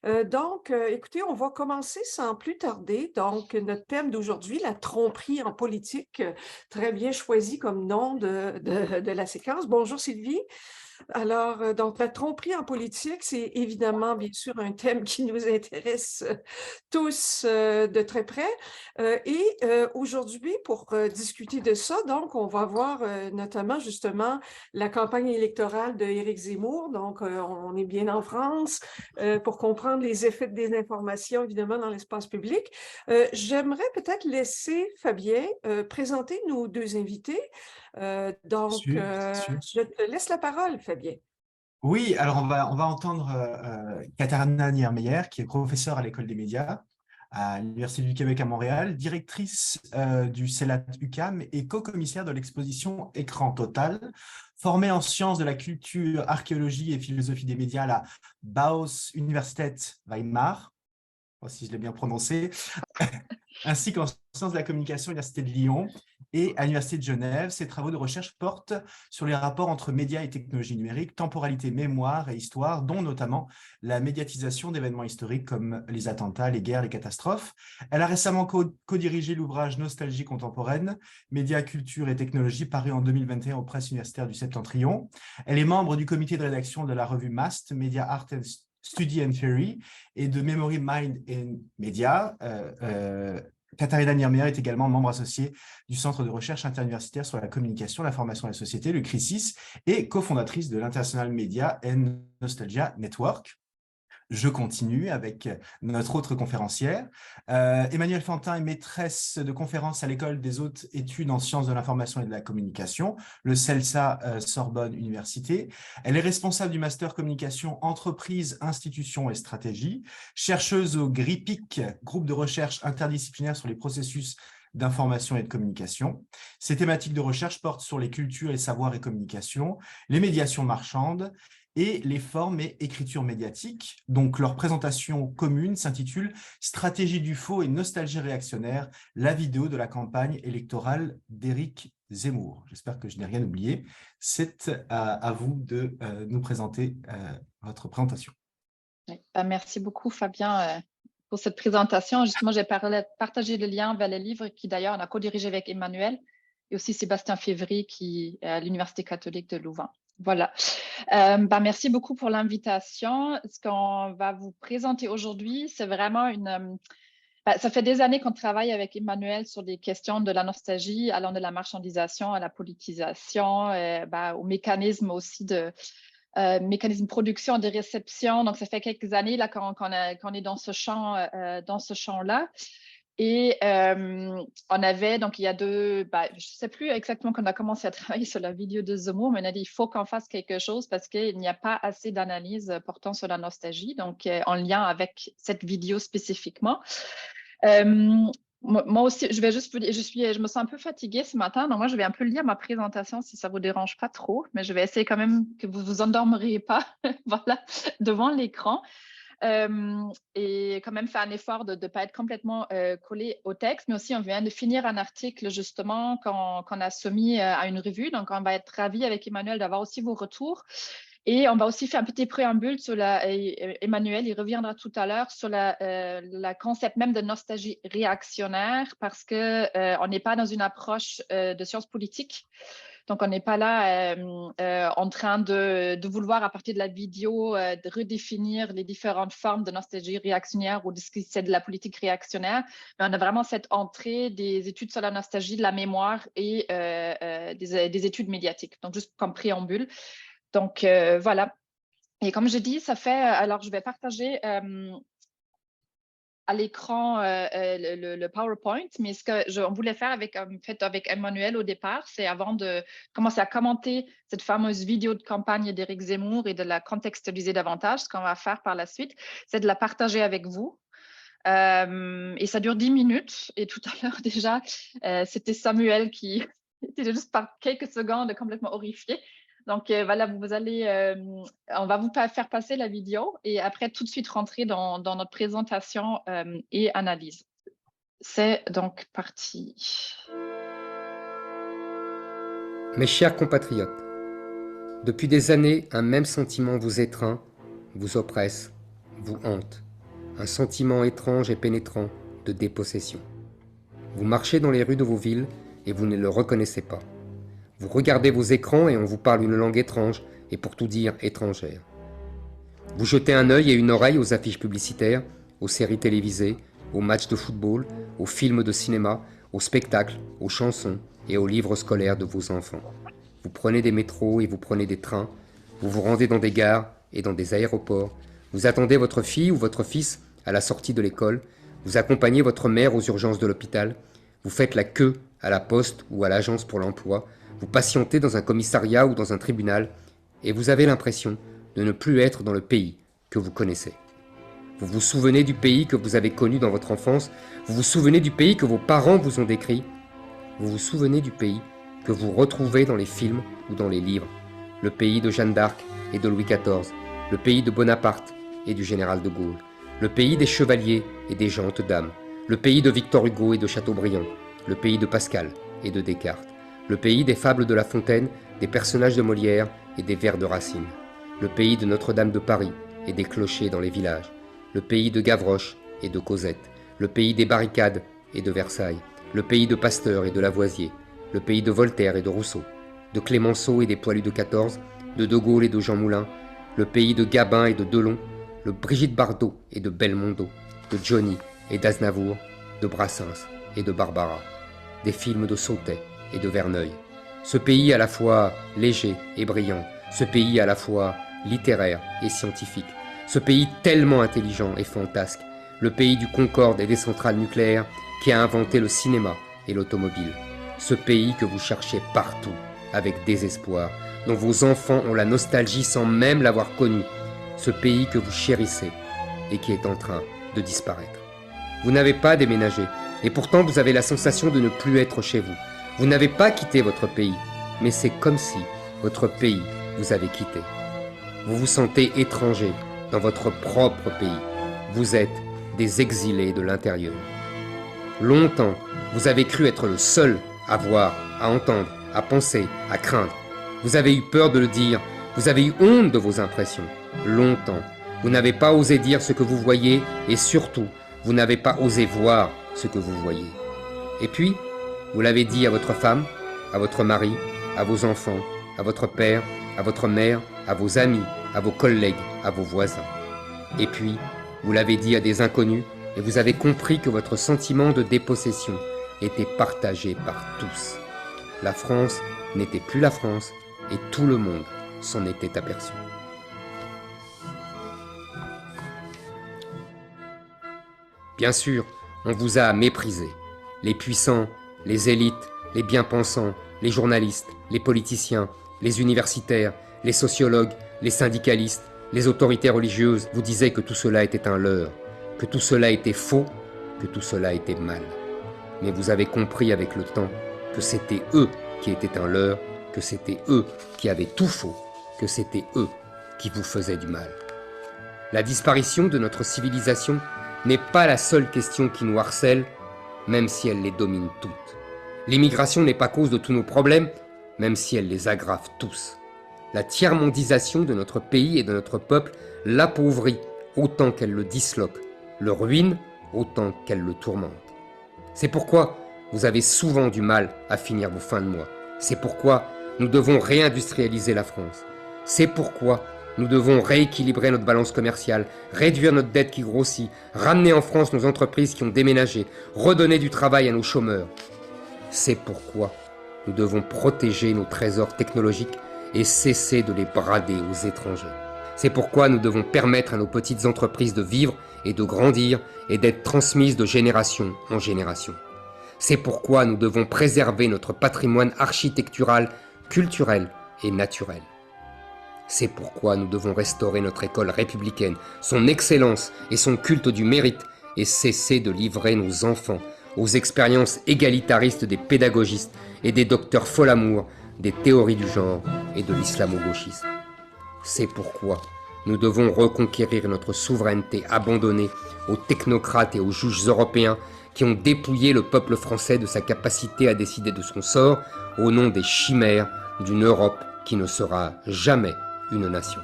Écoutez, on va commencer sans plus tarder. Donc, notre thème d'aujourd'hui, la tromperie en politique, très bien choisi comme nom de la séquence. Bonjour Sylvie. Alors, la tromperie en politique, c'est évidemment, bien sûr, un thème qui nous intéresse tous de très près. Aujourd'hui, pour discuter de ça, donc, on va voir notamment, justement, la campagne électorale de Éric Zemmour. Donc, on est bien en France pour comprendre les effets de désinformation, évidemment, dans l'espace public. J'aimerais peut-être laisser Fabien présenter nos deux invités. Sûr, sûr. Je te laisse la parole, Fabien. Oui, alors on va entendre Katarina Niemeyer, qui est professeure à l'École des médias à l'Université du Québec à Montréal, directrice du CELAT UQAM et co-commissaire de l'exposition Écran Total, formée en sciences de la culture, archéologie et philosophie des médias à la Bauhaus Universität Weimar, si je l'ai bien prononcé, ainsi qu'en sciences de la communication à l'Université de Lyon et à l'Université de Genève. Ses travaux de recherche portent sur les rapports entre médias et technologies numériques, temporalité, mémoire et histoire, dont notamment la médiatisation d'événements historiques comme les attentats, les guerres, les catastrophes. Elle a récemment co-dirigé l'ouvrage Nostalgie contemporaine, médias, culture et technologie, paru en 2021 aux presses universitaires du Septentrion. Elle est membre du comité de rédaction de la revue MAST, Media Art and Study and Theory, et de Memory, Mind and Media. Katharina Niemeyer est également membre associé du Centre de recherche interuniversitaire sur la communication, l'information et la société, le CRISIS, et cofondatrice de l'International Media and Nostalgia Network. Je continue avec notre autre conférencière. Emmanuelle Fantin est maîtresse de conférences à l'École des hautes études en sciences de l'information et de la communication, le CELSA Sorbonne Université. Elle est responsable du master communication, entreprise, institutions et stratégie, chercheuse au GRIPIC, groupe de recherche interdisciplinaire sur les processus d'information et de communication. Ses thématiques de recherche portent sur les cultures, les savoirs et communication, les médiations marchandes, et les formes et écritures médiatiques. Donc, leur présentation commune s'intitule « Stratégie du faux et nostalgie réactionnaire, la vidéo de la campagne électorale d'Éric Zemmour ». J'espère que je n'ai rien oublié. C'est à vous de nous présenter votre présentation. Oui. Merci beaucoup, Fabien, pour cette présentation. Justement, j'ai partagé le lien vers le livre qui, d'ailleurs, on a co-dirigé avec Emmanuel et aussi Sébastien Févry, qui est à l'Université catholique de Louvain. Voilà. Merci beaucoup pour l'invitation. Ce qu'on va vous présenter aujourd'hui, c'est vraiment ça fait des années qu'on travaille avec Emmanuel sur des questions de la nostalgie, allant de la marchandisation à la politisation, au mécanisme aussi de mécanisme de production et de réception. Donc, ça fait quelques années là qu'on est dans ce champ-là. Et on avait, donc il y a je ne sais plus exactement quand on a commencé à travailler sur la vidéo de Zemmour, mais on a dit il faut qu'on fasse quelque chose parce qu'il n'y a pas assez d'analyse portant sur la nostalgie, donc en lien avec cette vidéo spécifiquement. Moi aussi, je vais juste vous dire, je me sens un peu fatiguée ce matin, donc moi je vais un peu lire ma présentation si ça vous dérange pas trop, mais je vais essayer quand même que vous vous endormeriez pas, voilà, devant l'écran. Et quand même faire un effort de ne pas être complètement collé au texte, mais aussi on vient de finir un article justement qu'on a soumis à une revue, donc on va être ravis avec Emmanuel d'avoir aussi vos retours. Et on va aussi faire un petit préambule sur Emmanuel, il reviendra tout à l'heure sur la concept même de nostalgie réactionnaire, parce qu'on n'est pas dans une approche de sciences politiques. Donc, on n'est pas là en train de vouloir, à partir de la vidéo, de redéfinir les différentes formes de nostalgie réactionnaire ou de ce qui c'est de la politique réactionnaire. Mais on a vraiment cette entrée des études sur la nostalgie, de la mémoire et des études médiatiques. Donc, juste comme préambule. Donc, voilà. Et comme je dis, alors je vais partager à l'écran le PowerPoint, mais on voulait faire avec Emmanuel au départ, c'est avant de commencer à commenter cette fameuse vidéo de campagne d'Éric Zemmour et de la contextualiser davantage. Ce qu'on va faire par la suite, c'est de la partager avec vous. Et ça dure 10 minutes. Et tout à l'heure déjà, c'était Samuel qui était juste par quelques secondes complètement horrifié. Donc voilà, on va vous faire passer la vidéo et après tout de suite rentrer dans notre présentation et analyse. C'est donc parti. Mes chers compatriotes, depuis des années, un même sentiment vous étreint, vous oppresse, vous hante. un sentiment étrange et pénétrant de dépossession. Vous marchez dans les rues de vos villes et vous ne le reconnaissez pas. Vous regardez vos écrans et on vous parle une langue étrange et pour tout dire étrangère. Vous jetez un œil et une oreille aux affiches publicitaires, aux séries télévisées, aux matchs de football, aux films de cinéma, aux spectacles, aux chansons et aux livres scolaires de vos enfants. Vous prenez des métros et vous prenez des trains, vous vous rendez dans des gares et dans des aéroports, vous attendez votre fille ou votre fils à la sortie de l'école, vous accompagnez votre mère aux urgences de l'hôpital, vous faites la queue à la poste ou à l'agence pour l'emploi, vous patientez dans un commissariat ou dans un tribunal et vous avez l'impression de ne plus être dans le pays que vous connaissez. Vous vous souvenez du pays que vous avez connu dans votre enfance, vous vous souvenez du pays que vos parents vous ont décrit, vous vous souvenez du pays que vous retrouvez dans les films ou dans les livres, le pays de Jeanne d'Arc et de Louis XIV, le pays de Bonaparte et du général de Gaulle, le pays des chevaliers et des gentes dames, le pays de Victor Hugo et de Chateaubriand, le pays de Pascal et de Descartes, le pays des fables de La Fontaine, des personnages de Molière et des vers de Racine, le pays de Notre-Dame de Paris et des clochers dans les villages, le pays de Gavroche et de Cosette, le pays des barricades et de Versailles, le pays de Pasteur et de Lavoisier, le pays de Voltaire et de Rousseau, de Clémenceau et des Poilus de 14, de De Gaulle et de Jean Moulin, le pays de Gabin et de Delon, de Brigitte Bardot et de Belmondo, de Johnny et d'Aznavour, de Brassens et de Barbara, des films de Sautet et de Verneuil. Ce pays à la fois léger et brillant, ce pays à la fois littéraire et scientifique, ce pays tellement intelligent et fantasque, le pays du Concorde et des centrales nucléaires qui a inventé le cinéma et l'automobile, ce pays que vous cherchez partout avec désespoir, dont vos enfants ont la nostalgie sans même l'avoir connu, ce pays que vous chérissez et qui est en train de disparaître. Vous n'avez pas déménagé, et pourtant vous avez la sensation de ne plus être chez vous. Vous n'avez pas quitté votre pays, mais c'est comme si votre pays vous avait quitté. Vous vous sentez étranger dans votre propre pays. Vous êtes des exilés de l'intérieur. Longtemps, vous avez cru être le seul à voir, à entendre, à penser, à craindre. Vous avez eu peur de le dire, vous avez eu honte de vos impressions. Longtemps, vous n'avez pas osé dire ce que vous voyez et surtout, vous n'avez pas osé voir ce que vous voyez. Et puis, vous l'avez dit à votre femme, à votre mari, à vos enfants, à votre père, à votre mère, à vos amis, à vos collègues, à vos voisins. Et puis, vous l'avez dit à des inconnus et vous avez compris que votre sentiment de dépossession était partagé par tous. La France n'était plus la France et tout le monde s'en était aperçu. Bien sûr, on vous a méprisé. Les puissants, les élites, les bien-pensants, les journalistes, les politiciens, les universitaires, les sociologues, les syndicalistes, les autorités religieuses vous disaient que tout cela était un leurre, que tout cela était faux, que tout cela était mal. Mais vous avez compris avec le temps que c'était eux qui étaient un leurre, que c'était eux qui avaient tout faux, que c'était eux qui vous faisaient du mal. La disparition de notre civilisation n'est pas la seule question qui nous harcèle, même si elle les domine toutes. L'immigration n'est pas cause de tous nos problèmes, même si elle les aggrave tous. La tiers-mondisation de notre pays et de notre peuple l'appauvrit autant qu'elle le disloque, le ruine autant qu'elle le tourmente. C'est pourquoi vous avez souvent du mal à finir vos fins de mois. C'est pourquoi nous devons réindustrialiser la France. C'est pourquoi nous devons rééquilibrer notre balance commerciale, réduire notre dette qui grossit, ramener en France nos entreprises qui ont déménagé, redonner du travail à nos chômeurs. C'est pourquoi nous devons protéger nos trésors technologiques et cesser de les brader aux étrangers. C'est pourquoi nous devons permettre à nos petites entreprises de vivre et de grandir et d'être transmises de génération en génération. C'est pourquoi nous devons préserver notre patrimoine architectural, culturel et naturel. C'est pourquoi nous devons restaurer notre école républicaine, son excellence et son culte du mérite et cesser de livrer nos enfants aux expériences égalitaristes des pédagogistes et des docteurs fol-amour, des théories du genre et de l'islamo-gauchisme. C'est pourquoi nous devons reconquérir notre souveraineté abandonnée aux technocrates et aux juges européens qui ont dépouillé le peuple français de sa capacité à décider de son sort au nom des chimères d'une Europe qui ne sera jamais une nation.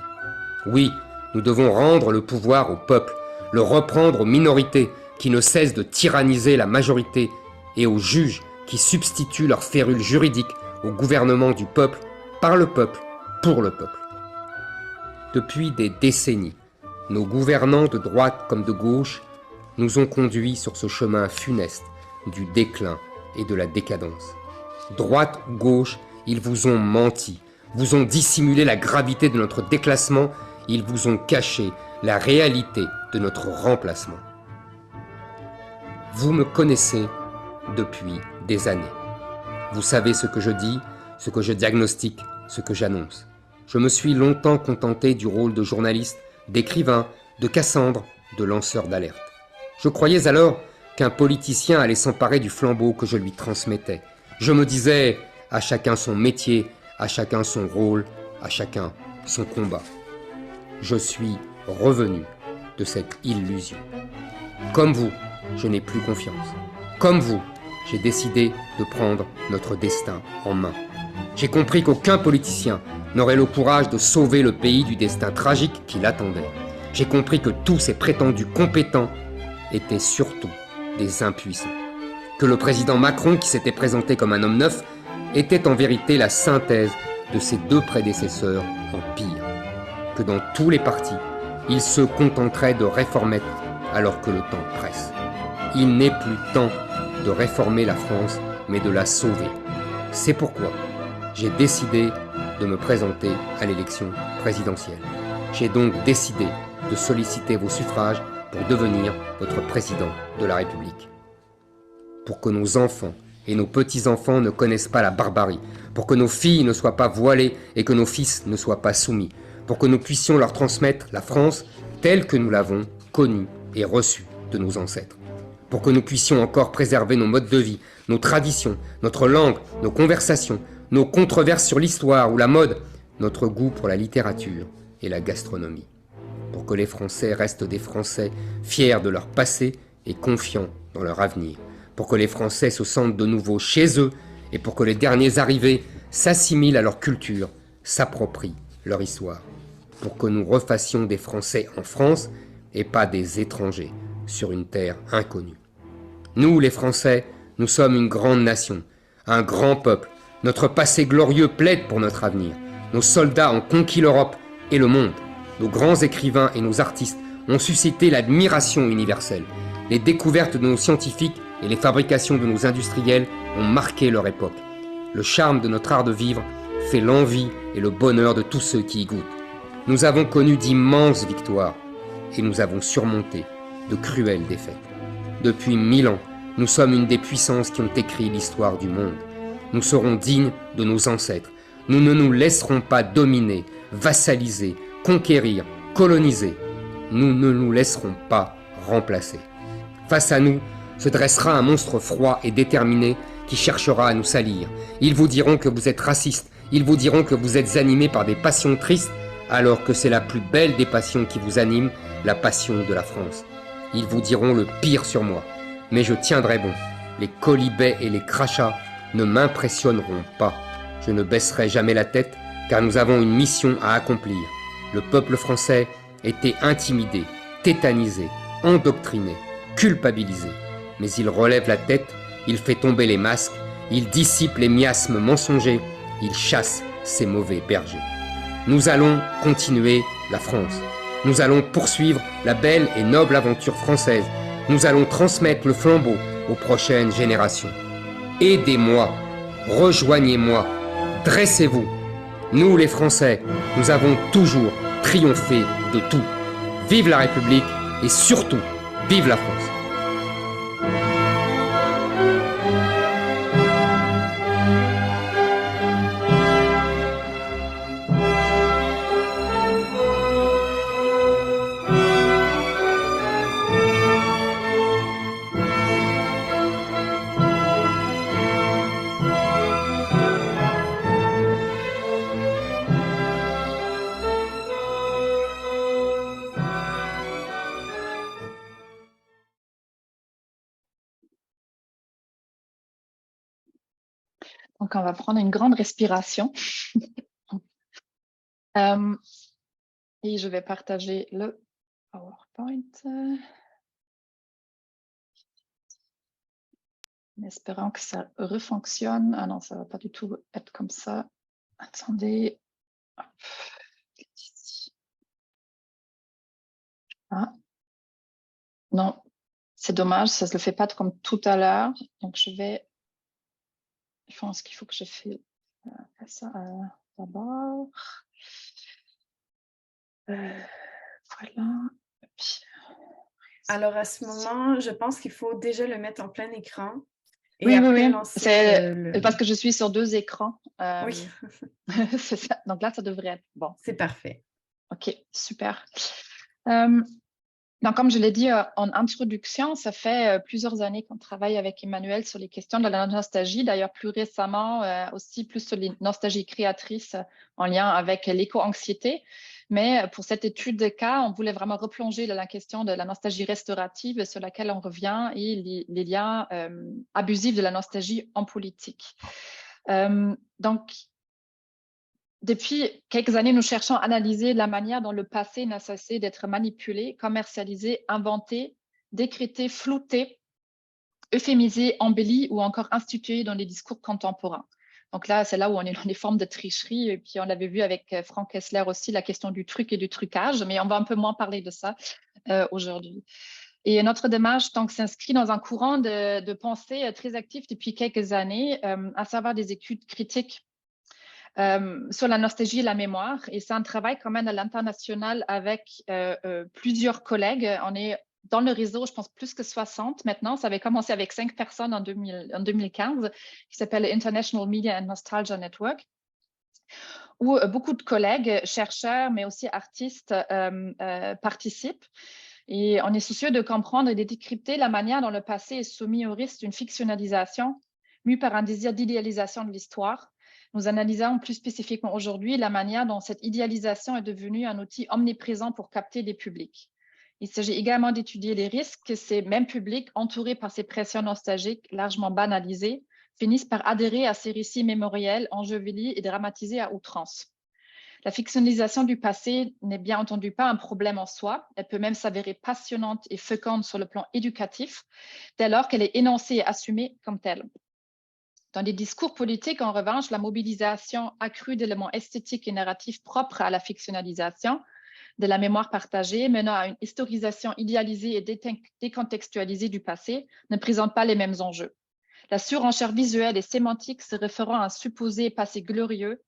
Oui, nous devons rendre le pouvoir au peuple, le reprendre aux minorités qui ne cessent de tyranniser la majorité et aux juges qui substituent leur férule juridique au gouvernement du peuple, par le peuple, pour le peuple. Depuis des décennies, nos gouvernants de droite comme de gauche nous ont conduits sur ce chemin funeste du déclin et de la décadence. Droite ou gauche, ils vous ont menti, vous ont dissimulé la gravité de notre déclassement, ils vous ont caché la réalité de notre remplacement. Vous me connaissez depuis des années. Vous savez ce que je dis, ce que je diagnostique, ce que j'annonce. Je me suis longtemps contenté du rôle de journaliste, d'écrivain, de Cassandre, de lanceur d'alerte. Je croyais alors qu'un politicien allait s'emparer du flambeau que je lui transmettais. Je me disais, à chacun son métier, à chacun son rôle, à chacun son combat. Je suis revenu de cette illusion. Comme vous, je n'ai plus confiance. Comme vous, j'ai décidé de prendre notre destin en main. J'ai compris qu'aucun politicien n'aurait le courage de sauver le pays du destin tragique qui l'attendait. J'ai compris que tous ces prétendus compétents étaient surtout des impuissants. Que le président Macron, qui s'était présenté comme un homme neuf, était en vérité la synthèse de ses deux prédécesseurs en pire. Que dans tous les partis, il se contenterait de réformettes alors que le temps presse. Il n'est plus temps de réformer la France, mais de la sauver. C'est pourquoi j'ai décidé de me présenter à l'élection présidentielle. J'ai donc décidé de solliciter vos suffrages pour devenir votre président de la République. Pour que nos enfants et nos petits-enfants ne connaissent pas la barbarie, pour que nos filles ne soient pas voilées et que nos fils ne soient pas soumis, pour que nous puissions leur transmettre la France telle que nous l'avons connue et reçue de nos ancêtres. Pour que nous puissions encore préserver nos modes de vie, nos traditions, notre langue, nos conversations, nos controverses sur l'histoire ou la mode, notre goût pour la littérature et la gastronomie. Pour que les Français restent des Français fiers de leur passé et confiants dans leur avenir. Pour que les Français se sentent de nouveau chez eux et pour que les derniers arrivés s'assimilent à leur culture, s'approprient leur histoire. Pour que nous refassions des Français en France et pas des étrangers sur une terre inconnue. Nous, les Français, nous sommes une grande nation, un grand peuple. Notre passé glorieux plaide pour notre avenir. Nos soldats ont conquis l'Europe et le monde. Nos grands écrivains et nos artistes ont suscité l'admiration universelle. Les découvertes de nos scientifiques et les fabrications de nos industriels ont marqué leur époque. Le charme de notre art de vivre fait l'envie et le bonheur de tous ceux qui y goûtent. Nous avons connu d'immenses victoires et nous avons surmonté de cruelles défaites. Depuis 1000 ans, nous sommes une des puissances qui ont écrit l'histoire du monde. Nous serons dignes de nos ancêtres. Nous ne nous laisserons pas dominer, vassaliser, conquérir, coloniser. Nous ne nous laisserons pas remplacer. Face à nous se dressera un monstre froid et déterminé qui cherchera à nous salir. Ils vous diront que vous êtes raciste. Ils vous diront que vous êtes animés par des passions tristes, alors que c'est la plus belle des passions qui vous anime, la passion de la France. Ils vous diront le pire sur moi, mais je tiendrai bon. Les quolibets et les crachats ne m'impressionneront pas. Je ne baisserai jamais la tête, car nous avons une mission à accomplir. Le peuple français était intimidé, tétanisé, endoctriné, culpabilisé. Mais il relève la tête, il fait tomber les masques, il dissipe les miasmes mensongers, il chasse ces mauvais bergers. Nous allons continuer la France. Nous allons poursuivre la belle et noble aventure française. Nous allons transmettre le flambeau aux prochaines générations. Aidez-moi, rejoignez-moi, dressez-vous. Nous les Français, nous avons toujours triomphé de tout. Vive la République et surtout, vive la France. Donc, on va prendre une grande respiration. Et je vais partager le PowerPoint. PowerPoint. En espérant que ça refonctionne. Ah non, ça ne va pas du tout être comme ça. Attendez. Hop. Ici. Ah. Non, c'est dommage, ça ne se le fait pas comme tout à l'heure. Donc, je pense qu'il faut que je fasse ça d'abord. Voilà. Et puis, Alors, à ce moment, je pense qu'il faut déjà le mettre en plein écran. Et oui, après oui. lancer C'est parce que je suis sur 2 écrans. Oui, C'est ça. Donc là, ça devrait être bon. c'est parfait. OK, super. Donc, comme je l'ai dit en introduction, ça fait plusieurs années qu'on travaille avec Emmanuel sur les questions de la nostalgie. D'ailleurs, plus récemment, aussi plus sur les nostalgies créatrices en lien avec l'éco-anxiété. Mais pour cette étude de cas, on voulait vraiment replonger dans la question de la nostalgie restaurative sur laquelle on revient et les liens abusifs de la nostalgie en politique. Donc, depuis quelques années, nous cherchons à analyser la manière dont le passé n'a cessé d'être manipulé, commercialisé, inventé, décrété, flouté, euphémisé, embelli ou encore institué dans les discours contemporains. Donc là, c'est là où on est dans des formes de tricherie. Et puis, on l'avait vu avec Franck Kessler aussi, la question du truc et du trucage, mais on va un peu moins parler de ça aujourd'hui. Et notre démarche donc, s'inscrit dans un courant de pensée très actif depuis quelques années, à savoir des études critiques sur la nostalgie et la mémoire. Et c'est un travail quand même à l'international avec plusieurs collègues. On est dans le réseau, je pense, plus que 60 maintenant. Ça avait commencé avec 5 personnes en 2015, qui s'appelle International Media and Nostalgia Network, où beaucoup de collègues, chercheurs, mais aussi artistes participent. Et on est soucieux de comprendre et de décrypter la manière dont le passé est soumis au risque d'une fictionnalisation, mue par un désir d'idéalisation de l'histoire. Nous analysons plus spécifiquement aujourd'hui la manière dont cette idéalisation est devenue un outil omniprésent pour capter des publics. Il s'agit également d'étudier les risques que ces mêmes publics, entourés par ces pressions nostalgiques largement banalisées, finissent par adhérer à ces récits mémoriels enjolivis et dramatisés à outrance. La fictionnalisation du passé n'est bien entendu pas un problème en soi. Elle peut même s'avérer passionnante et féconde sur le plan éducatif, dès lors qu'elle est énoncée et assumée comme telle. Dans les discours politiques, en revanche, la mobilisation accrue d'éléments esthétiques et narratifs propres à la fictionnalisation de la mémoire partagée, menant à une historisation idéalisée et décontextualisée du passé, ne présente pas les mêmes enjeux. La surenchère visuelle et sémantique se référant à un supposé passé glorieux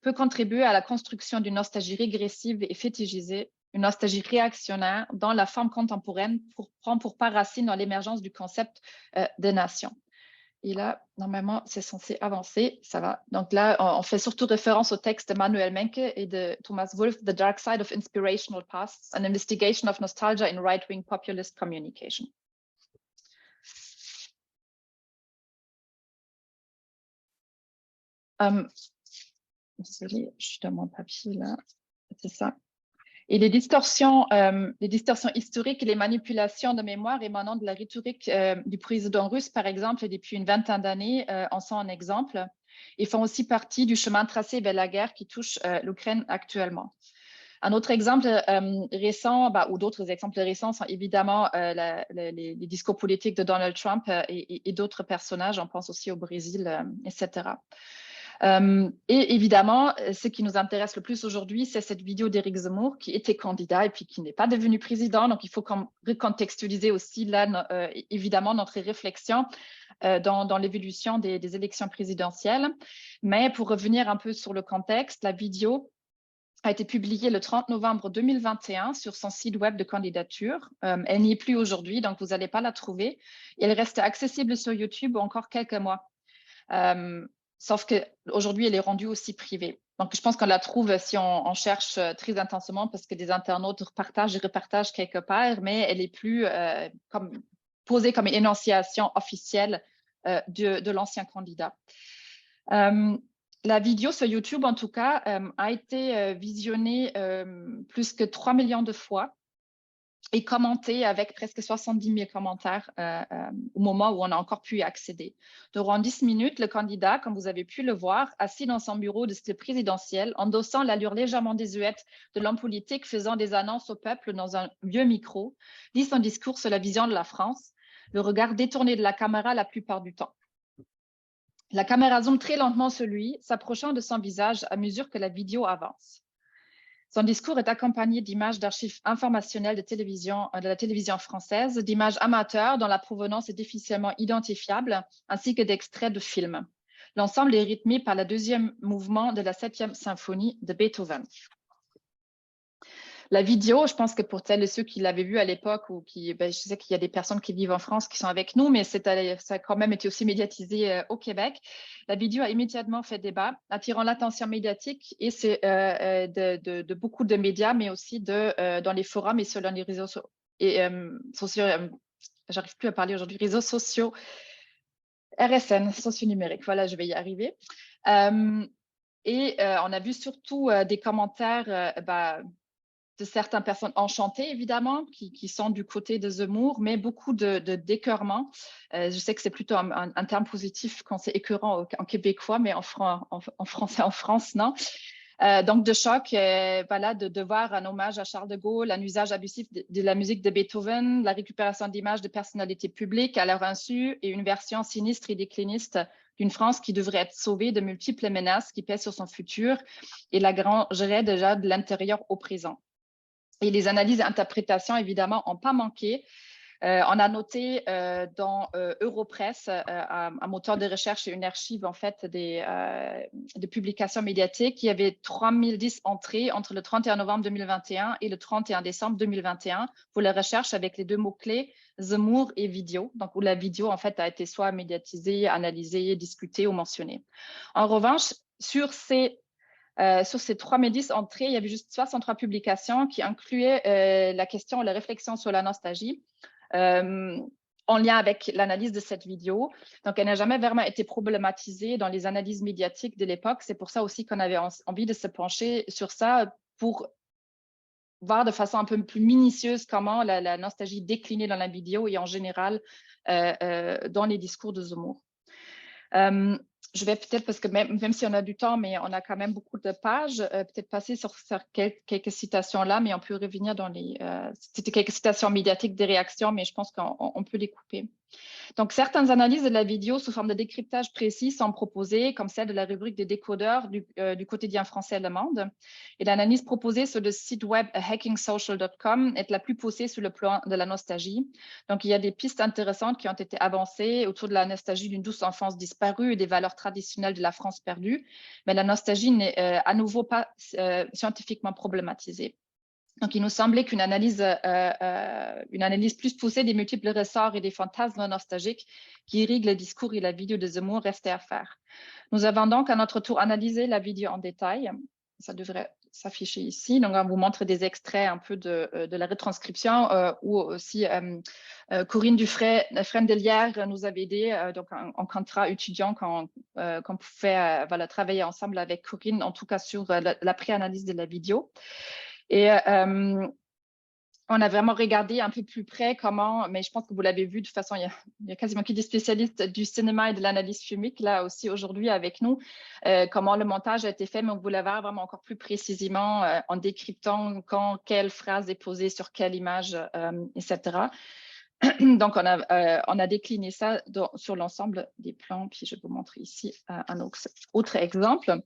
peut contribuer à la construction d'une nostalgie régressive et fétichisée, une nostalgie réactionnaire dont la forme contemporaine prend pour part racine dans l'émergence du concept de nation. Et là, normalement, c'est censé avancer, ça va. Donc là, on fait surtout référence au texte de Manuel Menke et de Thomas Wolff, The Dark Side of Inspirational Pasts, an investigation of nostalgia in right-wing populist communication. Désolée, je suis dans mon papier là, c'est ça. Et les distorsions historiques et les manipulations de mémoire émanant de la rhétorique du président russe, par exemple, depuis une vingtaine d'années, en sont un exemple et font aussi partie du chemin tracé vers la guerre qui touche l'Ukraine actuellement. Un autre exemple récent, ou d'autres exemples récents, sont évidemment les discours politiques de Donald Trump et d'autres personnages, on pense aussi au Brésil, etc. Et évidemment, ce qui nous intéresse le plus aujourd'hui, c'est cette vidéo d'Éric Zemmour qui était candidat et puis qui n'est pas devenu président. Donc, il faut recontextualiser aussi là, évidemment, notre réflexion dans l'évolution des élections présidentielles. Mais pour revenir un peu sur le contexte, la vidéo a été publiée le 30 novembre 2021 sur son site web de candidature. Elle n'y est plus aujourd'hui, donc vous n'allez pas la trouver. Et elle reste accessible sur YouTube encore quelques mois. Sauf qu'aujourd'hui, elle est rendue aussi privée. Donc, je pense qu'on la trouve si on cherche très intensément parce que des internautes partagent et repartagent quelque part, mais elle n'est plus posée comme une énonciation officielle de l'ancien candidat. La vidéo sur YouTube, en tout cas, a été visionnée plus que 3 millions de fois. et commenté avec presque 70 000 commentaires au moment où on a encore pu y accéder. Durant 10 minutes, le candidat, comme vous avez pu le voir, assis dans son bureau de style présidentiel, endossant l'allure légèrement désuète de l'homme politique, faisant des annonces au peuple dans un vieux micro, lit son discours sur la vision de la France, le regard détourné de la caméra la plupart du temps. La caméra zoome très lentement sur lui, s'approchant de son visage à mesure que la vidéo avance. Son discours est accompagné d'images d'archives informationnelles de la télévision française, d'images amateurs dont la provenance est difficilement identifiable, ainsi que d'extraits de films. L'ensemble est rythmé par le deuxième mouvement de la 7e symphonie de Beethoven. La vidéo, je pense que pour celles et ceux qui l'avaient vue à l'époque, ou je sais qu'il y a des personnes qui vivent en France qui sont avec nous, mais ça a quand même été aussi médiatisé au Québec. La vidéo a immédiatement fait débat, attirant l'attention médiatique et de beaucoup de médias, mais aussi dans les forums et sur les réseaux sociaux. J'arrive plus à parler aujourd'hui, réseaux sociaux, RSN, sociaux numériques. Voilà, je vais y arriver. On a vu surtout des commentaires de certaines personnes enchantées, évidemment, qui sont du côté de Zemmour, mais beaucoup de d'écœurement. Je sais que c'est plutôt un terme positif quand c'est écœurant en québécois, mais en français, en France, non. Donc, de choc, de voir un hommage à Charles de Gaulle, un usage abusif de la musique de Beethoven, la récupération d'images de personnalités publiques à leur insu et une version sinistre et décliniste d'une France qui devrait être sauvée de multiples menaces qui pèsent sur son futur et la grangerait déjà de l'intérieur au présent. Et les analyses et interprétations, évidemment, n'ont pas manqué. On a noté dans Europress, un moteur de recherche et une archive en fait des publications médiatiques, il y avait 3010 entrées entre le 31 novembre 2021 et le 31 décembre 2021 pour les recherches avec les deux mots-clés Zemmour et vidéo, donc où la vidéo en fait a été soit médiatisée, analysée, discutée ou mentionnée. En revanche, sur ces 3010 entrées, il y avait juste 63 publications qui incluaient la question, la réflexion sur la nostalgie en lien avec l'analyse de cette vidéo. Donc, elle n'a jamais vraiment été problématisée dans les analyses médiatiques de l'époque. C'est pour ça aussi qu'on avait envie de se pencher sur ça pour voir de façon un peu plus minutieuse comment la nostalgie déclinait dans la vidéo et en général dans les discours de Zemmour. Je vais peut-être, parce que même si on a du temps, mais on a quand même beaucoup de pages, peut-être passer sur quelques citations là, mais on peut revenir dans c'était quelques citations médiatiques des réactions, mais je pense qu'on peut les couper. Donc, certaines analyses de la vidéo sous forme de décryptage précis sont proposées, comme celle de la rubrique des décodeurs du quotidien français Le Monde. Et l'analyse proposée sur le site web hackingsocial.com est la plus poussée sur le plan de la nostalgie. Donc, il y a des pistes intéressantes qui ont été avancées autour de la nostalgie d'une douce enfance disparue et des valeurs traditionnelles de la France perdue. Mais la nostalgie n'est à nouveau pas scientifiquement problématisée. Donc, il nous semblait qu'une analyse plus poussée des multiples ressorts et des fantasmes nostalgiques qui irriguent le discours et la vidéo de Zemmour restait à faire. Nous avons donc à notre tour analysé la vidéo en détail. Ça devrait s'afficher ici. Donc, on vous montre des extraits un peu de la retranscription où aussi Corinne Dufresne-Delière nous avait aidé donc en contrat étudiant quand on pouvait travailler ensemble avec Corinne, en tout cas sur la pré-analyse de la vidéo. Et on a vraiment regardé un peu plus près comment, mais je pense que vous l'avez vu, de toute façon, il y a quasiment que des spécialistes du cinéma et de l'analyse filmique là aussi aujourd'hui avec nous, comment le montage a été fait, mais on voulait voir vraiment encore plus précisément en décryptant quelle phrase est posée sur quelle image, etc. Donc, on a décliné ça sur l'ensemble des plans, puis je vais vous montrer ici un autre exemple.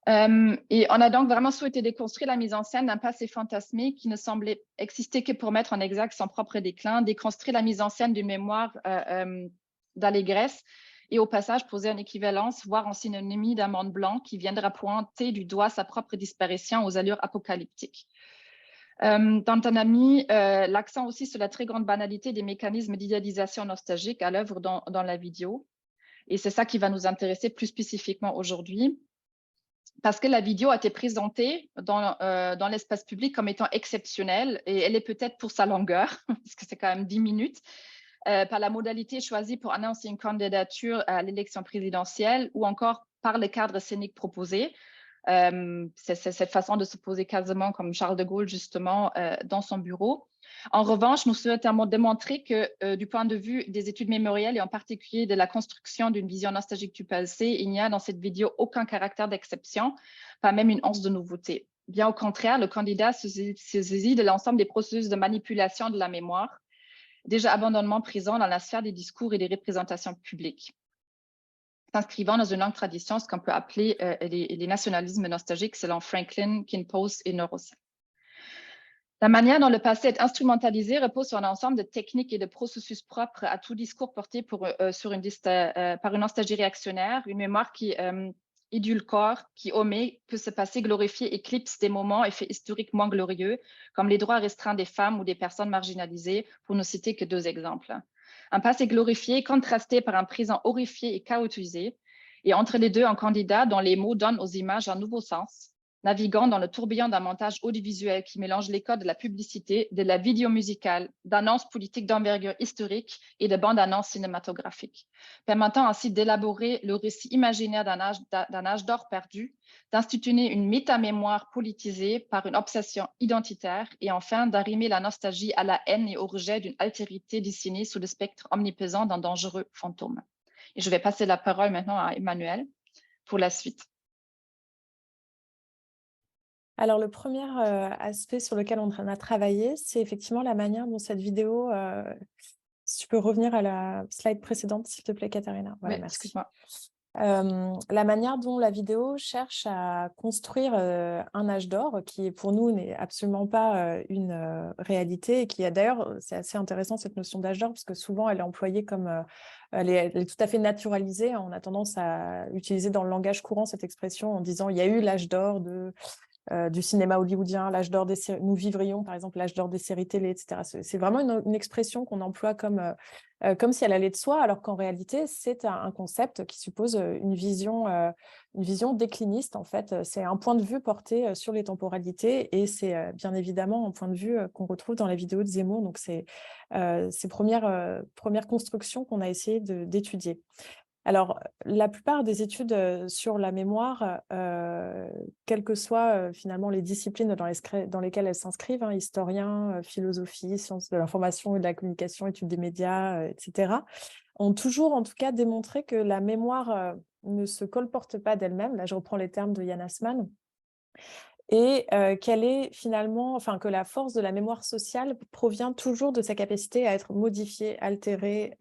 Et on a donc vraiment souhaité déconstruire la mise en scène d'un passé fantasmé qui ne semblait exister que pour mettre en exergue son propre déclin, déconstruire la mise en scène d'une mémoire d'allégresse et au passage poser une équivalence, voire en synonymie d'un monde blanc qui viendra pointer du doigt sa propre disparition aux allures apocalyptiques. Danton a mis l'accent aussi sur la très grande banalité des mécanismes d'idéalisation nostalgique à l'œuvre dans la vidéo. Et c'est ça qui va nous intéresser plus spécifiquement aujourd'hui. Parce que la vidéo a été présentée dans l'espace public comme étant exceptionnelle et elle est peut-être pour sa longueur, parce que c'est quand même 10 minutes, par la modalité choisie pour annoncer une candidature à l'élection présidentielle ou encore par le cadre scénique proposé. C'est cette façon de se poser quasiment comme Charles de Gaulle, justement, dans son bureau. En revanche, nous souhaitons démontrer que du point de vue des études mémorielles et en particulier de la construction d'une vision nostalgique du passé, il n'y a dans cette vidéo aucun caractère d'exception, pas même une once de nouveauté. Bien au contraire, le candidat se saisit de l'ensemble des processus de manipulation de la mémoire, déjà abondamment présents dans la sphère des discours et des représentations publiques, s'inscrivant dans une longue tradition, ce qu'on peut appeler les nationalismes nostalgiques selon Franklin, Kinpos et Neurosa. La manière dont le passé est instrumentalisé repose sur un ensemble de techniques et de processus propres à tout discours porté par une nostalgie réactionnaire, une mémoire qui édulcore, qui omet que ce passé glorifié éclipse des moments et faits historiques moins glorieux, comme les droits restreints des femmes ou des personnes marginalisées, pour ne citer que 2 exemples. Un passé glorifié contrasté par un présent horrifié et chaotisé, et entre les deux, un candidat dont les mots donnent aux images un nouveau sens, naviguant dans le tourbillon d'un montage audiovisuel qui mélange les codes de la publicité, de la vidéo musicale, d'annonces politiques d'envergure historique et de bandes-annonces cinématographiques, permettant ainsi d'élaborer le récit imaginaire d'un âge d'or perdu, d'instituer une métamémoire politisée par une obsession identitaire et enfin d'arrimer la nostalgie à la haine et au rejet d'une altérité dessinée sous le spectre omniprésent d'un dangereux fantôme. Et je vais passer la parole maintenant à Emmanuel pour la suite. Alors, le premier aspect sur lequel on a travaillé, c'est effectivement la manière dont cette vidéo... si tu peux revenir à la slide précédente, s'il te plaît, Katharina. Voilà, Oui, merci. excuse-moi. La manière dont la vidéo cherche à construire un âge d'or, qui pour nous n'est absolument pas une réalité, et qui a d'ailleurs, c'est assez intéressant cette notion d'âge d'or, parce que souvent elle est employée comme... elle est tout à fait naturalisée. On a tendance à utiliser dans le langage courant cette expression en disant il y a eu l'âge d'or du cinéma hollywoodien, l'âge d'or des séries, nous vivrions par exemple l'âge d'or des séries télé, etc. C'est vraiment une expression qu'on emploie comme si elle allait de soi, alors qu'en réalité, c'est un concept qui suppose une vision décliniste. En fait, c'est un point de vue porté sur les temporalités et c'est bien évidemment un point de vue qu'on retrouve dans la vidéo de Zemmour. Donc, c'est ces premières constructions qu'on a essayé d'étudier. Alors, la plupart des études sur la mémoire, quelles que soient finalement les disciplines dans lesquelles elles s'inscrivent, hein, historiens, philosophie, sciences de l'information et de la communication, études des médias, etc., ont toujours en tout cas démontré que la mémoire ne se colporte pas d'elle-même. Là, je reprends les termes de Yann Assmann. Et qu'elle est finalement, enfin que la force de la mémoire sociale provient toujours de sa capacité à être modifiée, altérée,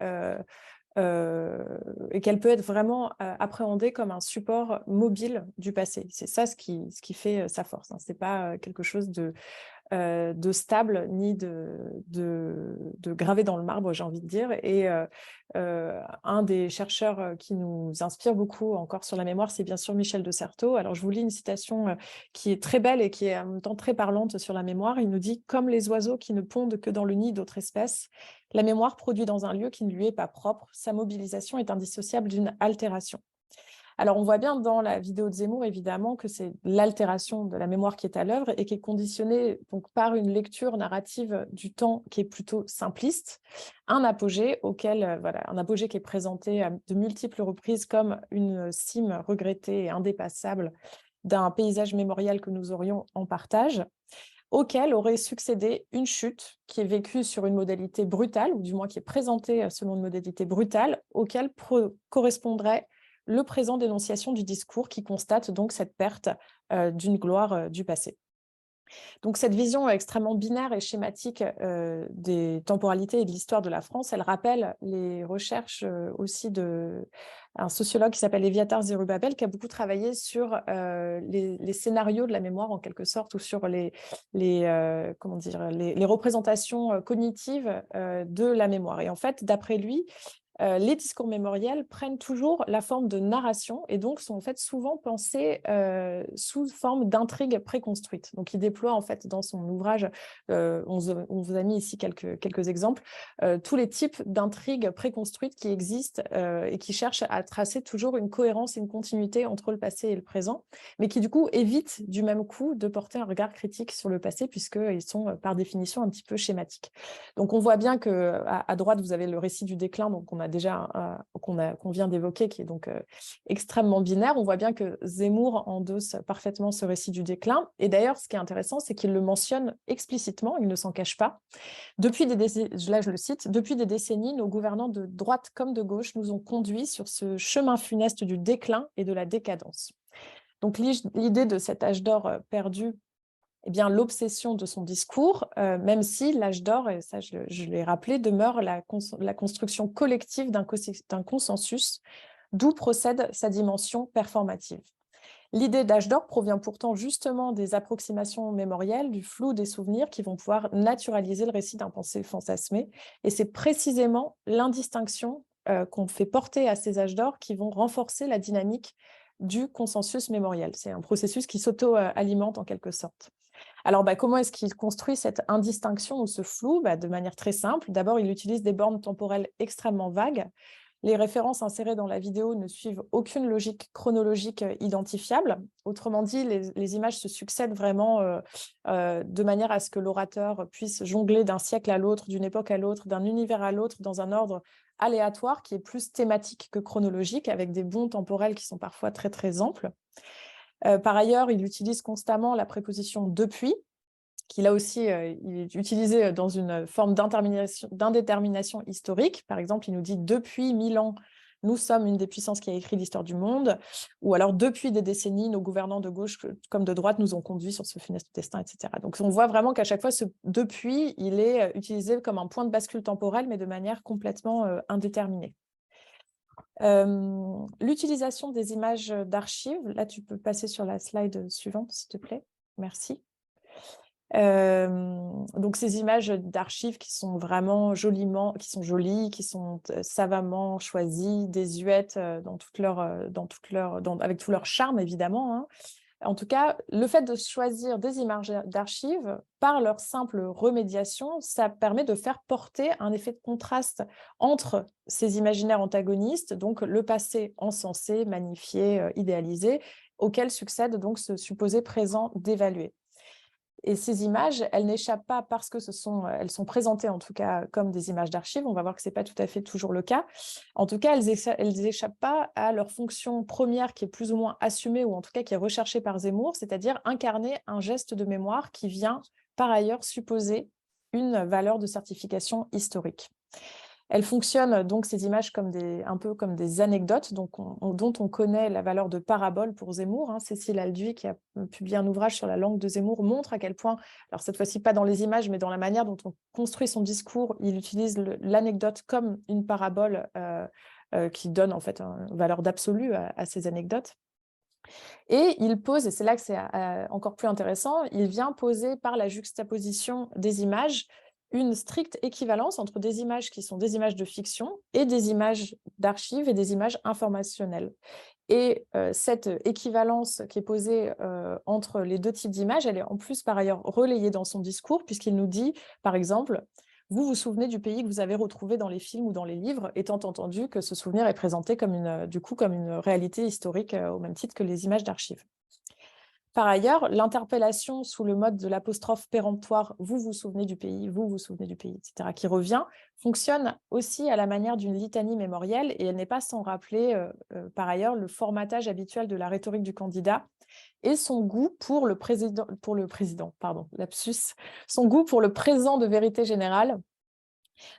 et qu'elle peut être vraiment appréhendée comme un support mobile du passé. C'est ça ce qui fait sa force, hein. Ce n'est pas quelque chose de stable ni de gravé dans le marbre, j'ai envie de dire. Et un des chercheurs qui nous inspire beaucoup encore sur la mémoire, c'est bien sûr Michel de Certeau. Alors, je vous lis une citation qui est très belle et qui est en même temps très parlante sur la mémoire. Il nous dit « Comme les oiseaux qui ne pondent que dans le nid d'autres espèces, la mémoire produit dans un lieu qui ne lui est pas propre. Sa mobilisation est indissociable d'une altération. » Alors, on voit bien dans la vidéo de Zemmour, évidemment, que c'est l'altération de la mémoire qui est à l'œuvre et qui est conditionnée donc, par une lecture narrative du temps qui est plutôt simpliste, un apogée un apogée qui est présenté à de multiples reprises comme une cime regrettée et indépassable d'un paysage mémorial que nous aurions en partage, auquel aurait succédé une chute qui est vécue sur une modalité brutale, ou du moins qui est présentée selon une modalité brutale, auquel correspondrait le présent d'énonciation du discours qui constate donc cette perte d'une gloire du passé. Donc cette vision extrêmement binaire et schématique des temporalités et de l'histoire de la France, elle rappelle les recherches aussi d'un sociologue qui s'appelle Eviatar Zerubabel, qui a beaucoup travaillé sur les scénarios de la mémoire en quelque sorte, ou sur les représentations cognitives de la mémoire. Et en fait, d'après lui, les discours mémoriels prennent toujours la forme de narration et donc sont en fait souvent pensés sous forme d'intrigues préconstruites. Donc, il déploie en fait dans son ouvrage, on vous a mis ici quelques exemples, tous les types d'intrigues préconstruites qui existent et qui cherchent à tracer toujours une cohérence et une continuité entre le passé et le présent, mais qui du coup évitent du même coup de porter un regard critique sur le passé puisqu'ils sont par définition un petit peu schématiques. Donc, on voit bien qu'à droite, vous avez le récit du déclin, donc on a qu'on vient d'évoquer, qui est donc extrêmement binaire, on voit bien que Zemmour endosse parfaitement ce récit du déclin. Et d'ailleurs, ce qui est intéressant, c'est qu'il le mentionne explicitement, il ne s'en cache pas. Là, je le cite, « Depuis des décennies, nos gouvernants de droite comme de gauche nous ont conduits sur ce chemin funeste du déclin et de la décadence. » Donc, l'idée de cet âge d'or perdu, eh bien, l'obsession de son discours, même si l'âge d'or, et ça je l'ai rappelé, demeure la construction collective d'un consensus, d'où procède sa dimension performative. L'idée d'âge d'or provient pourtant justement des approximations mémorielles, du flou des souvenirs qui vont pouvoir naturaliser le récit d'un passé fantasmé. Et c'est précisément l'indistinction qu'on fait porter à ces âges d'or qui vont renforcer la dynamique du consensus mémoriel. C'est un processus qui s'auto-alimente en quelque sorte. Alors, comment est-ce qu'il construit cette indistinction ou ce flou? De manière très simple. D'abord, il utilise des bornes temporelles extrêmement vagues. Les références insérées dans la vidéo ne suivent aucune logique chronologique identifiable. Autrement dit, les images se succèdent vraiment de manière à ce que l'orateur puisse jongler d'un siècle à l'autre, d'une époque à l'autre, d'un univers à l'autre, dans un ordre aléatoire qui est plus thématique que chronologique, avec des bonds temporels qui sont parfois très, très amples. Par ailleurs, il utilise constamment la préposition « depuis », qui là aussi il est utilisé dans une forme d'indétermination historique. Par exemple, il nous dit « Depuis 1000 ans, nous sommes une des puissances qui a écrit l'histoire du monde », ou alors « Depuis des décennies, nos gouvernants de gauche comme de droite nous ont conduits sur ce funeste destin », etc. Donc on voit vraiment qu'à chaque fois, ce « depuis », il est utilisé comme un point de bascule temporel, mais de manière complètement indéterminée. L'utilisation des images d'archives, là tu peux passer sur la slide suivante s'il te plaît, merci. Donc ces images d'archives qui sont vraiment jolies, qui sont savamment choisies, désuètes avec tout leur charme évidemment, hein. En tout cas, le fait de choisir des images d'archives, par leur simple remédiation, ça permet de faire porter un effet de contraste entre ces imaginaires antagonistes, donc le passé encensé, magnifié, idéalisé, auquel succède donc ce supposé présent dévalué. Et ces images, elles n'échappent pas parce que elles sont présentées en tout cas comme des images d'archives. On va voir que ce n'est pas tout à fait toujours le cas. En tout cas, elles n'échappent pas à leur fonction première qui est plus ou moins assumée ou en tout cas qui est recherchée par Zemmour, c'est-à-dire incarner un geste de mémoire qui vient par ailleurs supposer une valeur de certification historique. Elles fonctionnent donc ces images un peu comme des anecdotes dont on connaît la valeur de parabole pour Zemmour. Hein. Cécile Alduy, qui a publié un ouvrage sur la langue de Zemmour, montre à quel point, alors cette fois-ci pas dans les images, mais dans la manière dont on construit son discours, il utilise l'anecdote comme une parabole qui donne en fait une valeur d'absolu à ces anecdotes. Et il pose, et c'est là que c'est encore plus intéressant, il vient poser par la juxtaposition des images une stricte équivalence entre des images qui sont des images de fiction et des images d'archives et des images informationnelles. Et cette équivalence qui est posée entre les deux types d'images, elle est en plus par ailleurs relayée dans son discours, puisqu'il nous dit, par exemple, « Vous vous souvenez du pays que vous avez retrouvé dans les films ou dans les livres, étant entendu que ce souvenir est présenté comme une réalité historique au même titre que les images d'archives. » Par ailleurs, l'interpellation sous le mode de l'apostrophe péremptoire « vous vous souvenez du pays », etc., qui revient, fonctionne aussi à la manière d'une litanie mémorielle et elle n'est pas sans rappeler, par ailleurs, le formatage habituel de la rhétorique du candidat et son goût pour le présent de vérité générale,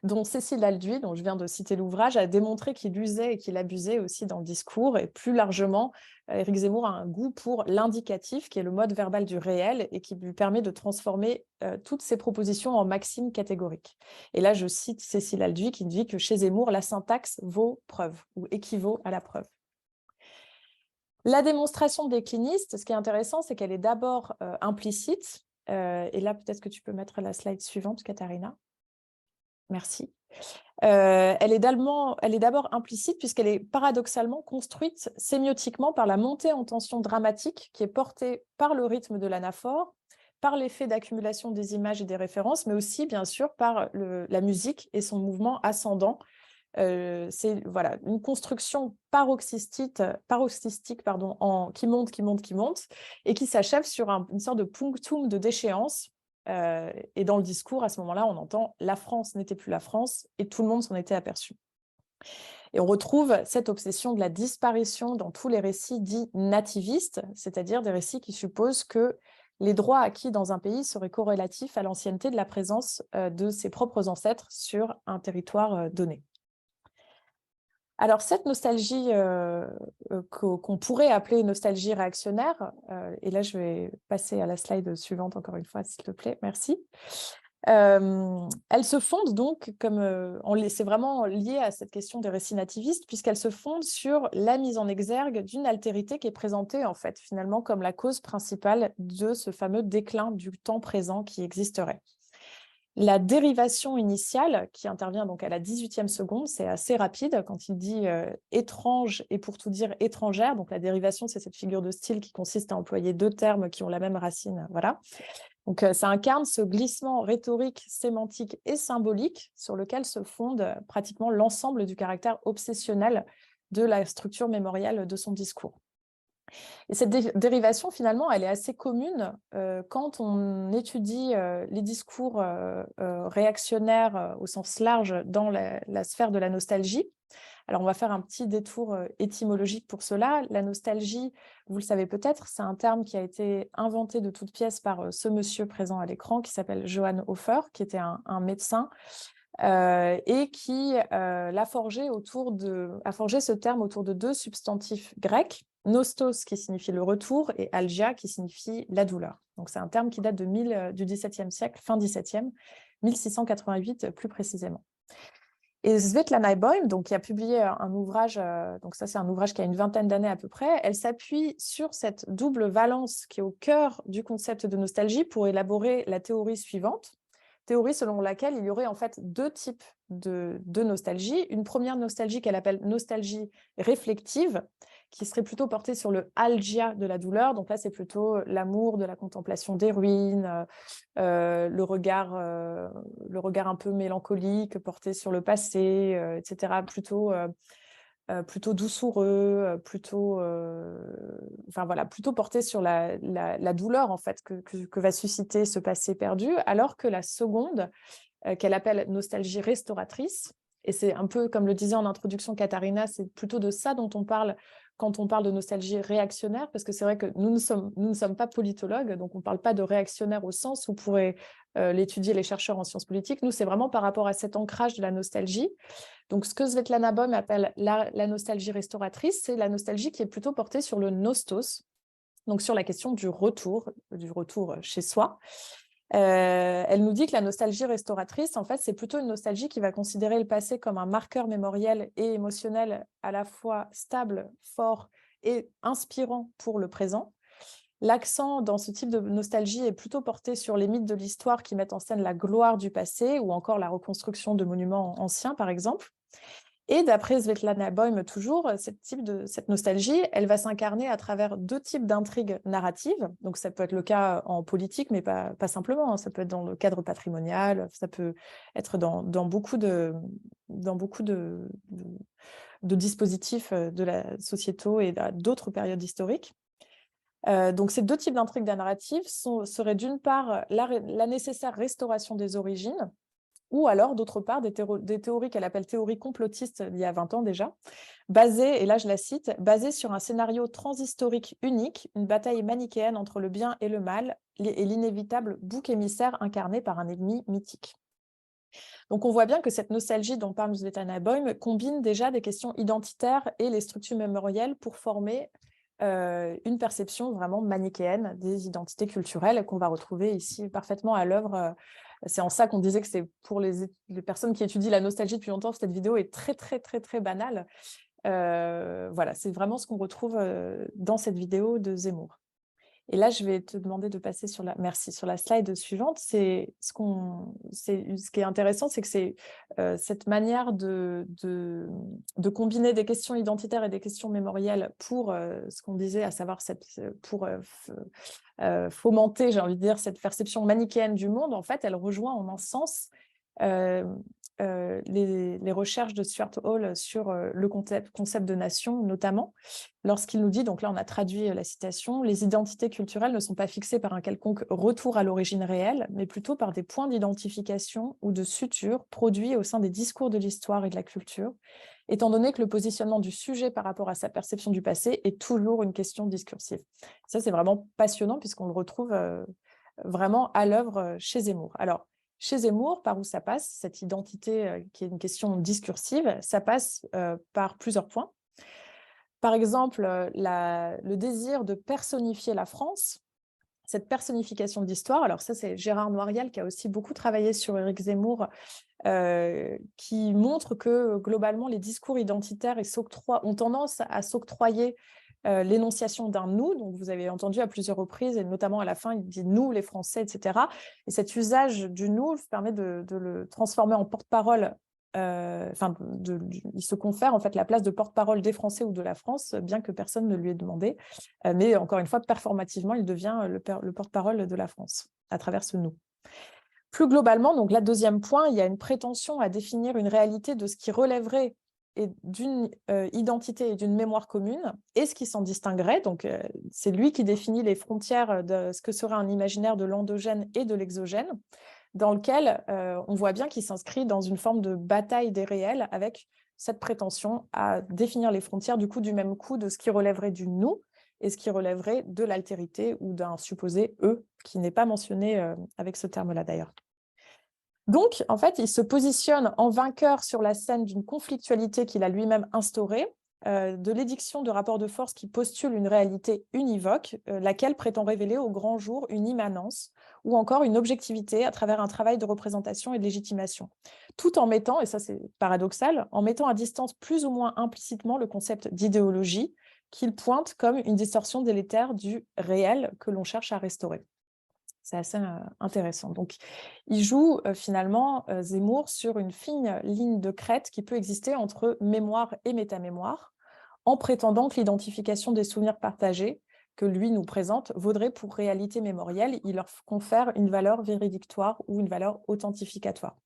dont Cécile Alduy, dont je viens de citer l'ouvrage, a démontré qu'il usait et qu'il abusait aussi dans le discours. Et plus largement, Éric Zemmour a un goût pour l'indicatif, qui est le mode verbal du réel et qui lui permet de transformer toutes ses propositions en maximes catégoriques. Et là, je cite Cécile Alduy qui dit que chez Zemmour, la syntaxe vaut preuve ou équivaut à la preuve. La démonstration décliniste, ce qui est intéressant, c'est qu'elle est d'abord implicite. Et là, peut-être que tu peux mettre la slide suivante, Katharina. Merci. Elle est d'abord implicite puisqu'elle est paradoxalement construite sémiotiquement par la montée en tension dramatique qui est portée par le rythme de l'anaphore, par l'effet d'accumulation des images et des références, mais aussi bien sûr par la musique et son mouvement ascendant. C'est voilà, une construction paroxystique qui monte et qui s'achève sur une sorte de punctum de déchéance. Et dans le discours, à ce moment-là, on entend « la France n'était plus la France » et tout le monde s'en était aperçu. Et on retrouve cette obsession de la disparition dans tous les récits dits nativistes, c'est-à-dire des récits qui supposent que les droits acquis dans un pays seraient corrélatifs à l'ancienneté de la présence de ses propres ancêtres sur un territoire donné. Alors, cette nostalgie qu'on pourrait appeler nostalgie réactionnaire, et là, je vais passer à la slide suivante encore une fois, s'il te plaît, merci. Elle se fonde donc, c'est vraiment lié à cette question des récits nativistes, puisqu'elle se fonde sur la mise en exergue d'une altérité qui est présentée, en fait, finalement, comme la cause principale de ce fameux déclin du temps présent qui existerait. La dérivation initiale, qui intervient donc à la 18e seconde, c'est assez rapide quand il dit étrange et pour tout dire étrangère. Donc la dérivation, c'est cette figure de style qui consiste à employer deux termes qui ont la même racine. Voilà. Donc ça incarne ce glissement rhétorique, sémantique et symbolique sur lequel se fonde pratiquement l'ensemble du caractère obsessionnel de la structure mémorielle de son discours. Et cette dérivation, finalement, elle est assez commune quand on étudie les discours réactionnaires au sens large dans la sphère de la nostalgie. Alors, on va faire un petit détour étymologique pour cela. La nostalgie, vous le savez peut-être, c'est un terme qui a été inventé de toutes pièces par ce monsieur présent à l'écran qui s'appelle Johann Hofer, qui était un médecin et qui a forgé ce terme autour de deux substantifs grecs, nostos qui signifie le retour et algia qui signifie la douleur. Donc c'est un terme qui date du XVIIe siècle, fin XVIIe, 1688 plus précisément. Et Svetlana Boym, donc, qui a publié un ouvrage, donc ça c'est un ouvrage qui a une vingtaine d'années à peu près, elle s'appuie sur cette double valence qui est au cœur du concept de nostalgie pour élaborer la théorie suivante. Théorie selon laquelle il y aurait en fait deux types de nostalgie. Une première nostalgie qu'elle appelle nostalgie réflective, qui serait plutôt portée sur le algia de la douleur. Donc là, c'est plutôt l'amour de la contemplation des ruines, le regard un peu mélancolique porté sur le passé, etc. Plutôt doucereux, plutôt porté sur la douleur en fait que va susciter ce passé perdu, alors que la seconde, qu'elle appelle nostalgie restauratrice, et c'est un peu comme le disait en introduction Katharina, c'est plutôt de ça dont on parle quand on parle de nostalgie réactionnaire, parce que c'est vrai que nous ne sommes pas politologues, donc on ne parle pas de réactionnaire au sens où pourraient l'étudier les chercheurs en sciences politiques. Nous, c'est vraiment par rapport à cet ancrage de la nostalgie. Donc, ce que Svetlana Boym appelle la nostalgie restauratrice, c'est la nostalgie qui est plutôt portée sur le nostos, donc sur la question du retour chez soi. Elle nous dit que la nostalgie restauratrice, en fait, c'est plutôt une nostalgie qui va considérer le passé comme un marqueur mémoriel et émotionnel à la fois stable, fort et inspirant pour le présent. L'accent dans ce type de nostalgie est plutôt porté sur les mythes de l'histoire qui mettent en scène la gloire du passé ou encore la reconstruction de monuments anciens, par exemple. Et d'après Svetlana Boym, toujours, cette nostalgie, elle va s'incarner à travers deux types d'intrigues narratives. Donc, ça peut être le cas en politique, mais pas simplement. Ça peut être dans le cadre patrimonial, ça peut être dans beaucoup de dispositifs de la sociétaux et d'autres périodes historiques. Donc, ces deux types d'intrigues narratives seraient d'une part la nécessaire restauration des origines, ou alors, d'autre part, des théories qu'elle appelle théories complotistes il y a 20 ans déjà, basées, et là je la cite, basées sur un scénario transhistorique unique, une bataille manichéenne entre le bien et le mal, et l'inévitable bouc émissaire incarné par un ennemi mythique. Donc on voit bien que cette nostalgie dont parle Svetlana Boym combine déjà des questions identitaires et les structures mémorielles pour former une perception vraiment manichéenne des identités culturelles qu'on va retrouver ici parfaitement à l'œuvre. C'est en ça qu'on disait que c'est pour les personnes qui étudient la nostalgie depuis longtemps, cette vidéo est très, très, très, très banale. Voilà, c'est vraiment ce qu'on retrouve dans cette vidéo de Zemmour. Et là, je vais te demander de passer sur la slide suivante. Ce qui est intéressant, c'est que c'est cette manière de combiner des questions identitaires et des questions mémorielles pour ce qu'on disait, à savoir fomenter, j'ai envie de dire, cette perception manichéenne du monde. En fait, elle rejoint en un sens les recherches de Stuart Hall sur le concept de nation, notamment, lorsqu'il nous dit, donc là on a traduit la citation, « Les identités culturelles ne sont pas fixées par un quelconque retour à l'origine réelle, mais plutôt par des points d'identification ou de suture produits au sein des discours de l'histoire et de la culture, étant donné que le positionnement du sujet par rapport à sa perception du passé est toujours une question discursive. Ça, c'est vraiment passionnant puisqu'on le retrouve vraiment à l'œuvre chez Zemmour. Alors, chez Zemmour, par où ça passe, cette identité qui est une question discursive, ça passe par plusieurs points. Par exemple, le désir de personnifier la France, cette personnification de l'histoire. Alors ça, c'est Gérard Noiriel qui a aussi beaucoup travaillé sur Éric Zemmour, qui montre que globalement, les discours identitaires ont tendance à s'octroyer l'énonciation d'un « nous », donc vous avez entendu à plusieurs reprises, et notamment à la fin, il dit « nous, les Français », etc. Et cet usage du « nous » permet de le transformer en porte-parole. Il se confère en fait la place de porte-parole des Français ou de la France, bien que personne ne lui ait demandé. Mais encore une fois, performativement, il devient le porte-parole de la France à travers ce « nous ». Plus globalement, donc là, deuxième point, il y a une prétention à définir une réalité de ce qui relèverait d'une identité et d'une mémoire commune, et ce qui s'en distinguerait. Donc, c'est lui qui définit les frontières de ce que serait un imaginaire de l'endogène et de l'exogène, dans lequel on voit bien qu'il s'inscrit dans une forme de bataille des réels, avec cette prétention à définir les frontières du même coup de ce qui relèverait du « nous » et ce qui relèverait de l'altérité ou d'un supposé « eux », qui n'est pas mentionné avec ce terme-là d'ailleurs. Donc, en fait, il se positionne en vainqueur sur la scène d'une conflictualité qu'il a lui-même instaurée, de l'édiction de rapports de force qui postulent une réalité univoque, laquelle prétend révéler au grand jour une immanence ou encore une objectivité à travers un travail de représentation et de légitimation. Tout en mettant, et ça c'est paradoxal, en mettant à distance plus ou moins implicitement le concept d'idéologie qu'il pointe comme une distorsion délétère du réel que l'on cherche à restaurer. C'est assez intéressant. Donc, il joue finalement, Zemmour, sur une fine ligne de crête qui peut exister entre mémoire et métamémoire, en prétendant que l'identification des souvenirs partagés que lui nous présente vaudrait pour réalité mémorielle. Il leur confère une valeur véridictoire ou une valeur authentificatoire.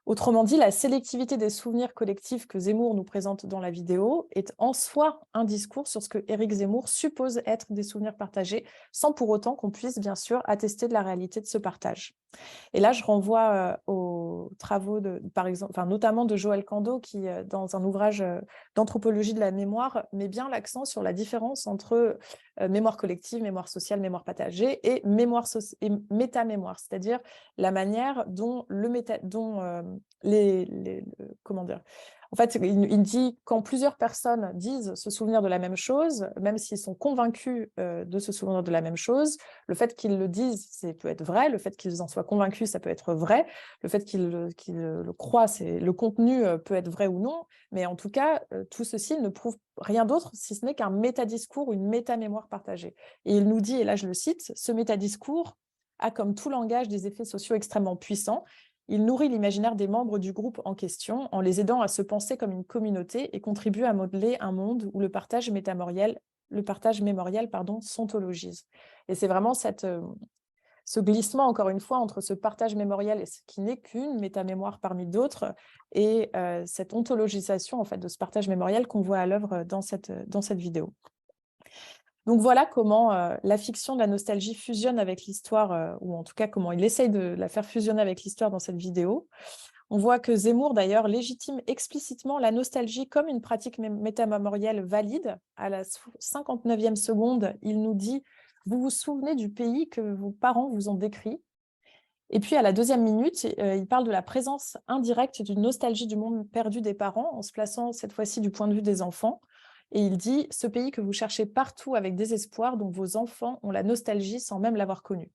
Autrement dit, la sélectivité des souvenirs collectifs que Zemmour nous présente dans la vidéo est en soi un discours sur ce que Éric Zemmour suppose être des souvenirs partagés, sans pour autant qu'on puisse bien sûr attester de la réalité de ce partage. Et là, je renvoie aux travaux, par exemple, notamment de Joël Cando, qui, dans un ouvrage d'anthropologie de la mémoire, met bien l'accent sur la différence entre mémoire collective, mémoire sociale, mémoire partagée, et métamémoire, c'est-à-dire la manière dont comment dire. En fait, il dit quand plusieurs personnes disent se souvenir de la même chose, même s'ils sont convaincus de se souvenir de la même chose, le fait qu'ils le disent, ça peut être vrai, le fait qu'ils en soient convaincus, ça peut être vrai, le fait qu'ils le croient, le contenu peut être vrai ou non, mais en tout cas, tout ceci ne prouve rien d'autre si ce n'est qu'un métadiscours ou une métamémoire partagée. Et il nous dit, et là je le cite, ce métadiscours a comme tout langage des effets sociaux extrêmement puissants. Il nourrit l'imaginaire des membres du groupe en question en les aidant à se penser comme une communauté et contribue à modeler un monde où le partage mémoriel s'ontologise. Et c'est vraiment ce glissement, encore une fois, entre ce partage mémoriel et ce qui n'est qu'une métamémoire parmi d'autres et cette ontologisation en fait, de ce partage mémoriel qu'on voit à l'œuvre dans cette vidéo. Donc voilà comment la fiction de la nostalgie fusionne avec l'histoire, ou en tout cas comment il essaye de la faire fusionner avec l'histoire dans cette vidéo. On voit que Zemmour, d'ailleurs, légitime explicitement la nostalgie comme une pratique métamémorielle valide. À la 59e seconde, il nous dit « Vous vous souvenez du pays que vos parents vous ont décrit ?» Et puis, à la 2e minute, il parle de la présence indirecte d'une nostalgie du monde perdu des parents, en se plaçant cette fois-ci du point de vue des enfants. Et il dit « Ce pays que vous cherchez partout avec désespoir, dont vos enfants ont la nostalgie sans même l'avoir connu. »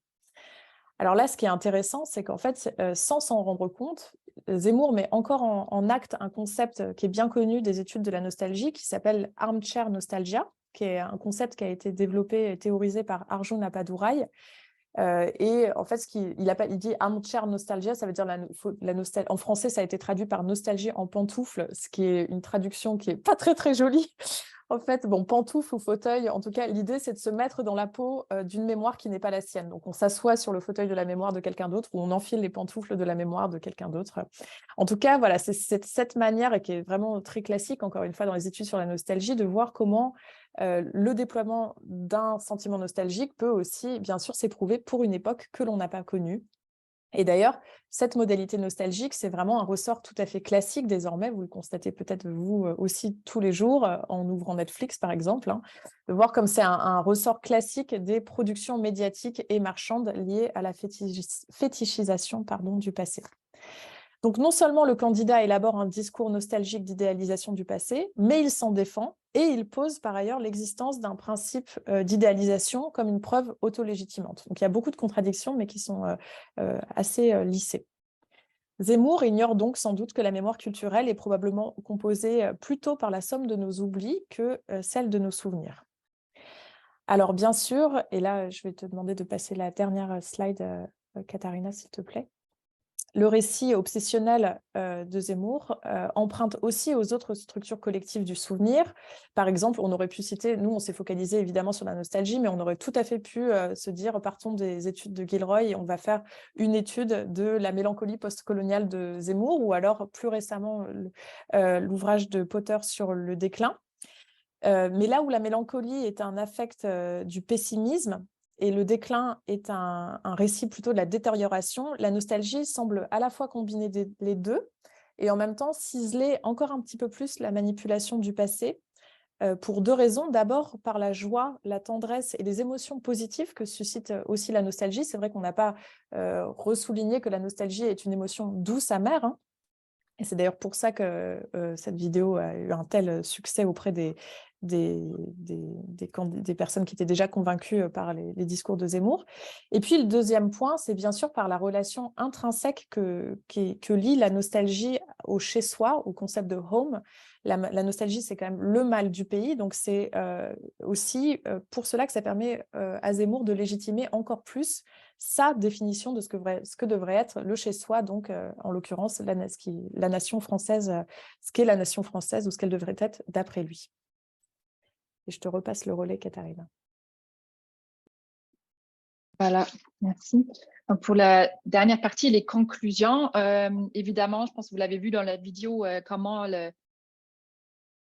Alors là, ce qui est intéressant, c'est qu'en fait, sans s'en rendre compte, Zemmour met encore en acte un concept qui est bien connu des études de la nostalgie, qui s'appelle armchair nostalgia, qui est un concept qui a été développé et théorisé par Arjun Appadurai. Et en fait, il dit armchair nostalgia, ça veut dire la nostalgie. En français, ça a été traduit par nostalgie en pantoufle, ce qui est une traduction qui n'est pas très, très jolie. En fait, bon, pantoufle ou fauteuil, en tout cas, l'idée, c'est de se mettre dans la peau d'une mémoire qui n'est pas la sienne. Donc, on s'assoit sur le fauteuil de la mémoire de quelqu'un d'autre ou on enfile les pantoufles de la mémoire de quelqu'un d'autre. En tout cas, voilà, c'est cette manière, et qui est vraiment très classique, encore une fois, dans les études sur la nostalgie, de voir comment le déploiement d'un sentiment nostalgique peut aussi, bien sûr, s'éprouver pour une époque que l'on n'a pas connue. Et d'ailleurs, cette modalité nostalgique, c'est vraiment un ressort tout à fait classique désormais. Vous le constatez peut-être vous aussi tous les jours en ouvrant Netflix, par exemple, hein, de voir comme c'est un ressort classique des productions médiatiques et marchandes liées à la fétichisation du passé. Donc, non seulement le candidat élabore un discours nostalgique d'idéalisation du passé, mais il s'en défend et il pose par ailleurs l'existence d'un principe d'idéalisation comme une preuve autolégitimante. Donc, il y a beaucoup de contradictions, mais qui sont assez lissées. Zemmour ignore donc sans doute que la mémoire culturelle est probablement composée plutôt par la somme de nos oublis que celle de nos souvenirs. Alors, bien sûr, et là, je vais te demander de passer la dernière slide, Katharina, s'il te plaît. Le récit obsessionnel de Zemmour emprunte aussi aux autres structures collectives du souvenir. Par exemple, on aurait pu citer, nous on s'est focalisé évidemment sur la nostalgie, mais on aurait tout à fait pu se dire, partons des études de Gilroy et on va faire une étude de la mélancolie postcoloniale de Zemmour, ou alors plus récemment l'ouvrage de Potter sur le déclin. Mais là où la mélancolie est un affect du pessimisme, et le déclin est un récit plutôt de la détérioration, la nostalgie semble à la fois combiner les deux et en même temps ciseler encore un petit peu plus la manipulation du passé pour deux raisons. D'abord, par la joie, la tendresse et les émotions positives que suscite aussi la nostalgie. C'est vrai qu'on n'a pas ressouligné que la nostalgie est une émotion douce, amère, hein. Et c'est d'ailleurs pour ça que cette vidéo a eu un tel succès auprès des personnes qui étaient déjà convaincues par les discours de Zemmour. Et puis le deuxième point, c'est bien sûr par la relation intrinsèque que lie la nostalgie au chez-soi, au concept de home. La nostalgie, c'est quand même le mal du pays, donc c'est aussi pour cela que ça permet à Zemmour de légitimer encore plus sa définition de ce que devrait être le chez-soi, donc en l'occurrence la nation française, ce qu'est la nation française ou ce qu'elle devrait être d'après lui. Et je te repasse le relais, Katharina. Voilà, merci. Donc pour la dernière partie, les conclusions, évidemment, je pense que vous l'avez vu dans la vidéo, comment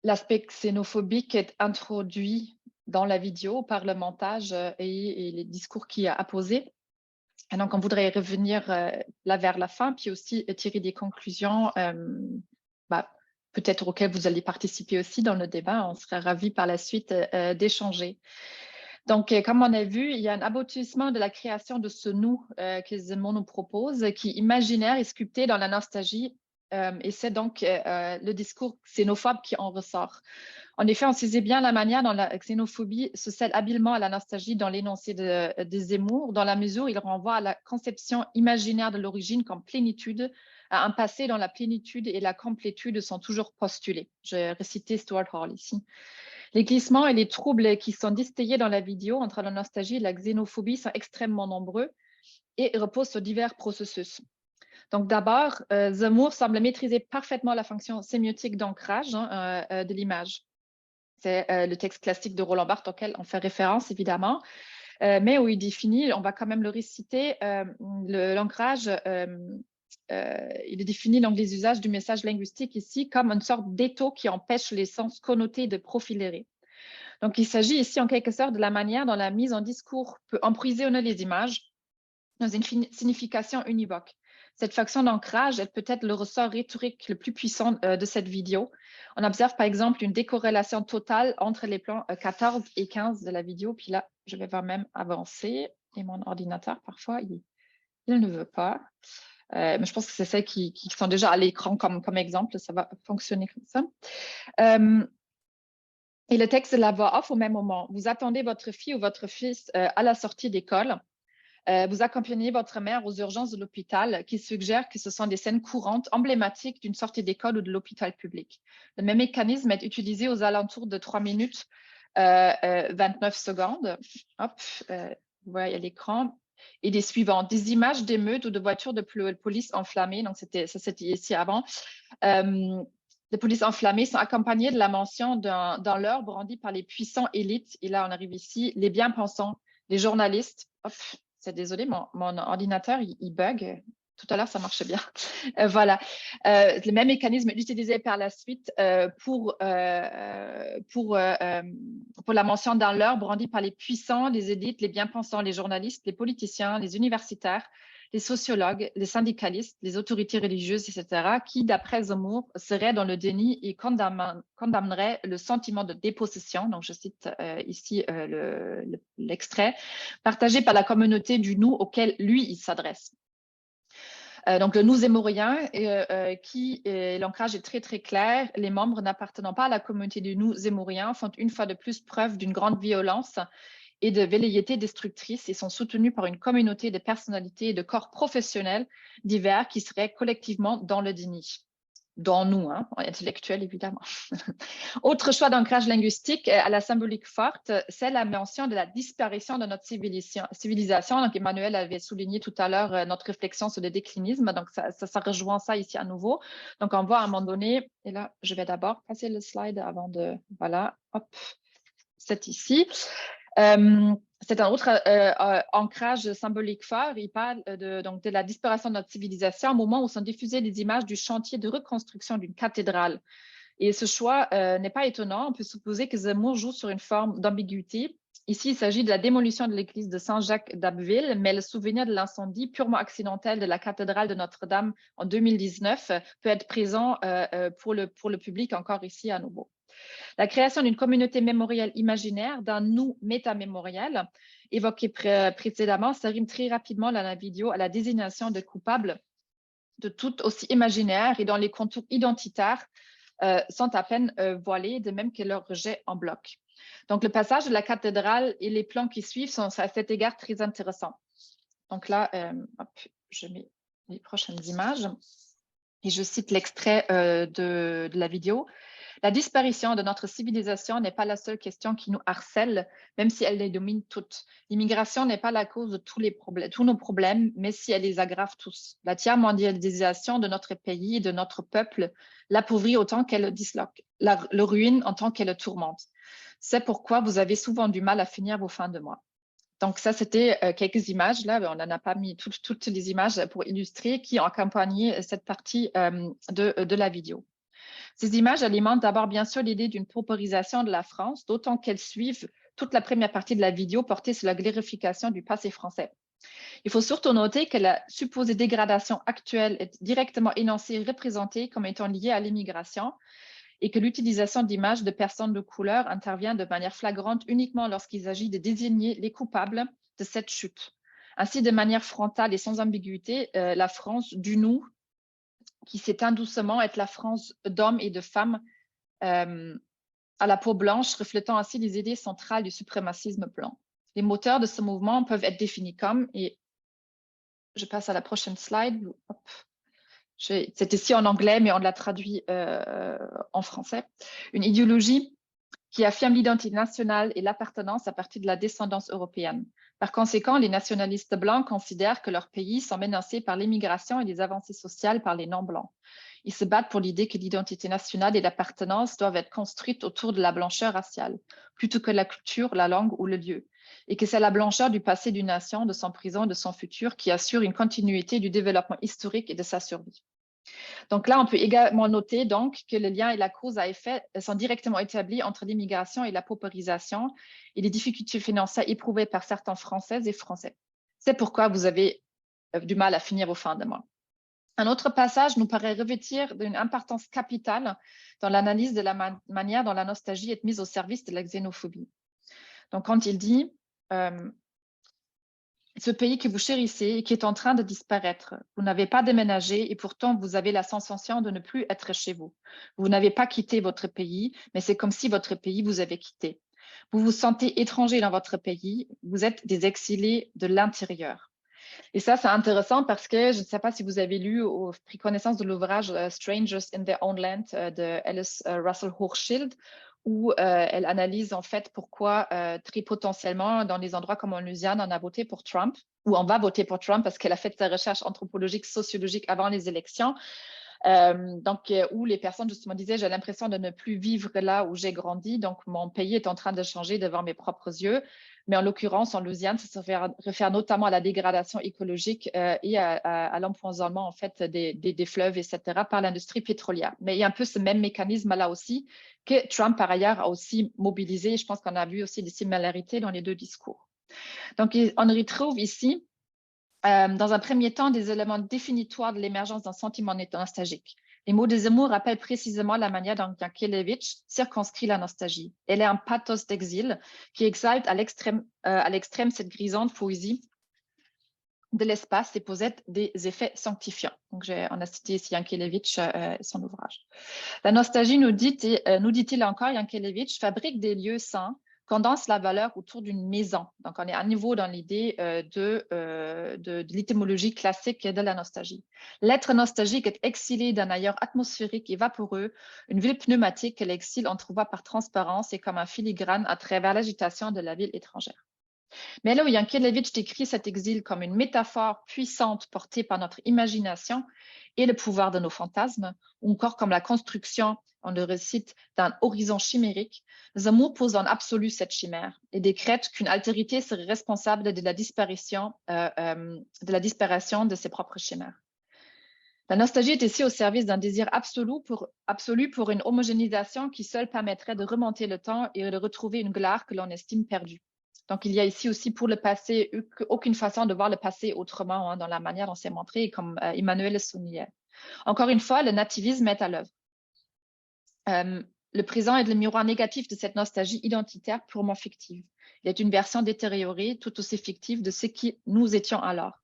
l'aspect xénophobique est introduit dans la vidéo par le montage et les discours qu'il a apposés. Et donc, on voudrait revenir là vers la fin, puis aussi tirer des conclusions, peut-être auxquelles vous allez participer aussi dans le débat. On serait ravis par la suite d'échanger. Donc, comme on a vu, il y a un aboutissement de la création de ce nous que Zemmour nous propose, qui est imaginaire et sculpté dans la nostalgie. Et c'est donc le discours xénophobe qui en ressort. En effet, on saisit bien la manière dont la xénophobie se scelle habilement à la nostalgie dans l'énoncé de Zemmour, dans la mesure où il renvoie à la conception imaginaire de l'origine comme plénitude, à un passé dont la plénitude et la complétude sont toujours postulées. Je vais réciter Stuart Hall ici. Les glissements et les troubles qui sont distillés dans la vidéo entre la nostalgie et la xénophobie sont extrêmement nombreux et reposent sur divers processus. Donc d'abord, Zemmour semble maîtriser parfaitement la fonction sémiotique d'ancrage de l'image. C'est le texte classique de Roland Barthes auquel on fait référence, évidemment, mais où il définit, on va quand même le réciter, l'ancrage, il définit donc les usages du message linguistique ici comme une sorte d'étau qui empêche les sens connotés de profilérer. Donc, il s'agit ici en quelque sorte de la manière dont la mise en discours peut emprisonner les images dans une signification univoque. Cette fonction d'ancrage, elle peut être le ressort rhétorique le plus puissant de cette vidéo. On observe par exemple une décorrélation totale entre les plans 14 et 15 de la vidéo. Puis là, je vais même avancer. Et mon ordinateur, parfois, il ne veut pas. Mais je pense que c'est celles qui sont déjà à l'écran comme exemple. Ça va fonctionner comme ça. Et le texte de la voix off au même moment. Vous attendez votre fille ou votre fils à la sortie d'école. Vous accompagnez votre mère aux urgences de l'hôpital, qui suggère que ce sont des scènes courantes, emblématiques d'une sortie d'école ou de l'hôpital public. Le même mécanisme est utilisé aux alentours de 3 minutes 29 secondes. Hop, vous voyez à l'écran. Et des suivantes, des images d'émeutes ou de voitures de police enflammées. Donc, c'était ici avant. Les polices enflammées sont accompagnées de la mention d'un leurre brandi par les puissants élites. Et là, on arrive ici, les bien-pensants, les journalistes. Hop, c'est désolé, mon ordinateur, il bug. Tout à l'heure, ça marchait bien. Voilà. Le même mécanisme utilisé par la suite pour la mention d'un leurre brandi par les puissants, les élites, les bien-pensants, les journalistes, les politiciens, les universitaires, les sociologues, les syndicalistes, les autorités religieuses, etc., qui, d'après Zemmour, seraient dans le déni et condamneraient le sentiment de dépossession, donc je cite ici l'extrait, partagé par la communauté du nous auquel lui, il s'adresse. Donc, le nous zémourien, l'ancrage est très, très clair. Les membres n'appartenant pas à la communauté du nous zémourien font une fois de plus preuve d'une grande violence et de velléité destructrice et sont soutenus par une communauté de personnalités et de corps professionnels divers qui seraient collectivement dans le déni. Dans nous, hein, intellectuels évidemment. Autre choix d'ancrage linguistique à la symbolique forte, c'est la mention de la disparition de notre civilisation. Donc Emmanuel avait souligné tout à l'heure notre réflexion sur le déclinisme, donc ça rejoint ça ici à nouveau. Donc on voit à un moment donné, et là je vais d'abord passer le slide avant de, voilà, hop, c'est ici. C'est un autre ancrage symbolique fort. Il parle de la disparition de notre civilisation au moment où sont diffusées les images du chantier de reconstruction d'une cathédrale. Et ce choix n'est pas étonnant. On peut supposer que Zemmour joue sur une forme d'ambiguïté. Ici, il s'agit de la démolition de l'église de Saint-Jacques d'Abbeville, mais le souvenir de l'incendie purement accidentel de la cathédrale de Notre-Dame en 2019 peut être présent pour le public encore ici à nouveau. La création d'une communauté mémorielle imaginaire, d'un nous métamémoriel, évoqué précédemment, ça rime très rapidement dans la vidéo à la désignation de coupables de tout aussi imaginaire et dont les contours identitaires sont à peine voilés, de même que leur rejet en bloc. Donc, le passage de la cathédrale et les plans qui suivent sont à cet égard très intéressants. Donc là, hop, je mets les prochaines images et je cite l'extrait de la vidéo. La disparition de notre civilisation n'est pas la seule question qui nous harcèle, même si elle les domine toutes. L'immigration n'est pas la cause de tous nos problèmes, mais si elle les aggrave tous. La tiers-mondialisation de notre pays et de notre peuple l'appauvrit autant qu'elle le disloque, le ruine en tant qu'elle le tourmente. C'est pourquoi vous avez souvent du mal à finir vos fins de mois. Donc ça, c'était quelques images. Là, on n'en a pas mis toutes les images pour illustrer qui ont accompagné cette partie de la vidéo. Ces images alimentent d'abord bien sûr l'idée d'une pauperisation de la France, d'autant qu'elles suivent toute la première partie de la vidéo portée sur la glorification du passé français. Il faut surtout noter que la supposée dégradation actuelle est directement énoncée et représentée comme étant liée à l'immigration et que l'utilisation d'images de personnes de couleur intervient de manière flagrante uniquement lorsqu'il s'agit de désigner les coupables de cette chute. Ainsi, de manière frontale et sans ambiguïté, la France du nous, qui s'éteint doucement, est la France d'hommes et de femmes à la peau blanche, reflétant ainsi les idées centrales du suprémacisme blanc. Les moteurs de ce mouvement peuvent être définis comme, et je passe à la prochaine slide, c'est ici en anglais, mais on l'a traduit en français, une idéologie qui affirme l'identité nationale et l'appartenance à partir de la descendance européenne. Par conséquent, les nationalistes blancs considèrent que leurs pays sont menacés par l'immigration et les avancées sociales par les non-blancs. Ils se battent pour l'idée que l'identité nationale et l'appartenance doivent être construites autour de la blancheur raciale, plutôt que la culture, la langue ou le lieu, et que c'est la blancheur du passé d'une nation, de son présent et de son futur qui assure une continuité du développement historique et de sa survie. Donc là, on peut également noter donc que le lien et la cause à effet sont directement établis entre l'immigration et la paupérisation et les difficultés financières éprouvées par certains Françaises et Français. C'est pourquoi vous avez du mal à finir vos fins de mois. Un autre passage nous paraît revêtir d'une importance capitale dans l'analyse de la manière dont la nostalgie est mise au service de la xénophobie. Donc quand il dit ce pays que vous chérissez et qui est en train de disparaître. Vous n'avez pas déménagé et pourtant vous avez la sensation de ne plus être chez vous. Vous n'avez pas quitté votre pays, mais c'est comme si votre pays vous avait quitté. Vous vous sentez étranger dans votre pays, vous êtes des exilés de l'intérieur. Et ça, c'est intéressant parce que je ne sais pas si vous avez lu ou pris connaissance de l'ouvrage Strangers in Their Own Land de Alice Russell Hochschild, où elle analyse en fait pourquoi très potentiellement dans les endroits comme en Louisiane, on a voté pour Trump, ou on va voter pour Trump parce qu'elle a fait sa recherche anthropologique, sociologique avant les élections. Où les personnes justement disaient j'ai l'impression de ne plus vivre là où j'ai grandi, donc mon pays est en train de changer devant mes propres yeux. Mais en l'occurrence, en Louisiane, ça se réfère notamment à la dégradation écologique et à l'empoisonnement en fait, des fleuves, etc., par l'industrie pétrolière. Mais il y a un peu ce même mécanisme là aussi que Trump, par ailleurs, a aussi mobilisé. Je pense qu'on a vu aussi des similarités dans les deux discours. Donc, on retrouve ici, dans un premier temps, des éléments définitoires de l'émergence d'un sentiment nostalgique. Les mots de Zemmour rappellent précisément la manière dont Yankelevitch circonscrit la nostalgie. Elle est un pathos d'exil qui exalte à l'extrême cette grisante poésie de l'espace et possède des effets sanctifiants. Donc, on a cité ici Yankelevitch et son ouvrage. La nostalgie, nous dit-il encore, Yankelevitch fabrique des lieux saints, condense la valeur autour d'une maison. Donc, on est à nouveau dans l'idée de l'étymologie classique de la nostalgie. L'être nostalgique est exilé d'un ailleurs atmosphérique et vaporeux, une ville pneumatique que l'exil entrevoit par transparence et comme un filigrane à travers l'agitation de la ville étrangère. Mais là où Yankelevitch décrit cet exil comme une métaphore puissante portée par notre imagination et le pouvoir de nos fantasmes, ou encore comme la construction, on le récite, d'un horizon chimérique, Zemmour pose en absolu cette chimère et décrète qu'une altérité serait responsable de la disparition de ses propres chimères. La nostalgie est ici au service d'un désir absolu pour une homogénéisation qui seule permettrait de remonter le temps et de retrouver une gloire que l'on estime perdue. Donc, il y a ici aussi pour le passé aucune façon de voir le passé autrement dans la manière dont c'est montré, comme Emmanuel le soulignait. Encore une fois, le nativisme est à l'œuvre. Le présent est le miroir négatif de cette nostalgie identitaire purement fictive. Il est une version détériorée, tout aussi fictive, de ce qui nous étions alors.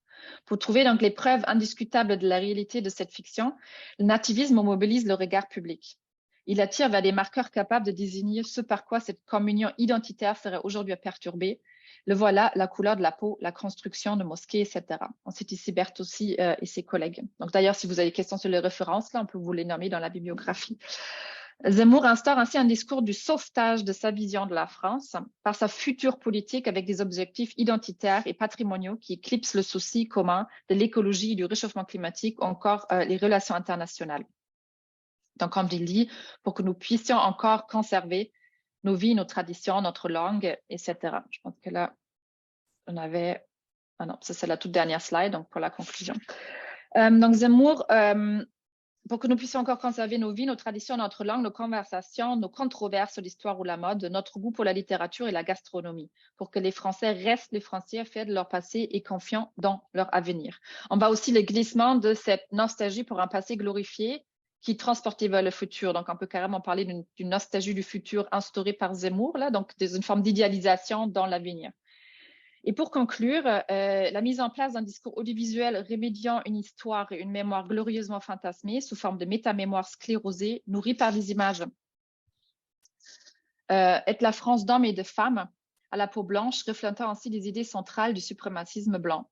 Pour trouver donc les preuves indiscutables de la réalité de cette fiction, le nativisme mobilise le regard public. Il attire vers des marqueurs capables de désigner ce par quoi cette communion identitaire serait aujourd'hui perturbée. Le voilà, la couleur de la peau, la construction de mosquées, etc. On cite ici Bertossi et ses collègues. Donc d'ailleurs, si vous avez des questions sur les références, là, on peut vous les nommer dans la bibliographie. Zemmour instaure ainsi un discours du sauvetage de sa vision de la France par sa future politique avec des objectifs identitaires et patrimoniaux qui éclipsent le souci commun de l'écologie, du réchauffement climatique, encore les relations internationales. Donc, comme il dit, pour que nous puissions encore conserver nos vies, nos traditions, notre langue, etc. Je pense que là, on avait... Ah non, ça c'est la toute dernière slide, donc pour la conclusion. Donc, Zemmour, pour que nous puissions encore conserver nos vies, nos traditions, notre langue, nos conversations, nos controverses sur l'histoire ou la mode, notre goût pour la littérature et la gastronomie, pour que les Français restent les Français, fiers de leur passé et confiants dans leur avenir. On voit aussi le glissement de cette nostalgie pour un passé glorifié qui transportait vers le futur. Donc, on peut carrément parler d'une nostalgie du futur instaurée par Zemmour, là, donc une forme d'idéalisation dans l'avenir. Et pour conclure, la mise en place d'un discours audiovisuel remédiant une histoire et une mémoire glorieusement fantasmée sous forme de métamémoire sclérosée, nourrie par des images, est la France d'hommes et de femmes à la peau blanche, reflétant ainsi des idées centrales du suprémacisme blanc.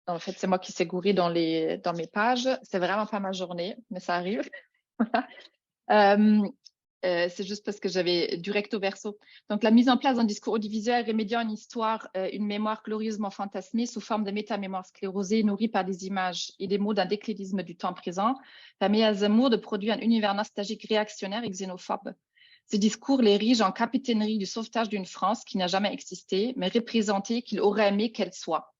En fait, c'est moi qui s'est gourée dans mes pages. C'est vraiment pas ma journée, mais ça arrive. C'est juste parce que j'avais du recto verso. Donc, la mise en place d'un discours audiovisuel remédiant une histoire, une mémoire glorieusement fantasmée sous forme de métamémoire sclérosée nourrie par des images et des mots d'un déclinisme du temps présent permet à Zemmour de produire un univers nostalgique réactionnaire et xénophobe. Ces discours l'érigent en capitainerie du sauvetage d'une France qui n'a jamais existé, mais représentée qu'il aurait aimé qu'elle soit.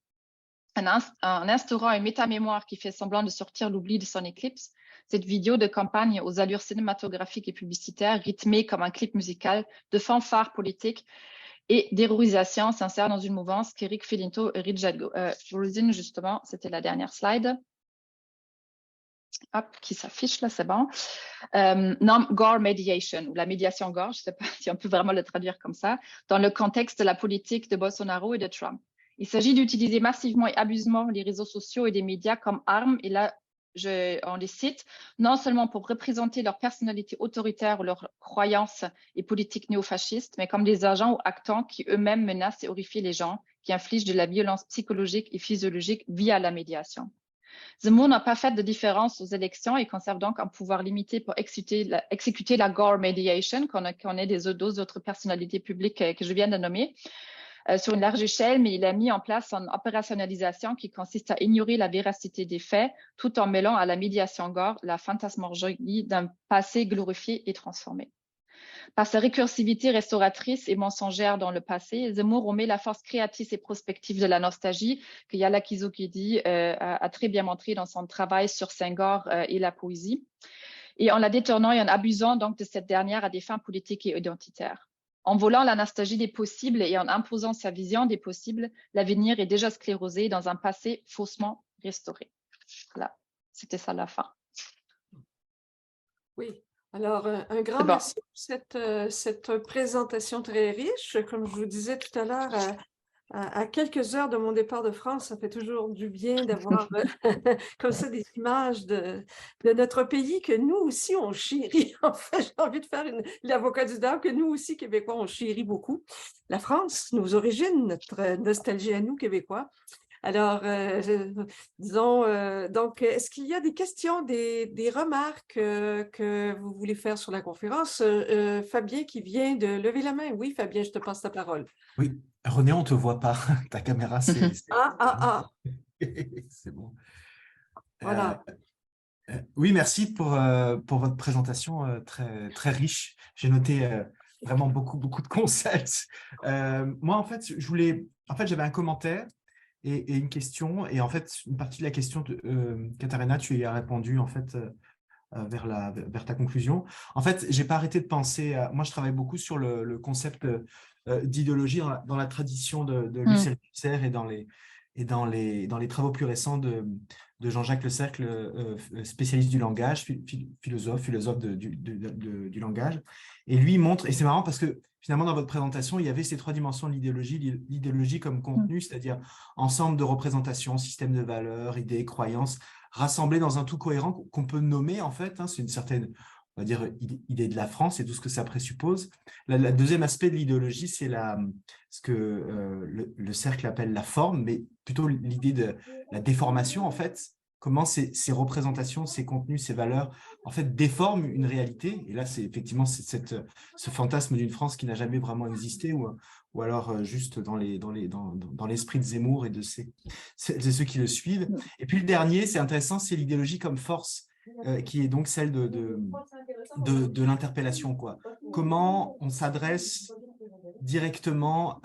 En instaurant une métamémoire qui fait semblant de sortir l'oubli de son éclipse, cette vidéo de campagne aux allures cinématographiques et publicitaires, rythmée comme un clip musical, de fanfare politique et d'héroïsation s'insère dans une mouvance qu'Eric Felinto et Richard Rosin, justement, c'était la dernière slide. Hop, qui s'affiche là, c'est bon. Nomme Gore Mediation, ou la médiation Gore, je ne sais pas si on peut vraiment le traduire comme ça, dans le contexte de la politique de Bolsonaro et de Trump. Il s'agit d'utiliser massivement et abusivement les réseaux sociaux et des médias comme armes, et là, on les cite, non seulement pour représenter leur personnalité autoritaire ou leurs croyances et politiques néofascistes, mais comme des agents ou actants qui eux-mêmes menacent et horrifient les gens, qui infligent de la violence psychologique et physiologique via la médiation. Zemmour n'a pas fait de différence aux élections et conserve donc un pouvoir limité pour exécuter la Gore Mediation, qu'on ait des autres personnalités publiques que je viens de nommer, sur une large échelle, mais il a mis en place une opérationnalisation qui consiste à ignorer la véracité des faits tout en mêlant à la médiation Gore la fantasmagorie d'un passé glorifié et transformé. Par sa récursivité restauratrice et mensongère dans le passé, Zemmour omet la force créatrice et prospective de la nostalgie que Yala Kizokidi a très bien montré dans son travail sur Senghor et la poésie, et en la détournant et en abusant donc de cette dernière à des fins politiques et identitaires. En volant la nostalgie des possibles et en imposant sa vision des possibles, l'avenir est déjà sclérosé dans un passé faussement restauré. Voilà, c'était ça la fin. Oui, alors un grand merci pour cette présentation très riche. Comme je vous disais tout à l'heure, à quelques heures de mon départ de France, ça fait toujours du bien d'avoir comme ça des images de notre pays que nous aussi on chérit. En fait, j'ai envie de faire l'avocat du diable, que nous aussi, Québécois, on chérit beaucoup. La France, nos origines, notre nostalgie à nous, Québécois. Alors, disons, donc, est-ce qu'il y a des questions, des remarques que vous voulez faire sur la conférence? Fabien qui vient de lever la main. Oui, Fabien, je te passe la parole. Oui, René, on ne te voit pas. Ta caméra, c'est c'est bon. Voilà. Oui, merci pour votre présentation très, très riche. J'ai noté vraiment beaucoup de concepts. Moi, en fait, j'avais un commentaire et une question. Et en fait, une partie de la question, Katharina, tu y as répondu en fait vers ta conclusion. En fait, j'ai pas arrêté de penser. Moi, je travaille beaucoup sur le concept d'idéologie dans la tradition de Lucien Althusser et dans les travaux plus récents de Jean-Jacques Le Cercle, spécialiste du langage, philosophe du langage. Et lui, il montre, et c'est marrant parce que finalement, dans votre présentation, il y avait ces trois dimensions de l'idéologie, l'idéologie comme contenu, c'est-à-dire ensemble de représentations, système de valeurs, idées, croyances, rassemblés dans un tout cohérent qu'on peut nommer, en fait, hein, c'est une certaine, on va dire, idée de la France et tout ce que ça présuppose. Le deuxième aspect de l'idéologie, c'est ce que le cercle appelle la forme, mais plutôt l'idée de la déformation, en fait, comment ces représentations, ces contenus, ces valeurs, en fait, déforment une réalité. Et là, c'est effectivement ce fantasme d'une France qui n'a jamais vraiment existé, ou alors juste dans l'esprit de Zemmour et de ceux qui le suivent. Et puis le dernier, c'est intéressant, c'est l'idéologie comme force, qui est donc celle de l'interpellation, quoi. Comment on s'adresse directement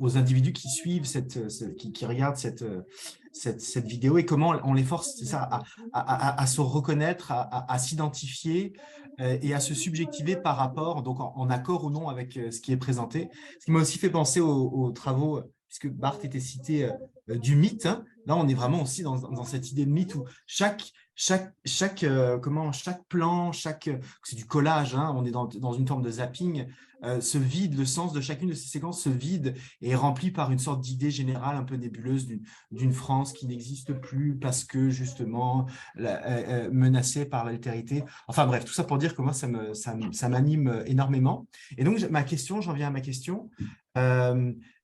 aux individus qui suivent, qui regardent cette vidéo, et comment on les force, c'est ça, à se reconnaître, à s'identifier et à se subjectiver par rapport, donc en accord ou non avec ce qui est présenté. Ce qui m'a aussi fait penser aux travaux, puisque Barthes était cité, du mythe, hein. Là, on est vraiment aussi dans cette idée de mythe où chaque plan, c'est du collage, hein, on est dans une forme de zapping, se vide, le sens de chacune de ces séquences se vide et est rempli par une sorte d'idée générale un peu nébuleuse d'une France qui n'existe plus parce que justement menacée par l'altérité. Enfin bref, tout ça pour dire que moi, ça m'anime énormément. Et donc, j'en viens à ma question.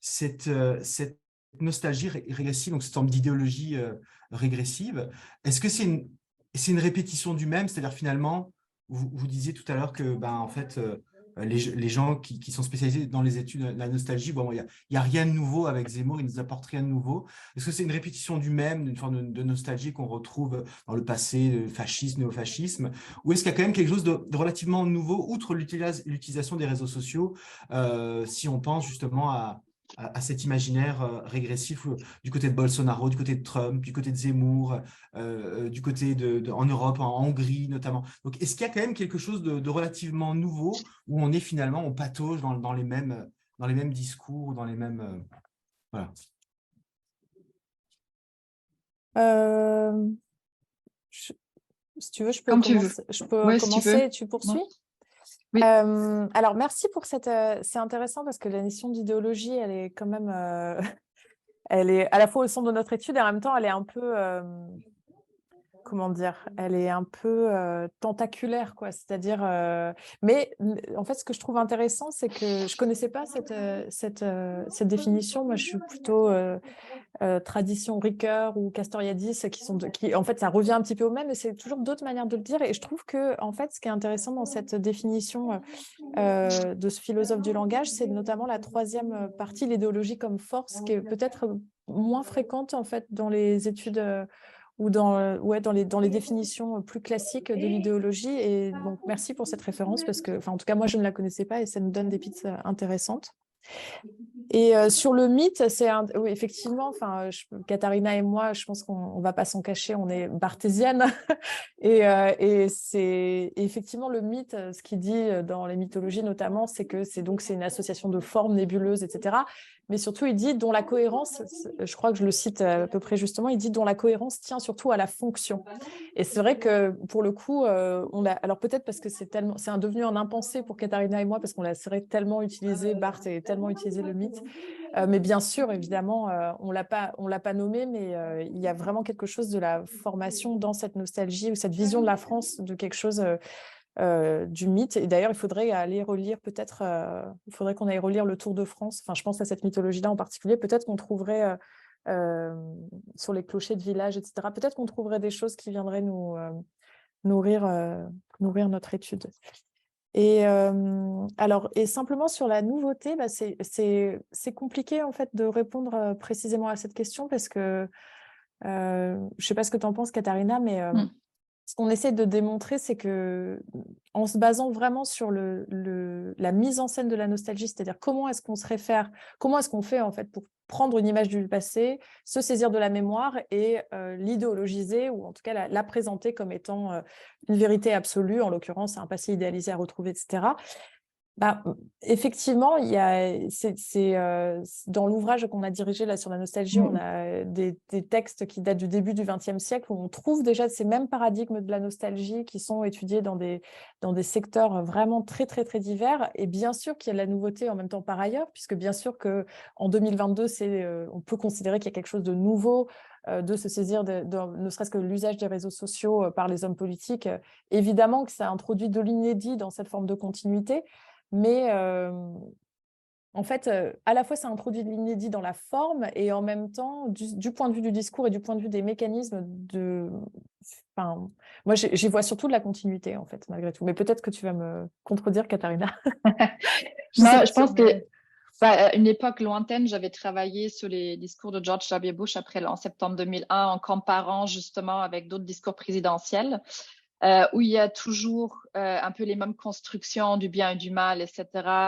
Cette nostalgie régressive, donc cette forme d'idéologie régressive, est-ce que c'est une répétition du même? C'est-à-dire finalement, vous disiez tout à l'heure que en fait, les gens qui sont spécialisés dans les études de la nostalgie, bon, il n'y a rien de nouveau avec Zemmour, il ne nous apporte rien de nouveau. Est-ce que c'est une répétition du même, d'une forme de nostalgie qu'on retrouve dans le passé, le fascisme, néofascisme, ou est-ce qu'il y a quand même quelque chose de relativement nouveau, outre l'utilisation des réseaux sociaux, si on pense justement à cet imaginaire régressif du côté de Bolsonaro, du côté de Trump, du côté de Zemmour, du côté en Europe, en Hongrie notamment. Donc, est-ce qu'il y a quand même quelque chose de relativement nouveau où on est finalement, on patauge dans les mêmes discours, dans les mêmes… voilà. Si tu veux, je peux commencer et tu poursuis. Oui. Alors, merci pour c'est intéressant parce que la notion d'idéologie, elle est quand même, elle est à la fois au centre de notre étude et en même temps, elle est un peu, comment dire, elle est un peu tentaculaire, quoi. C'est-à-dire, mais en fait, ce que je trouve intéressant, c'est que je connaissais pas cette définition. Moi, je suis plutôt tradition Ricoeur ou Castoriadis, qui en fait, ça revient un petit peu au même, mais c'est toujours d'autres manières de le dire. Et je trouve que, en fait, ce qui est intéressant dans cette définition de ce philosophe du langage, c'est notamment la troisième partie, l'idéologie comme force, qui est peut-être moins fréquente en fait dans les études ou dans les définitions plus classiques de l'idéologie. Et donc, merci pour cette référence parce que, en tout cas, moi, je ne la connaissais pas et ça nous donne des pistes intéressantes. Et sur le mythe, oui, effectivement, Katharina et moi, je pense qu'on ne va pas s'en cacher, on est barthésiennes. Et c'est effectivement le mythe, ce qu'il dit dans les mythologies notamment, c'est que c'est une association de formes nébuleuses, etc. Mais surtout, il dit dont la cohérence, je crois que je le cite à peu près justement, il dit dont la cohérence tient surtout à la fonction. Et c'est vrai que pour le coup, alors peut-être parce que c'est devenu un impensé pour Katharina et moi, parce qu'on l'a tellement utilisé, Barthes et tellement utilisé le mythe. Mais bien sûr, évidemment, on l'a pas nommé, mais il y a vraiment quelque chose de la formation dans cette nostalgie ou cette vision de la France, de quelque chose du mythe. Et d'ailleurs, il faudrait aller relire peut-être, il faudrait qu'on aille relire le Tour de France. Enfin, je pense à cette mythologie-là en particulier. Peut-être qu'on trouverait sur les clochers de village, etc. Peut-être qu'on trouverait des choses qui viendraient nous nourrir notre étude. Et simplement sur la nouveauté, c'est compliqué en fait de répondre précisément à cette question parce que je ne sais pas ce que tu en penses, Katharina, mais ce qu'on essaie de démontrer, c'est que en se basant vraiment sur la mise en scène de la nostalgie, c'est-à-dire comment est-ce qu'on se réfère, comment est-ce qu'on fait en fait pour prendre une image du passé, se saisir de la mémoire et l'idéologiser, ou en tout cas la présenter comme étant une vérité absolue, en l'occurrence un passé idéalisé à retrouver, etc. Effectivement, dans l'ouvrage qu'on a dirigé là sur la nostalgie, on a des textes qui datent du début du XXe siècle où on trouve déjà ces mêmes paradigmes de la nostalgie qui sont étudiés dans des secteurs vraiment très, très, très divers. Et bien sûr qu'il y a de la nouveauté en même temps par ailleurs, puisque bien sûr qu'en 2022, on peut considérer qu'il y a quelque chose de nouveau, de se saisir ne serait-ce que l'usage des réseaux sociaux par les hommes politiques. Évidemment que ça introduit de l'inédit dans cette forme de continuité. Mais en fait, à la fois, ça introduit de l'inédit dans la forme et en même temps, du point de vue du discours et du point de vue des mécanismes moi, j'y vois surtout de la continuité, en fait, malgré tout. Mais peut-être que tu vas me contredire, Katharina. Je pense que à une époque lointaine, j'avais travaillé sur les discours de George W. Bush en septembre 2001 en comparant justement avec d'autres discours présidentiels. Où il y a toujours un peu les mêmes constructions du bien et du mal, etc.,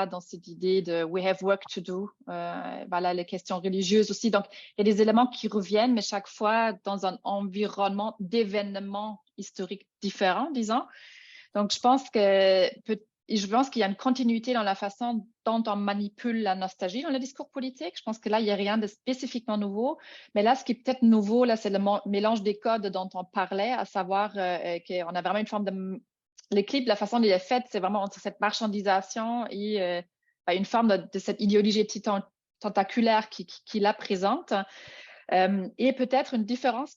dans cette idée de « we have work to do », voilà, les questions religieuses aussi. Donc, il y a des éléments qui reviennent, mais chaque fois dans un environnement d'événements historiques différents, disons. Donc, je pense qu'il y a une continuité dans la façon dont on manipule la nostalgie dans le discours politique. Je pense que là, il n'y a rien de spécifiquement nouveau. Mais là, ce qui est peut-être nouveau, là, c'est le mélange des codes dont on parlait, à savoir qu'on a vraiment une forme de... Les clips, la façon dont il est fait, c'est vraiment entre cette marchandisation et une forme de cette idéologie tentaculaire qui la présente. Et peut-être une différence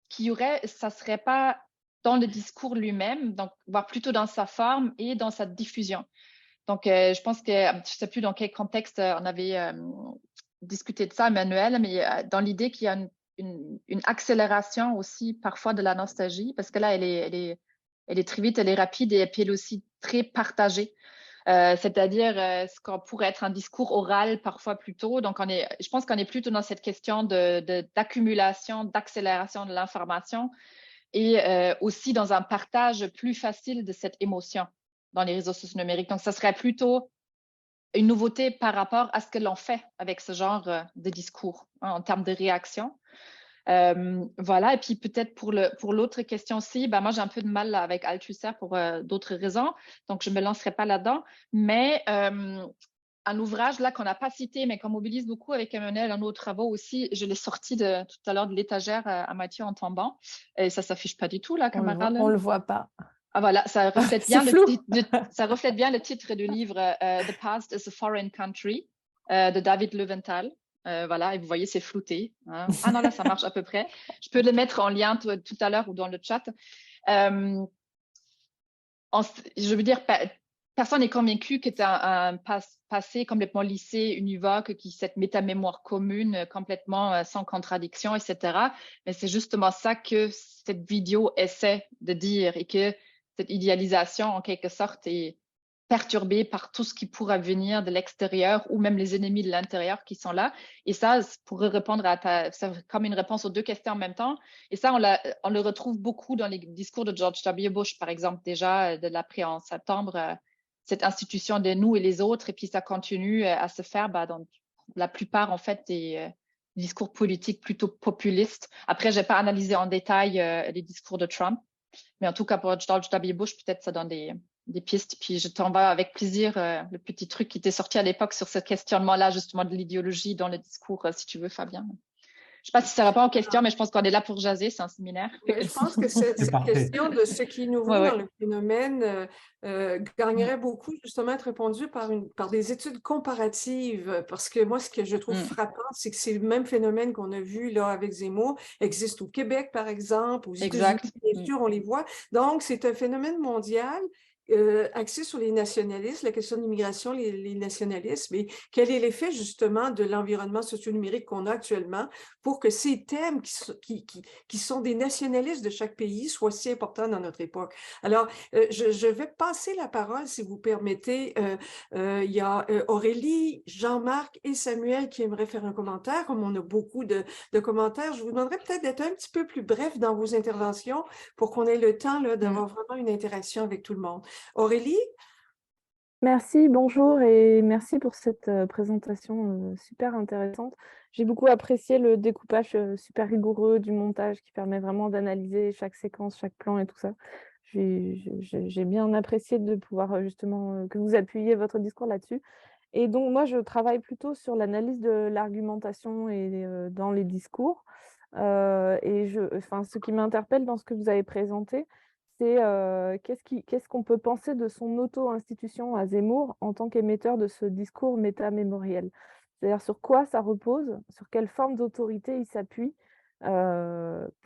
qu'il y aurait, ça ne serait pas dans le discours lui-même, donc voire plutôt dans sa forme et dans sa diffusion. Donc, je pense que, je ne sais plus dans quel contexte on avait discuté de ça, Emmanuel, mais dans l'idée qu'il y a une accélération aussi parfois de la nostalgie, parce que là, elle est très vite, elle est rapide et puis elle est aussi très partagée. C'est-à-dire ce qu'on pourrait être un discours oral parfois plutôt. Donc, je pense qu'on est plutôt dans cette question d'accumulation, d'accélération de l'information et aussi dans un partage plus facile de cette émotion dans les réseaux sociaux numériques. Donc, ça serait plutôt une nouveauté par rapport à ce que l'on fait avec ce genre de discours en termes de réaction. Voilà, et puis peut-être pour l'autre question aussi, moi j'ai un peu de mal avec Althusser pour d'autres raisons, donc je ne me lancerai pas là-dedans, mais un ouvrage là qu'on n'a pas cité, mais qu'on mobilise beaucoup avec Emmanuel dans nos travaux aussi, je l'ai sorti tout à l'heure de l'étagère à Mathieu en tombant, et ça ne s'affiche pas du tout là, camarade. On ne le voit pas. Ah voilà, ça reflète bien ça reflète bien le titre du livre The Past is a Foreign Country de David Leventhal. Voilà, et vous voyez, c'est flouté. Hein. Ah non, là, ça marche à peu près. Je peux le mettre en lien tout à l'heure ou dans le chat. Je veux dire, personne n'est convaincu que tu as un passé complètement lissé, univoque, cette métamémoire commune, complètement sans contradiction, etc. Mais c'est justement ça que cette vidéo essaie de dire et que cette idéalisation, en quelque sorte, est perturbé par tout ce qui pourrait venir de l'extérieur ou même les ennemis de l'intérieur qui sont là. Et ça pourrait répondre c'est comme une réponse aux deux questions en même temps. Et ça, on le retrouve beaucoup dans les discours de George W. Bush, par exemple, déjà de l'après en septembre, cette institution de nous et les autres. Et puis ça continue à se faire dans la plupart, en fait, des discours politiques plutôt populistes. Après, je n'ai pas analysé en détail les discours de Trump, mais en tout cas, pour George W. Bush, peut-être ça donne des pistes. Puis je t'envoie avec plaisir le petit truc qui était sorti à l'époque sur ce questionnement-là, justement, de l'idéologie dans le discours, si tu veux, Fabien. Je ne sais pas si ça répond aux questions, mais je pense qu'on est là pour jaser, c'est un séminaire. Je pense que cette question de ce qui est nouveau dans le phénomène gagnerait beaucoup justement à être répondu par des études comparatives, parce que moi, ce que je trouve frappant, c'est que c'est le même phénomène qu'on a vu là avec Zemmour, existe au Québec, par exemple, aux États-Unis, bien sûr, on les voit. Donc, c'est un phénomène mondial axé sur les nationalistes, la question de l'immigration, les nationalistes, mais quel est l'effet justement de l'environnement socio-numérique qu'on a actuellement pour que ces thèmes qui sont des nationalistes de chaque pays soient si importants dans notre époque. Alors, je vais passer la parole, si vous permettez. Il y a Aurélie, Jean-Marc et Samuel qui aimeraient faire un commentaire. Comme on a beaucoup de commentaires, je vous demanderais peut-être d'être un petit peu plus bref dans vos interventions pour qu'on ait le temps d'avoir vraiment une interaction avec tout le monde. Aurélie? Merci, bonjour et merci pour cette présentation super intéressante. J'ai beaucoup apprécié le découpage super rigoureux du montage qui permet vraiment d'analyser chaque séquence, chaque plan et tout ça. J'ai bien apprécié de pouvoir justement que vous appuyiez votre discours là-dessus. Et donc moi, je travaille plutôt sur l'analyse de l'argumentation et dans les discours. Ce qui m'interpelle dans ce que vous avez présenté, c'est qu'est-ce qu'on peut penser de son auto-institution à Zemmour en tant qu'émetteur de ce discours métamémoriel. C'est-à-dire sur quoi ça repose, sur quelle forme d'autorité il s'appuie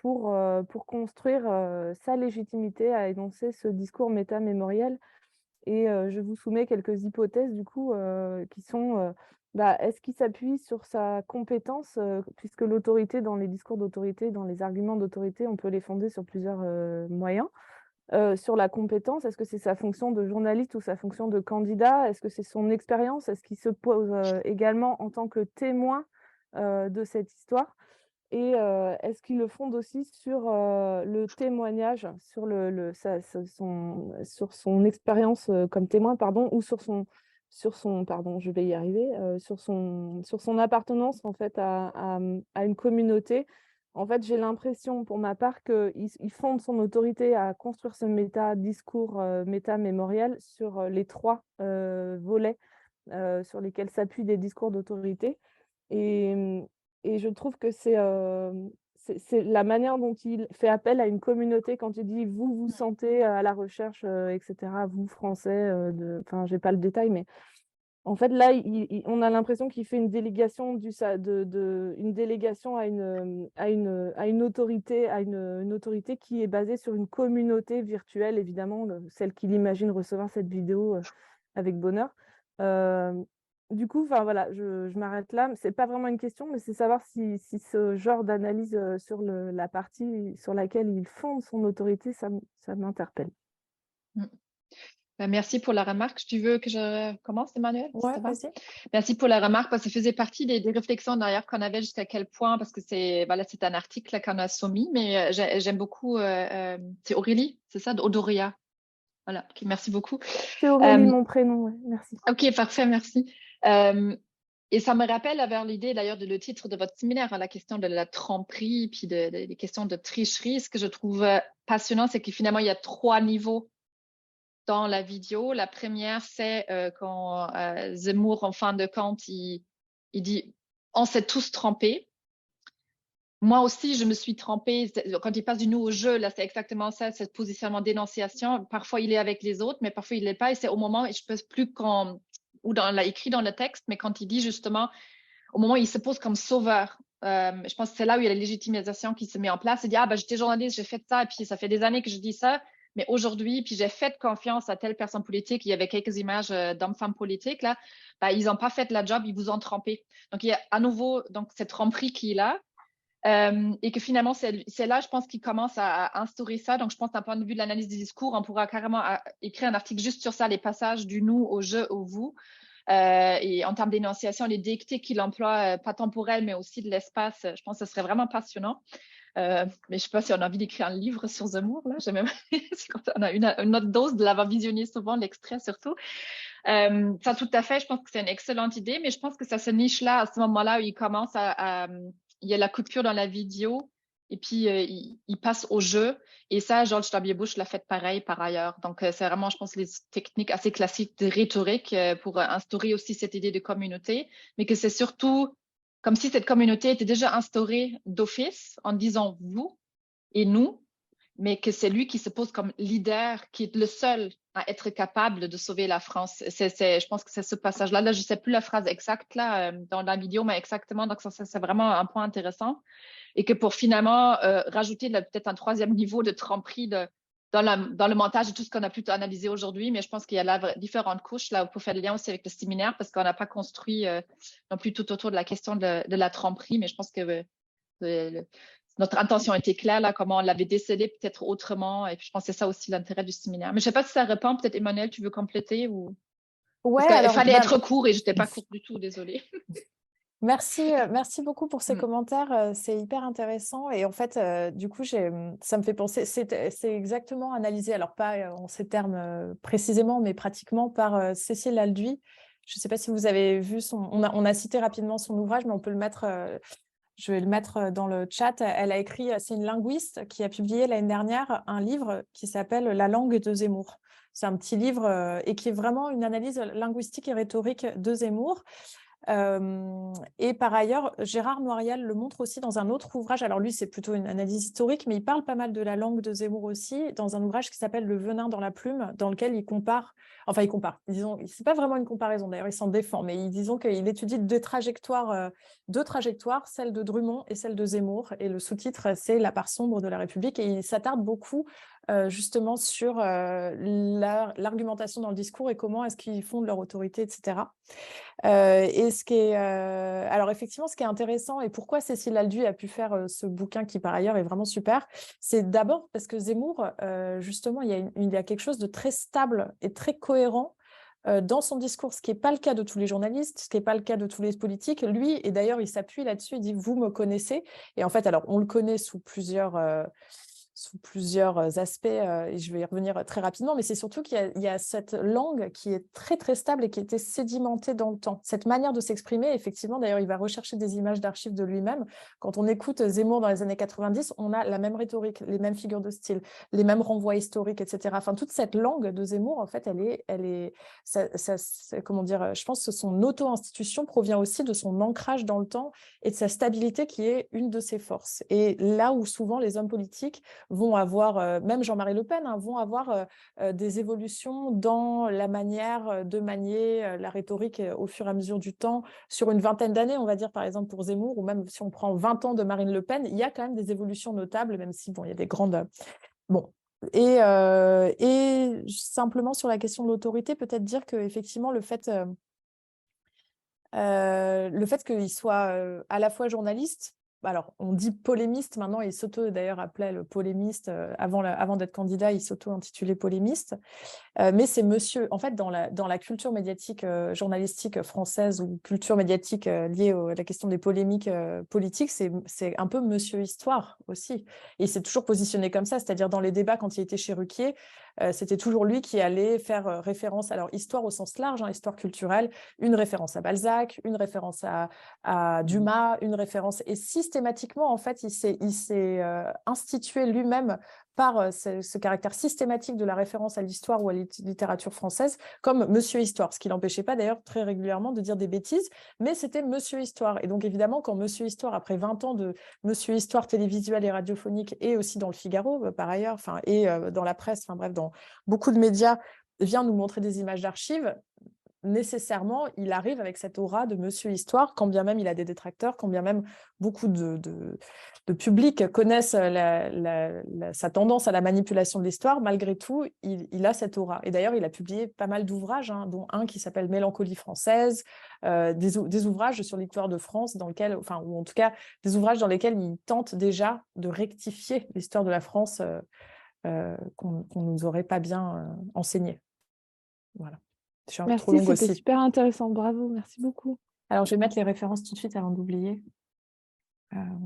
pour construire sa légitimité à énoncer ce discours métamémoriel. Et je vous soumets quelques hypothèses du coup qui sont est-ce qu'il s'appuie sur sa compétence, puisque l'autorité dans les discours d'autorité, dans les arguments d'autorité, on peut les fonder sur plusieurs moyens. Sur la compétence, est-ce que c'est sa fonction de journaliste ou sa fonction de candidat? Est-ce que c'est son expérience? Est-ce qu'il se pose également en tant que témoin de cette histoire? Et est-ce qu'il le fonde aussi sur le témoignage, sur sur son expérience comme témoin, pardon, ou sur son pardon, je vais y arriver, sur son appartenance en fait à une communauté? En fait, j'ai l'impression, pour ma part, qu'il fonde son autorité à construire ce méta-discours, méta-mémoriel sur les trois volets sur lesquels s'appuient des discours d'autorité. Et je trouve que c'est la manière dont il fait appel à une communauté quand il dit « vous vous sentez à la recherche, etc., vous, Français », enfin, je n'ai pas le détail, mais en fait, là, on a l'impression qu'il fait une délégation, une délégation à une autorité, une autorité qui est basée sur une communauté virtuelle, évidemment, celle qu'il imagine recevoir cette vidéo avec bonheur. Du coup, voilà, je m'arrête là. Ce n'est pas vraiment une question, mais c'est savoir si ce genre d'analyse sur la partie sur laquelle il fonde son autorité, ça m'interpelle. Merci pour la remarque. Tu veux que je commence, Emmanuel? Ouais, vas-y. Merci pour la remarque, parce que ça faisait partie des réflexions d'ailleurs qu'on avait jusqu'à quel point, parce que c'est un article qu'on a soumis, mais j'aime beaucoup, c'est Aurélie, c'est ça, d'Odoria. Voilà, okay, merci beaucoup. C'est Aurélie, mon prénom, ouais, merci. Ok, parfait, merci. Et ça me rappelle vers l'idée d'ailleurs de le titre de votre séminaire, la question de la tromperie, puis des questions de tricherie. Ce que je trouve passionnant, c'est que finalement, il y a 3 niveaux dans la vidéo. La première, c'est quand Zemmour, en fin de compte, il dit « on s'est tous trompés ». Moi aussi, je me suis trompée. Quand il passe du nous au jeu, là, c'est exactement ça, ce positionnement d'énonciation. Parfois, il est avec les autres, mais parfois, il ne l'est pas. Et c'est au moment, et je ne sais plus quand, ou l'a écrit dans le texte, mais quand il dit justement, au moment où il se pose comme sauveur, je pense que c'est là où il y a la légitimisation qui se met en place. Il dit « ah, j'étais journaliste, j'ai fait ça, et puis ça fait des années que je dis ça. » Mais aujourd'hui, puis j'ai fait confiance à telle personne politique, il y avait quelques images d'hommes-femmes politiques, là, ils n'ont pas fait la job, ils vous ont trompé. Donc, il y a à nouveau donc, cette tromperie qui est là. Et que finalement, c'est là, je pense, qu'il commence à instaurer ça. Donc, je pense d'un point de vue de l'analyse des discours, on pourra carrément écrire un article juste sur ça, les passages du nous au je, au vous. Et en termes d'énonciation, les déictiques qu'il emploie, pas temporelles, mais aussi de l'espace, je pense que ce serait vraiment passionnant. Mais je ne sais pas si on a envie d'écrire un livre sur Zemmour. Là. C'est quand on a une autre dose de l'avoir visionné souvent, l'extrait surtout. Ça, tout à fait, je pense que c'est une excellente idée, mais je pense que ça se niche là, à ce moment-là où il commence il y a la coupure dans la vidéo, et puis il passe au jeu. Et ça, George W. Bush l'a fait pareil par ailleurs. Donc, c'est vraiment, je pense, les techniques assez classiques de rhétorique pour instaurer aussi cette idée de communauté, mais que c'est surtout comme si cette communauté était déjà instaurée d'office en disant vous et nous, mais que c'est lui qui se pose comme leader, qui est le seul à être capable de sauver la France. Je pense que c'est ce passage-là. Là, je ne sais plus la phrase exacte là, dans la vidéo, mais exactement. Donc, ça, c'est vraiment un point intéressant. Et que pour finalement rajouter peut-être un troisième niveau de tromperie dans le montage de tout ce qu'on a pu analyser aujourd'hui, mais je pense qu'il y a là différentes couches là pour faire le lien aussi avec le séminaire, parce qu'on n'a pas construit non plus tout autour de la question de la tromperie, mais je pense que notre intention était claire, là, comment on l'avait décelé peut-être autrement. Et puis, je pense que c'est ça aussi l'intérêt du séminaire. Mais je ne sais pas si ça répond. Peut-être, Emmanuel, tu veux compléter ou... Ouais, Parce qu'il alors, fallait être court et je n'étais pas courte du tout, désolée. Merci beaucoup pour ces commentaires, c'est hyper intéressant. Et en fait, du coup, ça me fait penser, c'est exactement analysé, alors pas en ces termes précisément, mais pratiquement par Cécile Alduy. Je ne sais pas si vous avez vu on a cité rapidement son ouvrage, mais on peut le mettre... je vais le mettre dans le chat. Elle a écrit, c'est une linguiste qui a publié l'année dernière un livre qui s'appelle « La langue de Zemmour ». C'est un petit livre et qui est vraiment une analyse linguistique et rhétorique de Zemmour. Et par ailleurs, Gérard Noiriel le montre aussi dans un autre ouvrage. Alors lui, c'est plutôt une analyse historique, mais il parle pas mal de la langue de Zemmour aussi, dans un ouvrage qui s'appelle « Le venin dans la plume », dans lequel il compare, c'est pas vraiment une comparaison, d'ailleurs, il s'en défend, mais disons qu'il étudie deux trajectoires, celle de Drummond et celle de Zemmour, et le sous-titre, c'est « La part sombre de la République », et il s'attarde beaucoup justement sur l'argumentation dans le discours et comment est-ce qu'ils fondent leur autorité, etc. Et alors effectivement, ce qui est intéressant et pourquoi Cécile Alduy a pu faire ce bouquin qui par ailleurs est vraiment super, c'est d'abord parce que Zemmour, justement, il y a quelque chose de très stable et très cohérent dans son discours, ce qui n'est pas le cas de tous les journalistes, ce qui n'est pas le cas de tous les politiques. Lui, et d'ailleurs, il s'appuie là-dessus, il dit « vous me connaissez ». Et en fait, alors, on le connaît sous plusieurs aspects, et je vais y revenir très rapidement, mais c'est surtout qu'il y a cette langue qui est très, très stable et qui était sédimentée dans le temps. Cette manière de s'exprimer, effectivement, d'ailleurs, il va rechercher des images d'archives de lui-même. Quand on écoute Zemmour dans les années 90, on a la même rhétorique, les mêmes figures de style, les mêmes renvois historiques, etc. Enfin, toute cette langue de Zemmour, en fait, comment dire, je pense que son auto-institution provient aussi de son ancrage dans le temps et de sa stabilité qui est une de ses forces. Et là où souvent les hommes politiques vont avoir, même Jean-Marie Le Pen, vont avoir des évolutions dans la manière de manier la rhétorique au fur et à mesure du temps. Sur une vingtaine d'années, on va dire par exemple pour Zemmour, ou même si on prend 20 ans de Marine Le Pen, il y a quand même des évolutions notables, même si il y a des grandes... Bon. Et simplement sur la question de l'autorité, peut-être dire qu'effectivement, le fait qu'il soit à la fois journaliste, alors on dit polémiste maintenant, il d'ailleurs appelait le polémiste, avant d'être candidat, il s'auto-intitulait polémiste, mais c'est monsieur, en fait dans la culture médiatique journalistique française ou culture médiatique liée à la question des polémiques politiques, c'est un peu monsieur Histoire aussi, et il s'est toujours positionné comme ça, c'est-à-dire dans les débats quand il était chez Ruquier, c'était toujours lui qui allait faire référence, alors histoire au sens large, histoire culturelle, une référence à Balzac, une référence à Dumas, une référence, et systématiquement, en fait, il s'est institué lui-même par ce caractère systématique de la référence à l'histoire ou à la littérature française comme Monsieur Histoire, ce qui n'empêchait pas d'ailleurs très régulièrement de dire des bêtises, mais c'était Monsieur Histoire. Et donc évidemment, quand Monsieur Histoire, après 20 ans de Monsieur Histoire télévisuel et radiophonique, et aussi dans le Figaro par ailleurs, et dans la presse, bref, dans beaucoup de médias, vient nous montrer des images d'archives, nécessairement, il arrive avec cette aura de Monsieur Histoire, quand bien même il a des détracteurs, quand bien même beaucoup de public connaissent sa tendance à la manipulation de l'histoire, malgré tout, il a cette aura. Et d'ailleurs, il a publié pas mal d'ouvrages, hein, dont un qui s'appelle Mélancolie française, des ouvrages sur l'histoire de France, dans lequel, enfin, ou en tout cas, des ouvrages dans lesquels il tente déjà de rectifier l'histoire de la France qu'on ne nous aurait pas bien enseignée. Voilà. Je suis un peu trop Merci, longue c'était aussi. super intéressant. Bravo, merci beaucoup. Alors, je vais mettre les références tout de suite avant d'oublier.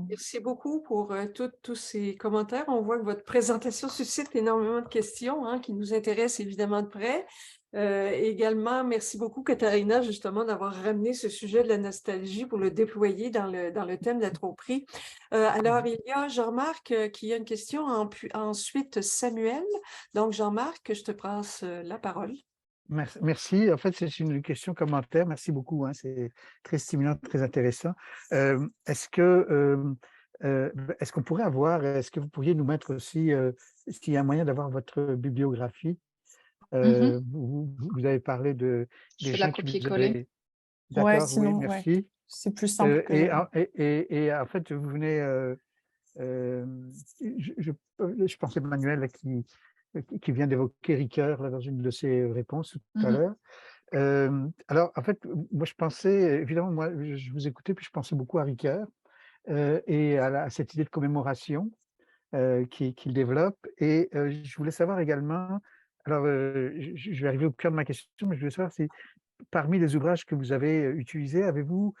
Merci beaucoup pour tous ces commentaires. On voit que votre présentation suscite énormément de questions hein, qui nous intéressent évidemment de près. Également, merci beaucoup, Katharina, justement, d'avoir ramené ce sujet de la nostalgie pour le déployer dans le thème de la tromperie. Alors, il y a Jean-Marc qui a une question, ensuite Samuel. Donc, Jean-Marc, je te passe la parole. Merci. En fait, c'est une question commentaire. Merci beaucoup. Hein. C'est très stimulant, très intéressant. Est-ce qu'on pourrait avoir, est-ce que vous pourriez nous mettre aussi, est-ce qu'il y a un moyen d'avoir votre bibliographie? Vous avez parlé de Je fais des de la gens qui vous copier-coller. avaient. D'accord, oui, sinon, merci. c'est plus simple. Et en fait, vous venez, je pensais à Manuel qui vient d'évoquer Ricoeur là, dans une de ses réponses tout à l'heure. Alors, en fait, moi, je pensais, évidemment, moi, je vous écoutais, puis je pensais beaucoup à Ricoeur et à cette idée de commémoration qu'il développe. Et je voulais savoir également, alors, je vais arriver au cœur de ma question, mais je voulais savoir si, parmi les ouvrages que vous avez utilisés, avez-vous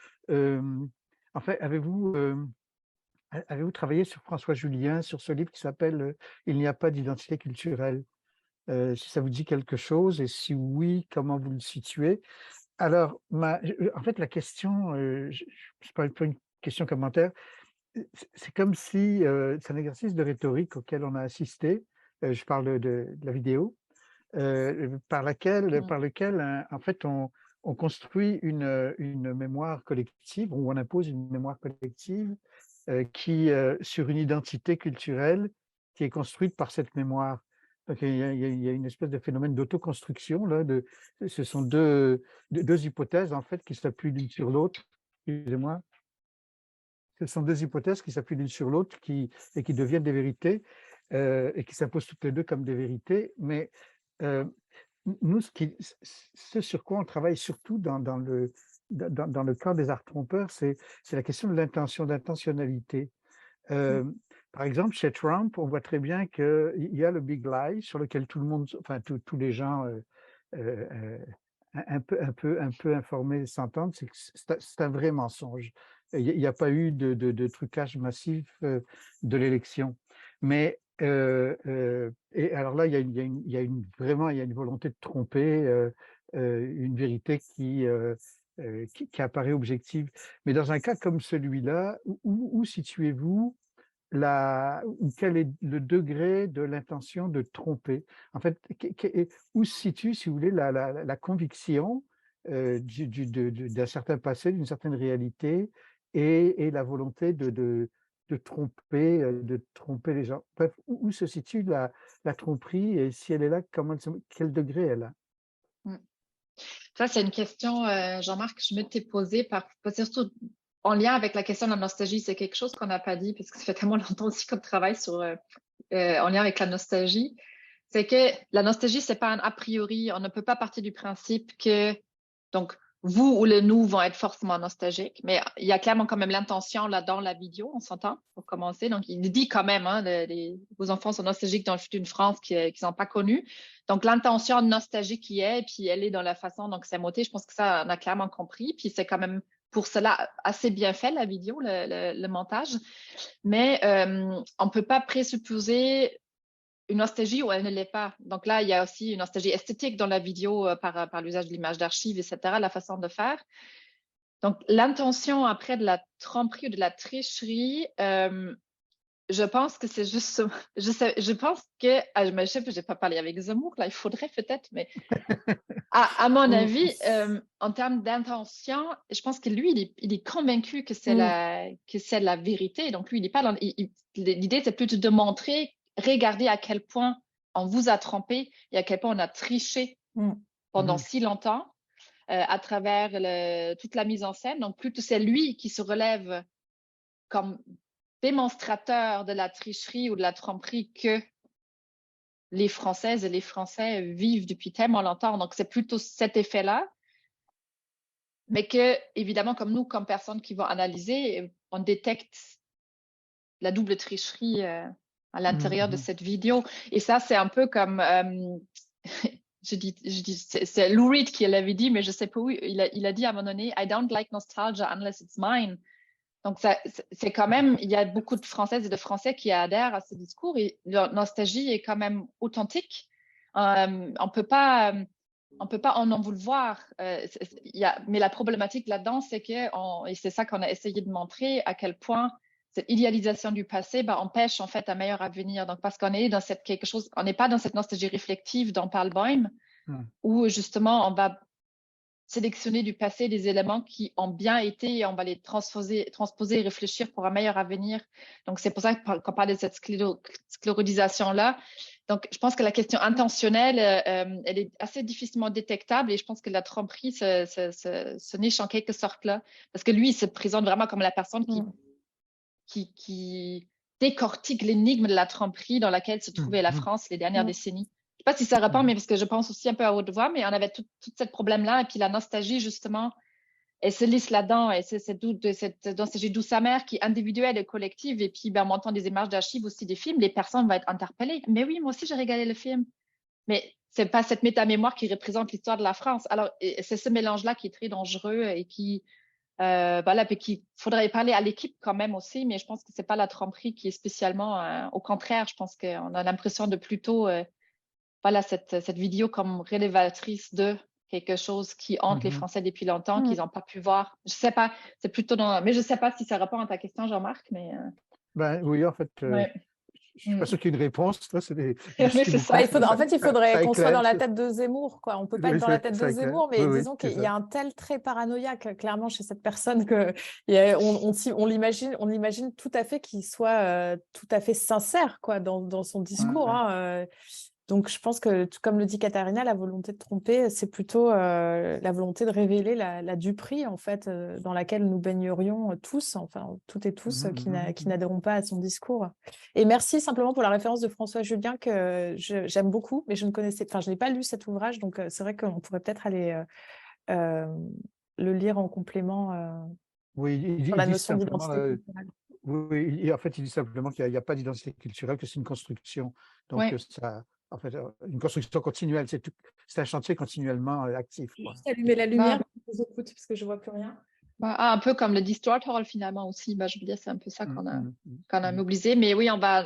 travaillé sur François Julien, sur ce livre qui s'appelle « Il n'y a pas d'identité culturelle » si ça vous dit quelque chose, et si oui, comment vous le situez? Alors, en fait, la question, c'est pas une question commentaire, c'est comme si c'est un exercice de rhétorique auquel on a assisté, je parle de la vidéo, par lequel, en fait, on construit une mémoire collective, ou on impose une mémoire collective qui, sur une identité culturelle qui est construite par cette mémoire. Donc, il y a une espèce de phénomène d'autoconstruction, là, ce sont deux hypothèses, en fait, qui s'appuient l'une sur l'autre. Excusez-moi. Ce sont deux hypothèses qui s'appuient l'une sur l'autre et qui deviennent des vérités et qui s'imposent toutes les deux comme des vérités. Mais nous, ce sur quoi on travaille surtout dans le camp des arts trompeurs, c'est la question de l'intention, d'intentionnalité. Par exemple, chez Trump, on voit très bien qu'il y a le big lie sur lequel tout le monde, enfin tous les gens un peu informés s'entendent, c'est un vrai mensonge. Il n'y a pas eu de trucage massif de l'élection. Mais et alors là, il y a une volonté de tromper une vérité qui apparaît objective. Mais dans un cas comme celui-là, où situez-vous quel est le degré de l'intention de tromper? En fait, où se situe, si vous voulez, la conviction d'un certain passé, d'une certaine réalité, et la volonté de tromper les gens? Bref, où se situe la tromperie, et si elle est là, quel degré elle a? Ça, c'est une question, Jean-Marc, que je m'étais posée, surtout en lien avec la question de la nostalgie. C'est quelque chose qu'on n'a pas dit, parce que ça fait tellement longtemps aussi qu'on travaille en lien avec la nostalgie. C'est que la nostalgie, c'est pas un a priori. On ne peut pas partir du principe que donc vous ou le nous vont être forcément nostalgiques, mais il y a clairement quand même l'intention là dans la vidéo, on s'entend, pour commencer. Donc, il dit quand même, hein, vos enfants sont nostalgiques d'une France qu'ils n'ont pas connue. Donc, l'intention nostalgique qui est, et puis elle est dans la façon dont c'est monté. Je pense que ça, on a clairement compris. Puis c'est quand même pour cela assez bien fait, la vidéo, le montage. Mais on ne peut pas présupposer une nostalgie où elle ne l'est pas. Donc là, il y a aussi une nostalgie esthétique dans la vidéo par l'usage de l'image d'archives, etc., la façon de faire. Donc, l'intention après de la tromperie ou de la tricherie, je pense que c'est juste... Je pense que... je sais pas, je n'ai pas parlé avec Zemmour, là, il faudrait peut-être, mais à mon avis, en termes d'intention, je pense que lui, il est convaincu que c'est la vérité. Donc, lui, il n'est pas... L'idée, c'est plutôt de montrer, regardez à quel point on vous a trompé et à quel point on a triché pendant si longtemps. à travers toute la mise en scène. Donc, plutôt c'est lui qui se relève comme démonstrateur de la tricherie ou de la tromperie que les Françaises et les Français vivent depuis tellement longtemps. Donc, c'est plutôt cet effet-là. Mais que, évidemment, comme nous, comme personnes qui vont analyser, on détecte la double tricherie à l'intérieur de cette vidéo. Et ça, c'est un peu comme... c'est Lou Reed qui l'avait dit, mais je sais pas où. Il a dit à un moment donné, I don't like nostalgia unless it's mine. Donc, c'est quand même, il y a beaucoup de Françaises et de Français qui adhèrent à ce discours et leur nostalgie est quand même authentique. On peut pas en vouloir. Mais la problématique là-dedans, c'est que, et c'est ça qu'on a essayé de montrer, à quel point cette idéalisation du passé empêche en fait un meilleur avenir. Donc, parce qu'on est dans on n'est pas dans cette nostalgie réflexive dont parle Boym, où justement on va sélectionner du passé des éléments qui ont bien été et on va les transposer et réfléchir pour un meilleur avenir. Donc, c'est pour ça qu'on parle de cette sclérodisation-là. Donc, je pense que la question intentionnelle, elle est assez difficilement détectable et je pense que la tromperie se niche en quelque sorte là. Parce que lui, il se présente vraiment comme la personne qui décortique l'énigme de la tromperie dans laquelle se trouvait la France les dernières décennies. Je ne sais pas si ça répond, mais parce que je pense aussi un peu à haute voix, mais on avait tout ce problème-là. Et puis la nostalgie, justement, elle se lisse là-dedans. Et c'est cette nostalgie douce amère qui est individuelle et collective. Et puis, en montant des images d'archives aussi des films, les personnes vont être interpellées. Mais oui, moi aussi, j'ai regardé le film. Mais ce n'est pas cette métamémoire qui représente l'histoire de la France. Alors, c'est ce mélange-là qui est très dangereux et qui... puis qu'il faudrait parler à l'équipe quand même aussi, mais je pense que ce n'est pas la tromperie qui est spécialement... au contraire, je pense qu'on a l'impression de plutôt... cette vidéo comme révélatrice de quelque chose qui hante les Français depuis longtemps, qu'ils n'ont pas pu voir. Je sais pas, c'est plutôt mais je sais pas si ça répond à ta question, Jean-Marc, mais... Oui, en fait, je suis pas sûr qu'il y ait une réponse. C'est ça. En fait, il faudrait qu'on soit dans la tête de Zemmour, quoi. On peut pas être dans la tête de Zemmour, mais disons qu'il y a un tel trait paranoïaque, clairement, chez cette personne que on l'imagine tout à fait qu'il soit tout à fait sincère, quoi, dans son discours. Donc, je pense que, comme le dit Katharina, la volonté de tromper, c'est plutôt la volonté de révéler la duperie, en fait, dans laquelle nous baignerions tous, enfin, toutes et tous, qui n'adhéront pas à son discours. Et merci simplement pour la référence de François Julien, que j'aime beaucoup, mais je n'ai pas lu cet ouvrage, donc c'est vrai qu'on pourrait peut-être aller le lire en complément sur la notion d'identité culturelle. Oui, en fait, il dit simplement qu'il n'y a pas d'identité culturelle, que c'est une construction. Donc, ça... En fait, une construction continuelle, c'est un chantier continuellement actif. Je vais juste allumer la lumière, je vous écoute parce que je ne vois plus rien. Un peu comme le Distortor finalement aussi, je veux dire, c'est un peu ça qu'on a mobilisé. Mais oui, moi,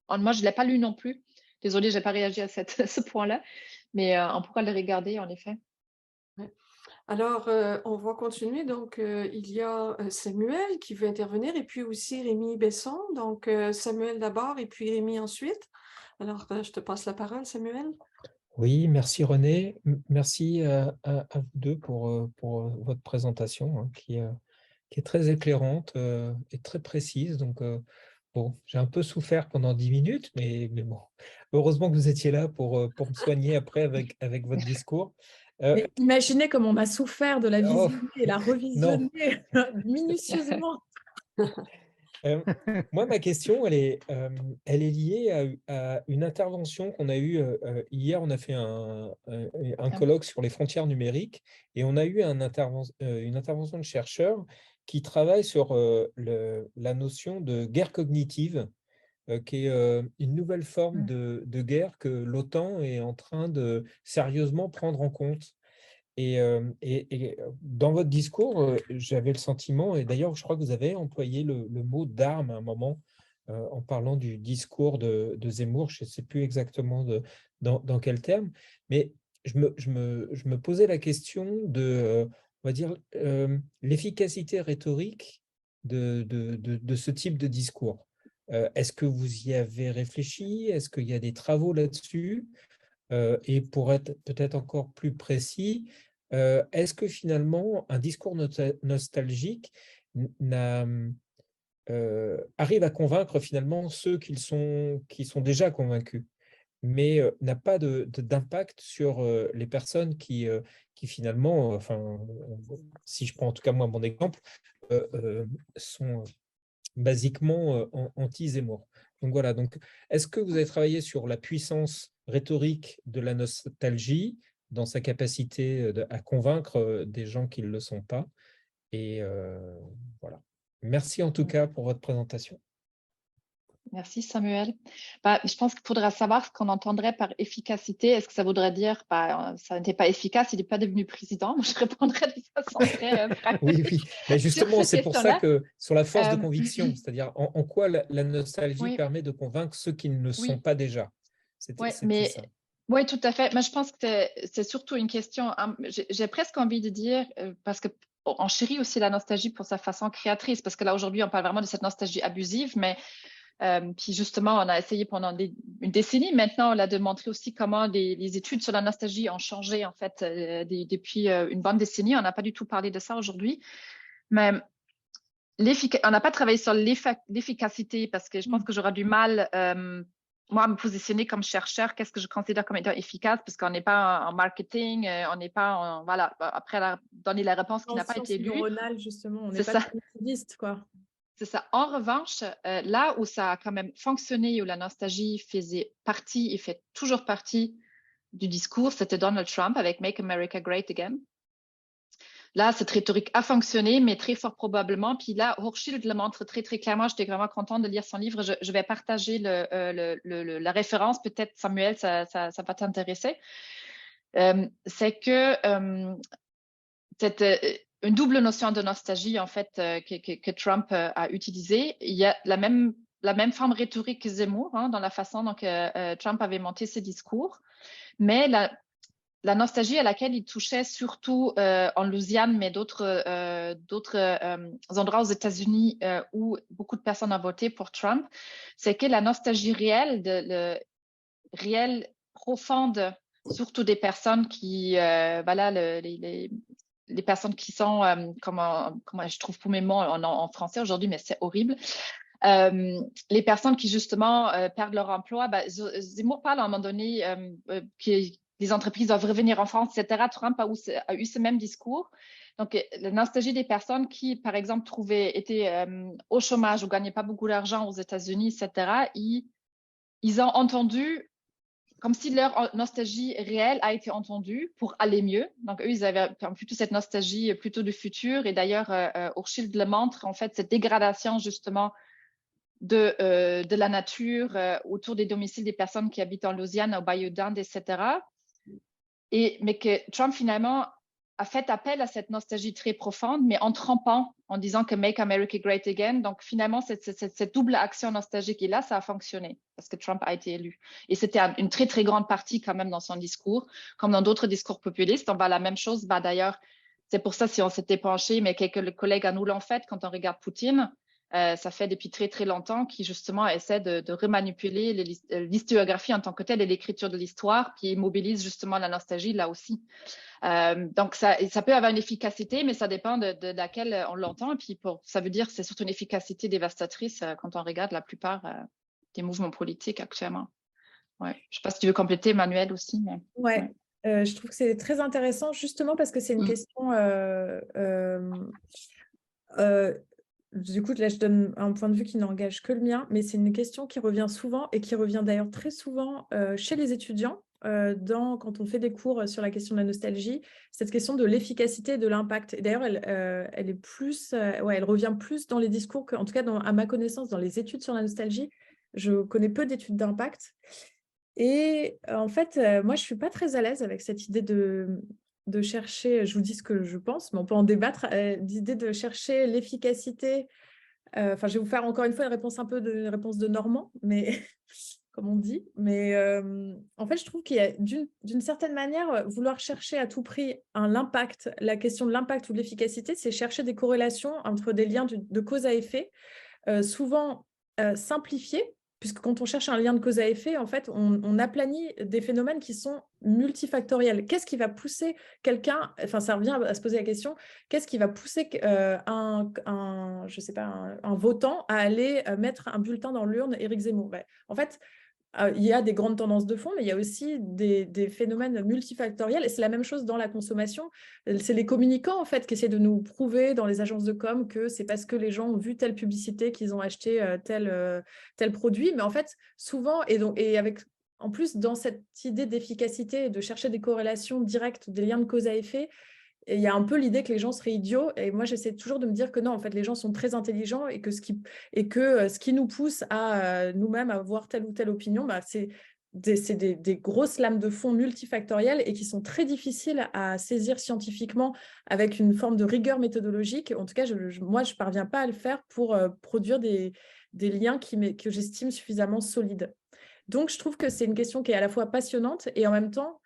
je ne l'ai pas lu non plus. Désolée, je n'ai pas réagi à ce point-là, mais on pourra le regarder en effet. Alors, on va continuer. Donc, il y a Samuel qui veut intervenir et puis aussi Rémi Besson. Donc, Samuel d'abord et puis Rémi ensuite. Alors, je te passe la parole, Samuel. Oui, merci René. Merci à vous deux pour votre présentation qui est très éclairante et très précise. Donc, bon, j'ai un peu souffert pendant 10 minutes, mais bon, heureusement que vous étiez là pour me soigner après avec votre discours. Mais imaginez comme on a souffert de la visionner et la revisionner minutieusement. Moi, ma question, elle est liée à une intervention qu'on a eue hier. On a fait un colloque sur les frontières numériques et on a eu une intervention de chercheurs qui travaillent sur la notion de guerre cognitive, qui est une nouvelle forme de guerre que l'OTAN est en train de sérieusement prendre en compte. Et dans votre discours, j'avais le sentiment, et d'ailleurs, je crois que vous avez employé le mot d'arme à un moment en parlant du discours de Zemmour, je ne sais plus exactement dans quel terme, mais je me posais la question de, on va dire, l'efficacité rhétorique de ce type de discours. Est-ce que vous y avez réfléchi? Est-ce qu'il y a des travaux là-dessus? Et pour être peut-être encore plus précis, est-ce que finalement un discours nostalgique arrive à convaincre finalement ceux qui sont déjà convaincus? mais n'a pas d'impact sur les personnes qui finalement, si je prends en tout cas moi mon exemple, sont basiquement anti-Zemmour. Donc voilà, donc est-ce que vous avez travaillé sur la puissance rhétorique de la nostalgie dans sa capacité à convaincre des gens qui ne le sont pas? Et voilà. Merci en tout cas pour votre présentation. Merci Samuel. Je pense qu'il faudra savoir ce qu'on entendrait par efficacité. Est-ce que ça voudrait dire ça n'était pas efficace, il n'est pas devenu président? Moi, je répondrais de façon très Oui, oui. Mais justement, c'est pour ça que sur la force de Euh, conviction, c'est-à-dire en quoi la nostalgie Oui. permet de convaincre ceux qui ne le sont Oui. pas déjà. C'était ça. Oui, tout à fait. Mais je pense que c'est surtout une question, j'ai presque envie de dire, parce qu'on chérit aussi la nostalgie pour sa façon créatrice, parce que là, aujourd'hui, on parle vraiment de cette nostalgie abusive, mais puis justement, on a essayé pendant une décennie maintenant, on a démontré aussi comment les études sur la nostalgie ont changé en fait depuis une bonne décennie. On n'a pas du tout parlé de ça aujourd'hui, mais on n'a pas travaillé sur l'efficacité parce que je pense que j'aurais du mal, moi, à me positionner comme chercheur. Qu'est-ce que je considère comme étant efficace? Parce qu'on n'est pas en marketing, on n'est pas en, voilà, après donner la réponse qui n'a pas été lue. Neuronale, justement, on n'est pas cognitiviste, quoi. C'est ça. En revanche, là où ça a quand même fonctionné, où la nostalgie faisait partie et fait toujours partie du discours, c'était Donald Trump avec Make America Great Again. Là, cette rhétorique a fonctionné, mais très fort probablement. Puis là, Hochschild le montre très, très clairement. J'étais vraiment contente de lire son livre. Je vais partager la référence. Peut-être, Samuel, ça va t'intéresser. C'est que une double notion de nostalgie, en fait, que Trump a utilisée. Il y a la même forme rhétorique que Zemmour, dans la façon dont Trump avait monté ses discours. Mais la nostalgie à laquelle il touchait surtout en Louisiane, mais d'autres endroits aux États-Unis où beaucoup de personnes ont voté pour Trump, c'est que la nostalgie réelle, réelle, profonde, surtout des personnes qui, les personnes qui sont, comment je trouve pour mes mots en français aujourd'hui, mais c'est horrible. Les personnes qui justement perdent leur emploi, Zemmour parle à un moment donné que les entreprises doivent revenir en France, etc. Trump a eu ce même discours. Donc, la nostalgie des personnes qui, par exemple, étaient au chômage ou gagnaient pas beaucoup d'argent aux États-Unis, etc., ils ont entendu comme si leur nostalgie réelle a été entendue pour aller mieux. Donc, eux, ils avaient plutôt cette nostalgie plutôt du futur. Et d'ailleurs, Hochschild le montre, en fait, cette dégradation, justement, de la nature autour des domiciles des personnes qui habitent en Louisiane, au Bayou d'Inde, etc. Mais que Trump, finalement, a fait appel à cette nostalgie très profonde, mais en trompant, en disant que Make America Great Again. Donc, finalement, cette double action nostalgique, et là, ça a fonctionné parce que Trump a été élu. Et c'était une très, très grande partie quand même dans son discours, comme dans d'autres discours populistes. On voit la même chose. D'ailleurs, c'est pour ça, si on s'était penché, mais quelques collègues à nous l'ont fait, quand on regarde Poutine, ça fait depuis très, très longtemps qu'il, justement, essaie de remanipuler l'historiographie en tant que telle et l'écriture de l'histoire qui mobilise, justement, la nostalgie là aussi. Donc, ça peut avoir une efficacité, mais ça dépend de laquelle on l'entend. Et puis, ça veut dire que c'est surtout une efficacité dévastatrice quand on regarde la plupart des mouvements politiques actuellement. Ouais. Je ne sais pas si tu veux compléter, Manuel, aussi. Mais, ouais. Je trouve que c'est très intéressant, justement, parce que c'est une question... du coup, là, je donne un point de vue qui n'engage que le mien, mais c'est une question qui revient souvent et qui revient d'ailleurs très souvent chez les étudiants quand on fait des cours sur la question de la nostalgie, cette question de l'efficacité et de l'impact. Et d'ailleurs, elle est plus, elle revient plus dans les discours en tout cas, à ma connaissance, dans les études sur la nostalgie. Je connais peu d'études d'impact. Et en fait, moi, je ne suis pas très à l'aise avec cette idée de chercher, je vous dis ce que je pense, mais on peut en débattre, l'idée de chercher l'efficacité. Enfin, je vais vous faire encore une fois une réponse un peu de réponse de Normand, mais comme on dit. Mais en fait, je trouve qu'il y a d'une certaine manière, vouloir chercher à tout prix l'impact, la question de l'impact ou de l'efficacité, c'est chercher des corrélations entre des liens de cause à effet, souvent simplifiés, puisque quand on cherche un lien de cause à effet, en fait, on aplanit des phénomènes qui sont multifactoriels. Qu'est-ce qui va pousser quelqu'un, enfin, ça revient à se poser la question, qu'est-ce qui va pousser je sais pas, un votant à aller mettre un bulletin dans l'urne Éric Zemmour? En fait, il y a des grandes tendances de fond, mais il y a aussi des phénomènes multifactoriels. Et c'est la même chose dans la consommation. C'est les communicants, en fait, qui essaient de nous prouver dans les agences de com que c'est parce que les gens ont vu telle publicité qu'ils ont acheté tel produit. Mais en fait, souvent, en plus, dans cette idée d'efficacité et de chercher des corrélations directes, des liens de cause à effet, et il y a un peu l'idée que les gens seraient idiots. Et moi, j'essaie toujours de me dire que non, en fait, les gens sont très intelligents et que ce qui nous pousse à nous-mêmes à avoir telle ou telle opinion, c'est des grosses lames de fond multifactorielles et qui sont très difficiles à saisir scientifiquement avec une forme de rigueur méthodologique. En tout cas, moi, je ne parviens pas à le faire pour produire des liens que j'estime suffisamment solides. Donc, je trouve que c'est une question qui est à la fois passionnante et en même temps,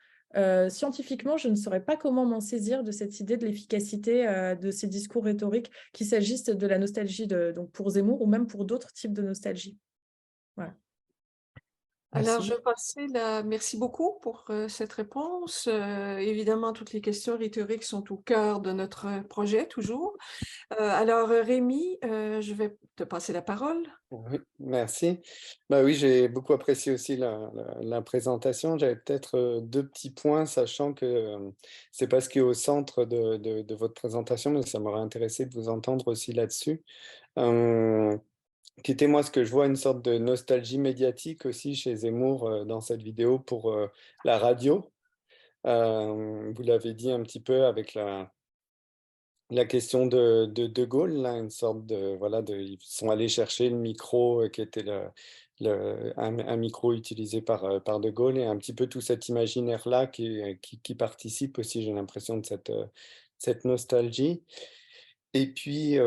scientifiquement, je ne saurais pas comment m'en saisir de cette idée de l'efficacité de ces discours rhétoriques, qu'il s'agisse de la nostalgie donc pour Zemmour ou même pour d'autres types de nostalgie. Voilà. Alors, Merci. je vais passer là. Merci beaucoup pour cette réponse. Évidemment, toutes les questions rhétoriques sont au cœur de notre projet, toujours. Alors, Rémi, je vais te passer la parole. Oui, merci. Bah oui, j'ai beaucoup apprécié aussi la présentation. J'avais peut-être deux petits points, sachant que c'est pas ce qui est au centre de votre présentation, mais ça m'aurait intéressé de vous entendre aussi là-dessus. Qui était, moi, ce que je vois, une sorte de nostalgie médiatique aussi chez Zemmour dans cette vidéo pour la radio. Vous l'avez dit un petit peu avec la question de Gaulle, là, une sorte de, voilà, ils sont allés chercher le micro qui était un micro utilisé par De Gaulle, et un petit peu tout cet imaginaire-là qui participe aussi, j'ai l'impression, de cette nostalgie. Et puis,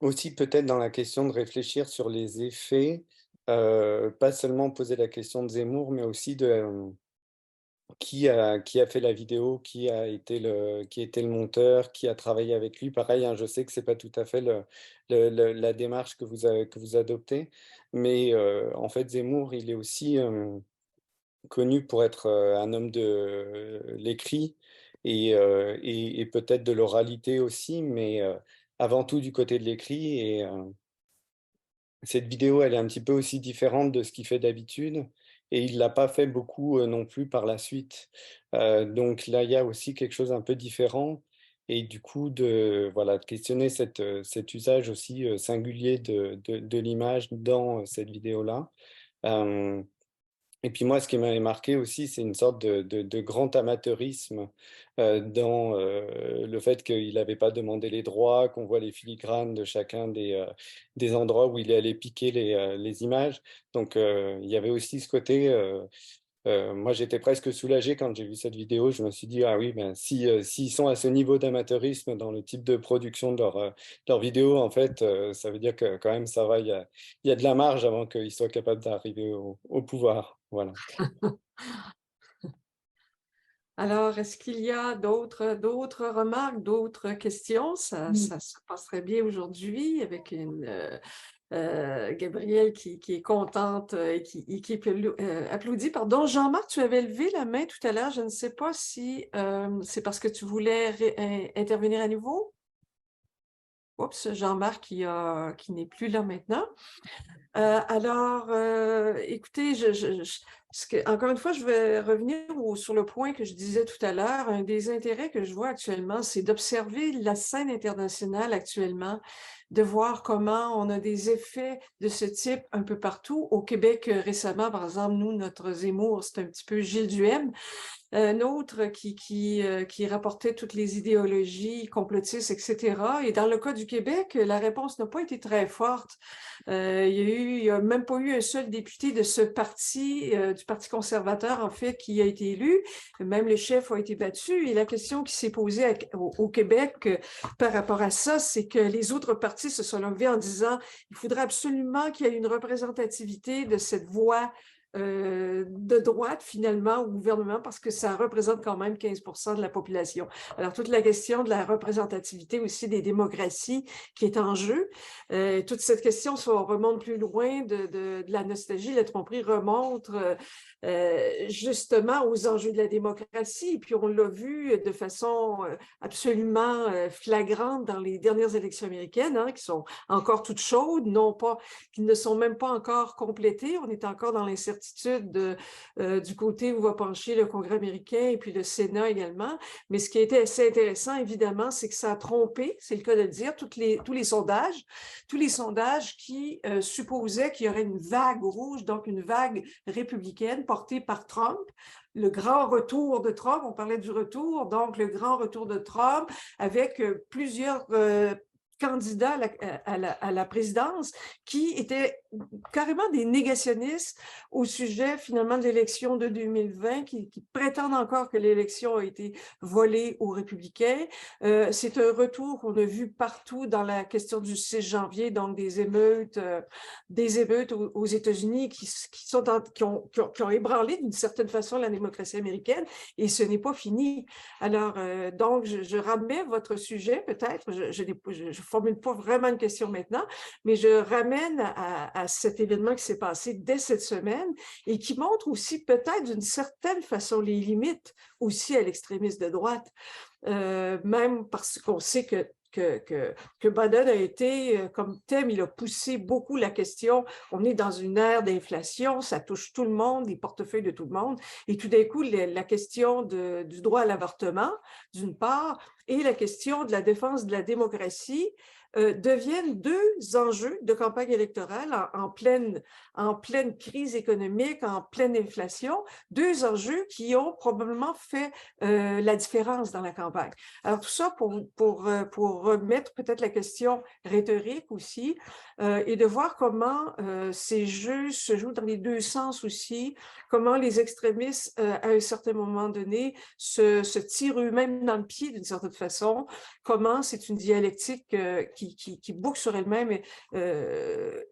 aussi peut-être dans la question de réfléchir sur les effets, pas seulement poser la question de Zemmour, mais aussi de qui a fait la vidéo, qui était le monteur, qui a travaillé avec lui. Pareil, hein, je sais que c'est pas tout à fait la démarche que vous adoptez, mais en fait, Zemmour, il est aussi connu pour être un homme de l'écrit et peut-être de l'oralité aussi, mais avant tout du côté de l'écrit. Et cette vidéo, elle est un petit peu aussi différente de ce qu'il fait d'habitude, et il l'a pas fait beaucoup non plus par la suite. Donc là, il y a aussi quelque chose un peu différent, et du coup, de questionner cet usage aussi singulier de l'image dans cette vidéo-là. Et puis moi, ce qui m'avait marqué aussi, c'est une sorte de grand amateurisme dans le fait qu'il n'avait pas demandé les droits, qu'on voit les filigranes de chacun des endroits où il est allé piquer les images. Donc il y avait aussi ce côté, moi j'étais presque soulagé quand j'ai vu cette vidéo. Je me suis dit, ah oui, ben, s'ils sont à ce niveau d'amateurisme dans le type de production de leur vidéo, en fait, ça veut dire que quand même ça va, il y a de la marge avant qu'ils soient capables d'arriver au pouvoir. Voilà. Alors, est-ce qu'il y a d'autres remarques, d'autres questions? Ça se passerait bien aujourd'hui avec Gabrielle qui est contente et qui applaudit. Pardon, Jean-Marc, tu avais levé la main tout à l'heure. Je ne sais pas si c'est parce que tu voulais intervenir à nouveau. Oups, Jean-Marc qui n'est plus là maintenant. Alors, écoutez, encore une fois, je vais revenir sur le point que je disais tout à l'heure. Un des intérêts que je vois actuellement, c'est d'observer la scène internationale actuellement, de voir comment on a des effets de ce type un peu partout. Au Québec, récemment, par exemple, nous, notre Zemmour, c'est un petit peu Gilles Duhem. Un autre qui rapportait toutes les idéologies complotistes, etc. Et dans le cas du Québec, la réponse n'a pas été très forte. Il n'y a même pas eu un seul député de ce parti, du Parti conservateur, en fait, qui a été élu. Même les chefs ont été battus. Et la question qui s'est posée au Québec par rapport à ça, c'est que les autres partis se sont levés en disant il faudrait absolument qu'il y ait une représentativité de cette voix de droite finalement au gouvernement parce que ça représente quand même 15% de la population. Alors, toute la question de la représentativité aussi des démocraties qui est en jeu. Toute cette question, si on remonte plus loin de la nostalgie, la tromperie remonte justement aux enjeux de la démocratie. Puis on l'a vu de façon absolument flagrante dans les dernières élections américaines, hein, qui sont encore toutes chaudes, qui ne sont même pas encore complétées. On est encore dans l'incertitude du côté où va pencher le Congrès américain et puis le Sénat également. Mais ce qui a été assez intéressant, évidemment, c'est que ça a trompé, c'est le cas de le dire, tous les sondages qui supposaient qu'il y aurait une vague rouge, donc une vague républicaine portée par Trump. Le grand retour de Trump, on parlait du retour, donc le grand retour de Trump avec plusieurs candidats à la présidence qui étaient carrément des négationnistes au sujet finalement de l'élection de 2020, qui prétendent encore que l'élection a été volée aux républicains. C'est un retour qu'on a vu partout dans la question du 6 janvier, donc des émeutes aux États-Unis qui ont ébranlé d'une certaine façon la démocratie américaine, et ce n'est pas fini. Alors, donc, je ramène votre sujet, peut-être, je formule pas vraiment une question maintenant, mais je ramène à cet événement qui s'est passé dès cette semaine et qui montre aussi peut-être d'une certaine façon les limites aussi à l'extrémisme de droite, même parce qu'on sait que Biden a été, comme thème, il a poussé beaucoup la question, on est dans une ère d'inflation, ça touche tout le monde, les portefeuilles de tout le monde, et tout d'un coup, la question du droit à l'avortement, d'une part, et la question de la défense de la démocratie deviennent deux enjeux de campagne électorale en pleine crise économique, en pleine inflation, deux enjeux qui ont probablement fait la différence dans la campagne. Alors tout ça pour remettre peut-être la question rhétorique aussi et de voir comment ces jeux se jouent dans les deux sens aussi, comment les extrémistes à un certain moment donné se tirent eux-mêmes dans le pied d'une certaine façon, comment c'est une dialectique qui boucle sur elle-même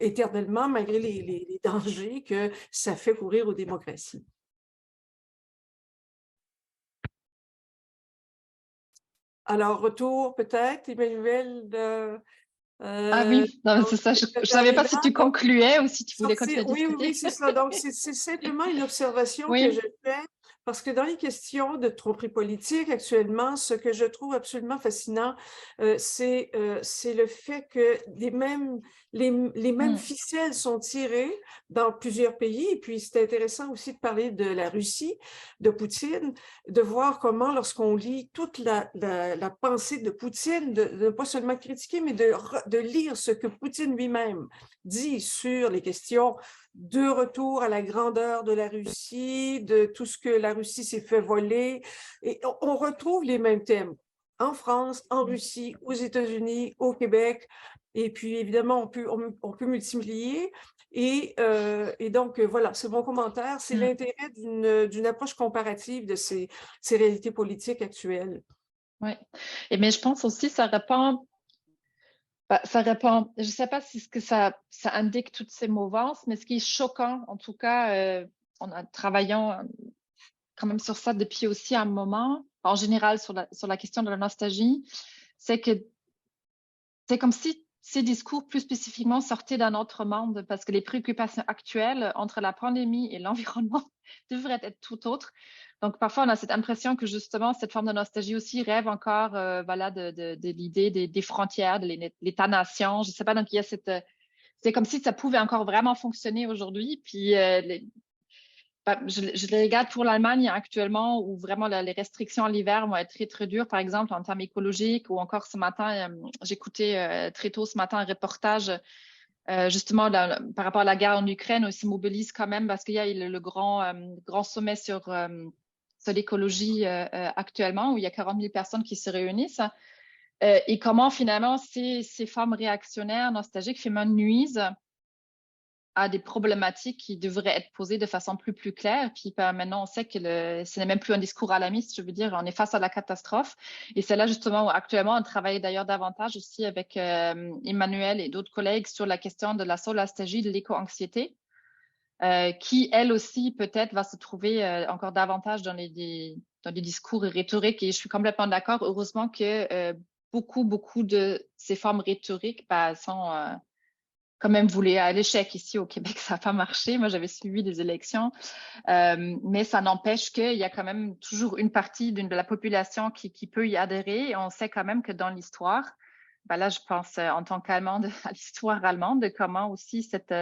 éternellement, malgré les dangers que ça fait courir aux démocraties. Alors, retour peut-être, Emmanuel. Ah oui, c'est ça. Je ne savais pas si tu concluais ou si tu voulais continuer à discuter. Oui, c'est ça. Donc, c'est simplement une observation que je fais. Parce que dans les questions de tromperie politique actuellement, ce que je trouve absolument fascinant, c'est le fait que les mêmes ficelles sont tirées dans plusieurs pays. Et puis, c'est intéressant aussi de parler de la Russie, de Poutine, de voir comment, lorsqu'on lit toute la pensée de Poutine, de pas seulement critiquer, mais de lire ce que Poutine lui-même dit sur les questions de retour à la grandeur de la Russie, de tout ce que la Russie s'est fait voler. Et on retrouve les mêmes thèmes en France, en Russie, aux États-Unis, au Québec. Et puis, évidemment, on peut multiplier. Et donc, voilà, c'est mon commentaire. C'est l'intérêt d'une approche comparative de ces réalités politiques actuelles. Oui. Mais je pense aussi que ça répond. Je ne sais pas si ce que ça indique toutes ces mouvances, mais ce qui est choquant, en tout cas, travaillant quand même sur ça depuis aussi un moment, en général sur la question de la nostalgie, c'est que c'est comme si ces discours plus spécifiquement sortaient d'un autre monde, parce que les préoccupations actuelles entre la pandémie et l'environnement devraient être tout autres. Donc, parfois, on a cette impression que justement, cette forme de nostalgie aussi rêve encore de l'idée des frontières, de l'État-nation. Je ne sais pas, donc il y a c'est comme si ça pouvait encore vraiment fonctionner aujourd'hui. Puis, je les regarde pour l'Allemagne actuellement, où vraiment les restrictions à l'hiver vont être très, très dures, par exemple, en termes écologiques, ou encore ce matin, j'écoutais très tôt ce matin un reportage justement par rapport à la guerre en Ukraine, où ils se mobilisent quand même parce qu'il y a le grand sommet sur l'écologie actuellement, où il y a 40 000 personnes qui se réunissent, et comment finalement ces femmes réactionnaires, nostalgiques, finalement nuisent à des problématiques qui devraient être posées de façon plus claire. Puis maintenant, on sait que ce n'est même plus un discours alarmiste, je veux dire, on est face à la catastrophe. Et c'est là justement où actuellement, on travaille d'ailleurs davantage aussi avec Emmanuel et d'autres collègues sur la question de la solastalgie, de l'éco-anxiété. qui, elle aussi, peut-être, va se trouver encore davantage dans les discours rhétoriques. Et je suis complètement d'accord. Heureusement que beaucoup de ces formes rhétoriques sont quand même vouées à l'échec. Ici, au Québec, ça n'a pas marché. Moi, j'avais suivi des élections. Mais ça n'empêche qu'il y a quand même toujours une partie de la population qui peut y adhérer. Et on sait quand même que dans l'histoire, là, je pense en tant qu'Allemande à l'histoire allemande, de comment aussi cette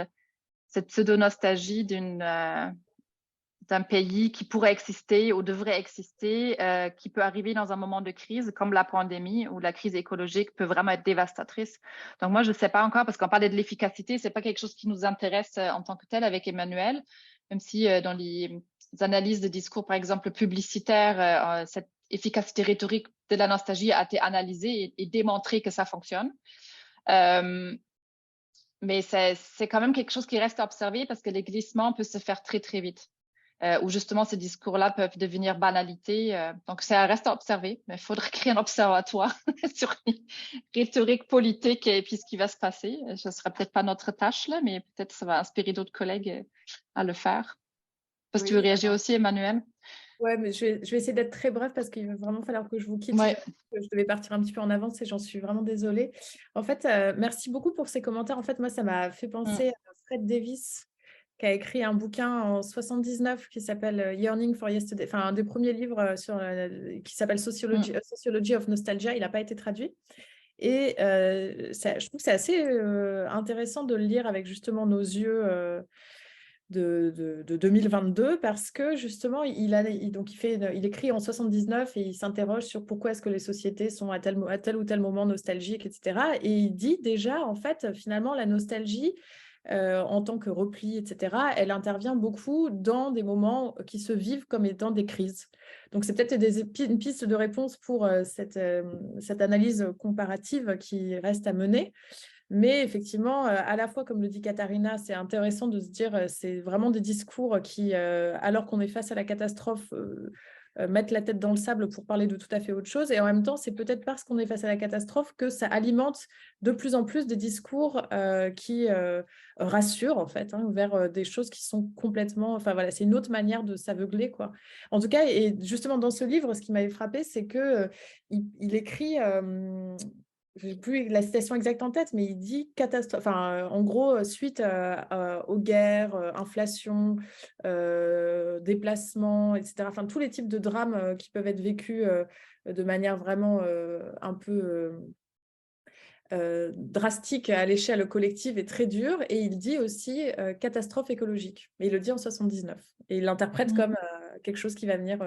pseudo-nostalgie d'un pays qui pourrait exister ou devrait exister, qui peut arriver dans un moment de crise comme la pandémie ou la crise écologique peut vraiment être dévastatrice. Donc moi, je ne sais pas encore, parce qu'on parlait de l'efficacité, ce n'est pas quelque chose qui nous intéresse en tant que tel avec Emmanuel, même si dans les analyses de discours, par exemple, publicitaires, cette efficacité rhétorique de la nostalgie a été analysée et démontré que ça fonctionne. Mais c'est quand même quelque chose qui reste à observer parce que les glissements peuvent se faire très, très vite. Où justement ces discours-là peuvent devenir banalité. Donc, ça reste à observer, mais il faudrait créer un observatoire sur les rhétoriques politiques et puis ce qui va se passer. Ce ne sera peut-être pas notre tâche, là, mais peut-être ça va inspirer d'autres collègues à le faire. Parce que tu veux réagir aussi, Emmanuel? Ouais, mais je vais essayer d'être très bref parce qu'il va vraiment falloir que je vous quitte. Ouais. Je devais partir un petit peu en avance et j'en suis vraiment désolée. En fait, merci beaucoup pour ces commentaires. En fait, moi, ça m'a fait penser à Fred Davis, qui a écrit un bouquin en 79 qui s'appelle Yearning for Yesterday, enfin un des premiers livres qui s'appelle Sociology of Nostalgia. Il n'a pas été traduit. Et je trouve que c'est assez intéressant de le lire avec justement nos yeux de 2022 parce que justement, il écrit en 79 et il s'interroge sur pourquoi est-ce que les sociétés sont à tel ou tel moment nostalgiques, etc. Et il dit déjà, en fait, finalement, la nostalgie, en tant que repli, etc., elle intervient beaucoup dans des moments qui se vivent comme étant des crises. Donc, c'est peut-être une piste de réponse pour cette analyse comparative qui reste à mener. Mais effectivement, à la fois, comme le dit Katharina, c'est intéressant de se dire, c'est vraiment des discours qui, alors qu'on est face à la catastrophe, mettent la tête dans le sable pour parler de tout à fait autre chose. Et en même temps, c'est peut-être parce qu'on est face à la catastrophe que ça alimente de plus en plus des discours qui rassurent, en fait, vers des choses qui sont complètement... Enfin, voilà, c'est une autre manière de s'aveugler, quoi. En tout cas, et justement, dans ce livre, ce qui m'avait frappé, c'est qu'il il écrit... je n'ai plus la citation exacte en tête, mais il dit catastrophe. Enfin, en gros, suite aux guerres, inflation, déplacements, etc. Enfin, tous les types de drames qui peuvent être vécus de manière vraiment un peu drastique à l'échelle collective et très dure. Et il dit aussi catastrophe écologique. Mais il le dit en 79. Et il l'interprète comme quelque chose qui va venir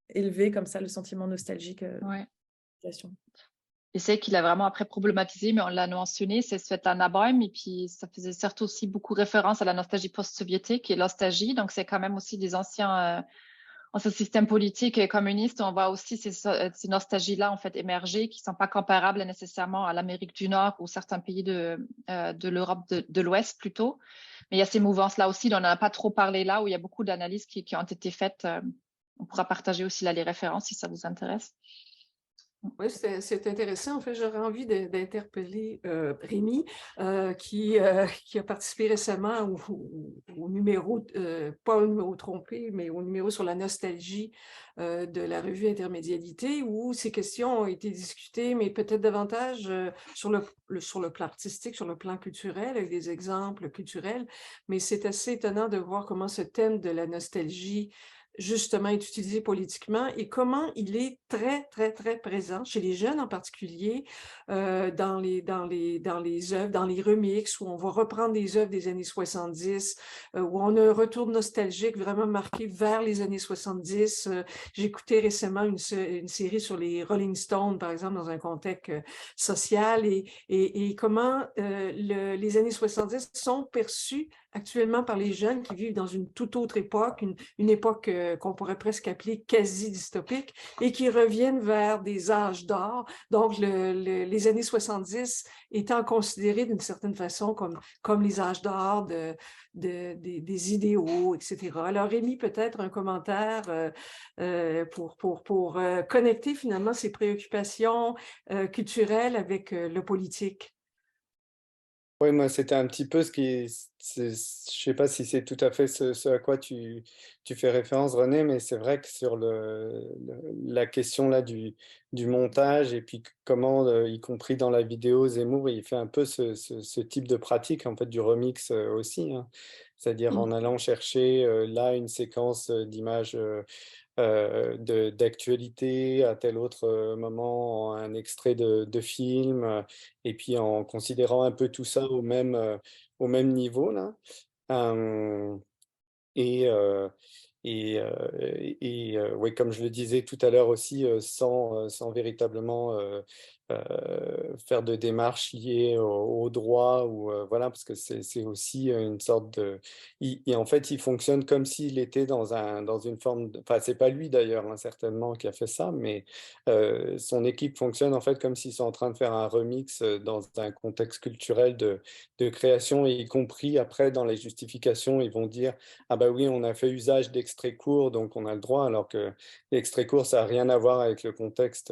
élever comme ça le sentiment nostalgique. Ouais. Situation. Et c'est qu'il a vraiment après problématisé, mais on l'a mentionné, c'est Svetlana Boym, et puis ça faisait certes aussi beaucoup référence à la nostalgie post-soviétique et l'ostalgie, donc c'est quand même aussi des anciens systèmes politiques communistes, on voit aussi ces nostalgies-là en fait émerger, qui ne sont pas comparables nécessairement à l'Amérique du Nord ou certains pays de l'Europe de l'Ouest plutôt, mais il y a ces mouvances-là aussi, dont on n'a pas trop parlé là, où il y a beaucoup d'analyses qui ont été faites. On pourra partager aussi là les références si ça vous intéresse. Oui, c'est intéressant. En fait, j'aurais envie d'interpeller Rémi, qui a participé récemment au numéro, pas au numéro trompé, mais au numéro sur la nostalgie de la revue Intermédialité, où ces questions ont été discutées, mais peut-être davantage sur le plan artistique, sur le plan culturel, avec des exemples culturels. Mais c'est assez étonnant de voir comment ce thème de la nostalgie justement est utilisé politiquement et comment il est très, très, très présent chez les jeunes en particulier, dans les œuvres, dans les remixes, où on va reprendre des œuvres des années 70, où on a un retour nostalgique vraiment marqué vers les années 70. J'écoutais récemment une série sur les Rolling Stones, par exemple, dans un contexte social, et comment les années 70 sont perçues actuellement par les jeunes qui vivent dans une toute autre époque, une époque qu'on pourrait presque appeler quasi dystopique, et qui reviennent vers des âges d'or. Donc, les années 70 étant considérées d'une certaine façon comme les âges d'or des idéaux, etc. Alors, Rémi, peut-être un commentaire pour connecter finalement ces préoccupations culturelles avec le politique. Oui, moi, c'était un petit peu ce qui, je sais pas si c'est tout à fait ce à quoi tu fais référence, René, mais c'est vrai que sur la question là du montage et puis comment, y compris dans la vidéo, Zemmour, il fait un peu ce type de pratique, en fait, du remix aussi, hein. C'est-à-dire en allant chercher là une séquence d'images d'actualité, à tel autre moment un extrait de film, et puis en considérant un peu tout ça au même niveau là. Hem et ouais, comme je le disais tout à l'heure aussi, sans véritablement, faire de démarches liées au droit ou voilà, parce que c'est aussi une sorte de en fait, il fonctionne comme s'il était dans une forme de enfin, c'est pas lui d'ailleurs, hein, certainement qui a fait ça, mais son équipe fonctionne en fait comme s'ils sont en train de faire un remix, dans un contexte culturel de création et y compris après dans les justifications, ils vont dire: ah bah oui, on a fait usage d'extraits courts, donc on a le droit, alors que l'extrait court, ça n'a rien à voir avec le contexte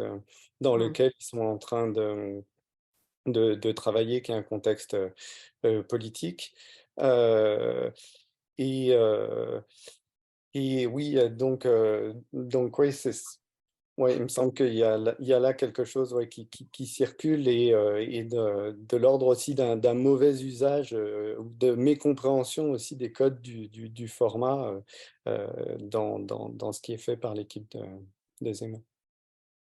dans Mmh. lequel ils sont en train de travailler, qui est un contexte politique. Euh, et, euh, et oui, donc oui, ouais, il me semble qu'il y a là quelque chose ouais, qui circule et de l'ordre aussi d'un mauvais usage ou de mécompréhension aussi des codes du format dans ce qui est fait par l'équipe de Zemmour.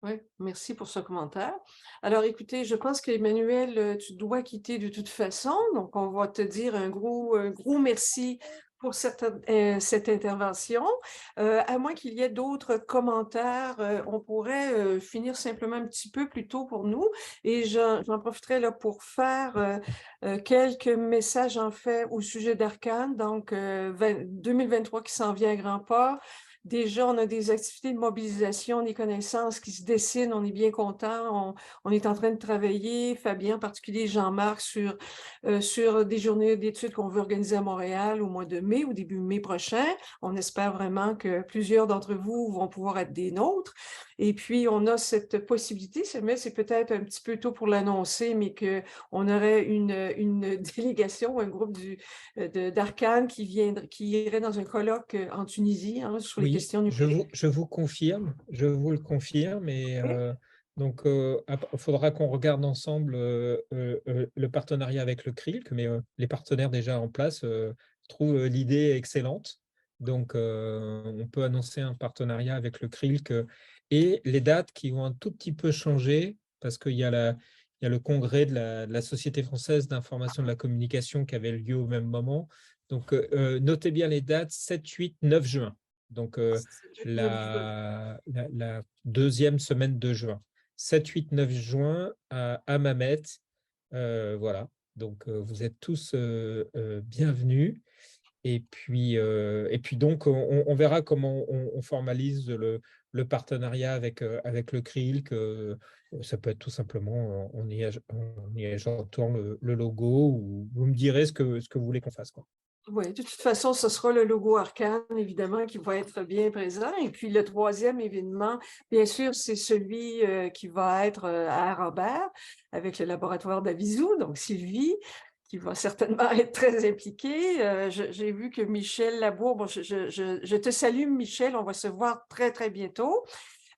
Oui, merci pour ce commentaire. Alors, écoutez, je pense qu'Emmanuel, tu dois quitter de toute façon. Donc, on va te dire un gros merci pour cette intervention. À moins qu'il y ait d'autres commentaires, on pourrait finir simplement un petit peu plus tôt pour nous. Et j'en profiterai là pour faire quelques messages en fait au sujet d'Arcane. Donc, 2023 qui s'en vient à grands pas. Déjà, on a des activités de mobilisation, des connaissances qui se dessinent, on est bien content, on est en train de travailler, Fabien en particulier, Jean-Marc, sur des journées d'études qu'on veut organiser à Montréal au mois de mai, au début mai prochain. On espère vraiment que plusieurs d'entre vous vont pouvoir être des nôtres. Et puis, on a cette possibilité, mais c'est peut-être un petit peu tôt pour l'annoncer, mais qu'on aurait une délégation, un groupe d'Arcane qui irait dans un colloque en Tunisie sur les Oui, questions numériques. je vous confirme, je vous le confirme. Et Oui. donc, il faudra qu'on regarde ensemble le partenariat avec le CRILC, mais les partenaires déjà en place trouvent l'idée excellente. Donc, on peut annoncer un partenariat avec le CRILC et les dates qui vont un tout petit peu changer parce qu'il y a il y a le congrès de la Société française d'information de la communication qui avait lieu au même moment. Donc, notez bien les dates 7, 8, 9 juin. Donc, la deuxième semaine de juin. 7, 8, 9 juin à Hammamet. Voilà. Donc, vous êtes tous bienvenus. Et puis donc, on verra comment on formalise le partenariat avec le CRIL. Ça peut être tout simplement on y j'entends le logo ou vous me direz ce que vous voulez qu'on fasse, quoi. Oui, de toute façon, ce sera le logo Arcane, évidemment, qui va être bien présent. Et puis, le troisième événement, bien sûr, c'est celui qui va être à Arambert avec le laboratoire d'Avisou, donc Sylvie, qui va certainement être très impliquée. J'ai vu que Michel Labour, bon, je te salue, Michel, on va se voir très, très bientôt.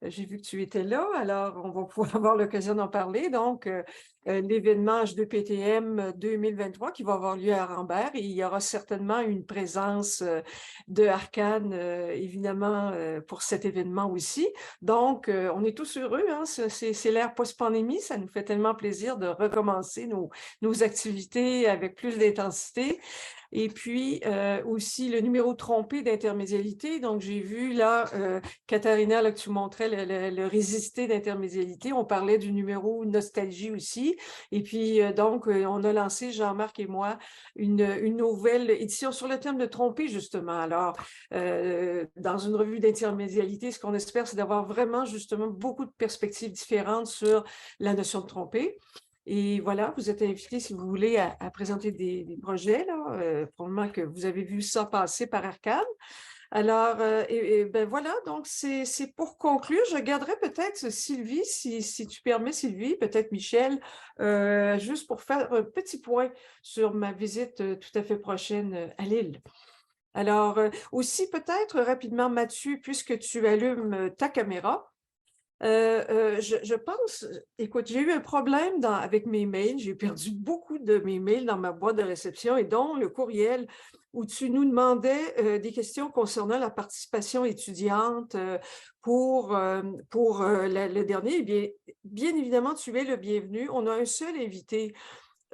J'ai vu que tu étais là, alors on va pouvoir avoir l'occasion d'en parler. Donc, l'événement H2PTM 2023 qui va avoir lieu à Rambert et il y aura certainement une présence de Arcane, évidemment, pour cet événement aussi. Donc, on est tous heureux, hein? C'est l'ère post-pandémie, ça nous fait tellement plaisir de recommencer nos activités avec plus d'intensité. Et puis, aussi le numéro trompé d'intermédialité. Donc, j'ai vu là, Katharina, là, que tu montrais le résisté d'intermédialité. On parlait du numéro nostalgie aussi. Et puis, donc, on a lancé, Jean-Marc et moi, une nouvelle édition sur le thème de tromper, justement. Alors, dans une revue d'intermédialité, ce qu'on espère, c'est d'avoir vraiment, justement, beaucoup de perspectives différentes sur la notion de tromper. Et voilà, vous êtes invités, si vous voulez, à présenter des projets, là, probablement que vous avez vu ça passer par Arcane. Alors, ben voilà, donc c'est pour conclure. Je garderai peut-être Sylvie, si tu permets, Sylvie, peut-être Michel, juste pour faire un petit point sur ma visite tout à fait prochaine à Lille. Alors, aussi peut-être rapidement, Mathieu, puisque tu allumes ta caméra, je pense, écoute, j'ai eu un problème avec mes mails. J'ai perdu beaucoup de mes mails dans ma boîte de réception et dont le courriel où tu nous demandais des questions concernant la participation étudiante pour le dernier. Eh bien évidemment, tu es le bienvenu. On a un seul invité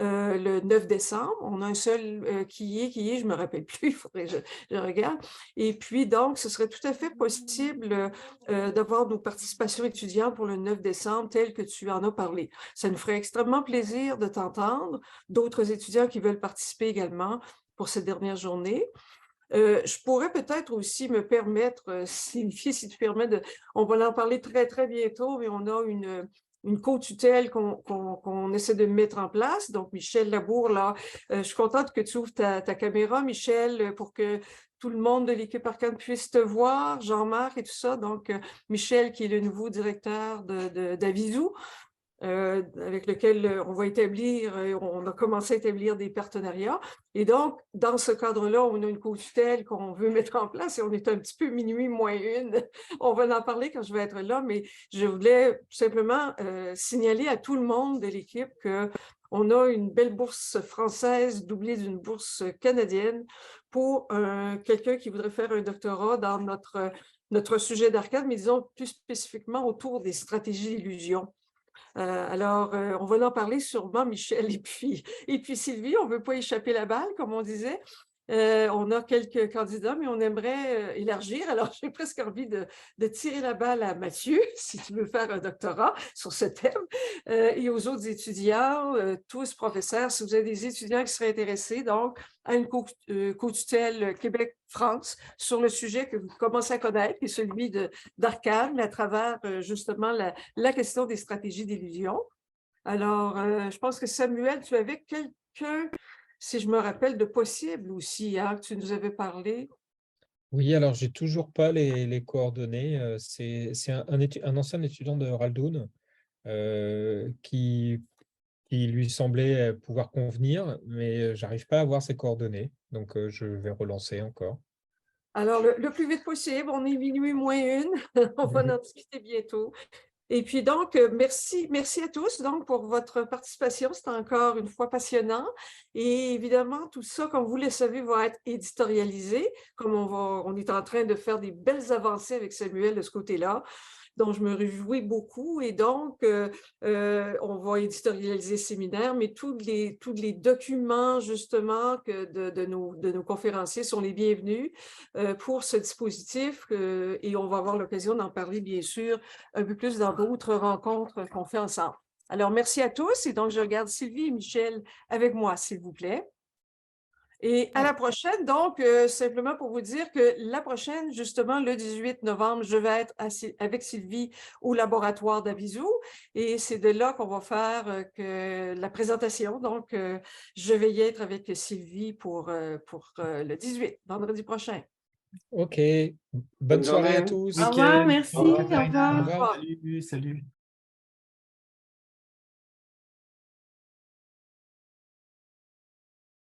le 9 décembre. On a un seul qui est, je ne me rappelle plus, il faudrait que je regarde. Et puis, donc, ce serait tout à fait possible d'avoir nos participations étudiantes pour le 9 décembre, tel que tu en as parlé. Ça nous ferait extrêmement plaisir de t'entendre, d'autres étudiants qui veulent participer également pour cette dernière journée. Je pourrais peut-être aussi me permettre, Sylvie, si tu permets, on va en parler très, très bientôt, mais on a une co-tutelle qu'on essaie de mettre en place. Donc, Michel Labour, là, je suis contente que tu ouvres ta caméra, Michel, pour que tout le monde de l'équipe Arcane puisse te voir, Jean-Marc et tout ça. Donc, Michel, qui est le nouveau directeur d'Avisou, avec lequel on va établir, on a commencé à établir des partenariats. Et donc, dans ce cadre-là, on a une co-tutelle qu'on veut mettre en place et on est un petit peu minuit moins une. On va en parler quand je vais être là, mais je voulais simplement signaler à tout le monde de l'équipe qu'on a une belle bourse française doublée d'une bourse canadienne pour quelqu'un qui voudrait faire un doctorat dans notre sujet d'arcade, mais disons plus spécifiquement autour des stratégies d'illusion. Alors, on va en parler sûrement, Michel et puis Sylvie. On ne veut pas échapper la balle, comme on disait. On a quelques candidats, mais on aimerait élargir. Alors, j'ai presque envie de tirer la balle à Mathieu, si tu veux faire un doctorat sur ce thème, et aux autres étudiants, tous professeurs, si vous avez des étudiants qui seraient intéressés, donc, à une co-tutelle Québec-France sur le sujet que vous commencez à connaître, qui est celui d'Arcane, à travers justement la question des stratégies d'illusion. Alors, je pense que Samuel, tu avais quelqu'un, si je me rappelle, de possible aussi, hein, que tu nous avais parlé. Oui, alors j'ai toujours pas les coordonnées. C'est un ancien étudiant de Raldoun qui lui semblait pouvoir convenir, mais j'arrive pas à avoir ses coordonnées. Donc, je vais relancer encore. Alors, le plus vite possible, on est minuit moins une. On va en discuter bientôt. Et puis donc, merci à tous donc, pour votre participation. C'était encore une fois passionnant. Et évidemment, tout ça, comme vous le savez, va être éditorialisé, comme on est en train de faire des belles avancées avec Samuel de ce côté-là, dont je me réjouis beaucoup. Et donc, on va éditorialiser le séminaire, mais tous les documents, justement, de nos conférenciers sont les bienvenus pour ce dispositif. Et on va avoir l'occasion d'en parler, bien sûr, un peu plus dans d'autres rencontres qu'on fait ensemble. Alors, merci à tous. Et donc, je regarde Sylvie et Michel avec moi, s'il vous plaît. Et à la prochaine, donc, simplement pour vous dire que la prochaine, justement, le 18 novembre, je vais être avec Sylvie au laboratoire d'Avisou et c'est de là qu'on va faire la présentation. Donc, je vais y être avec Sylvie pour le 18, vendredi prochain. OK. Bonne soirée à tous. Au revoir, merci. Au revoir. Salut.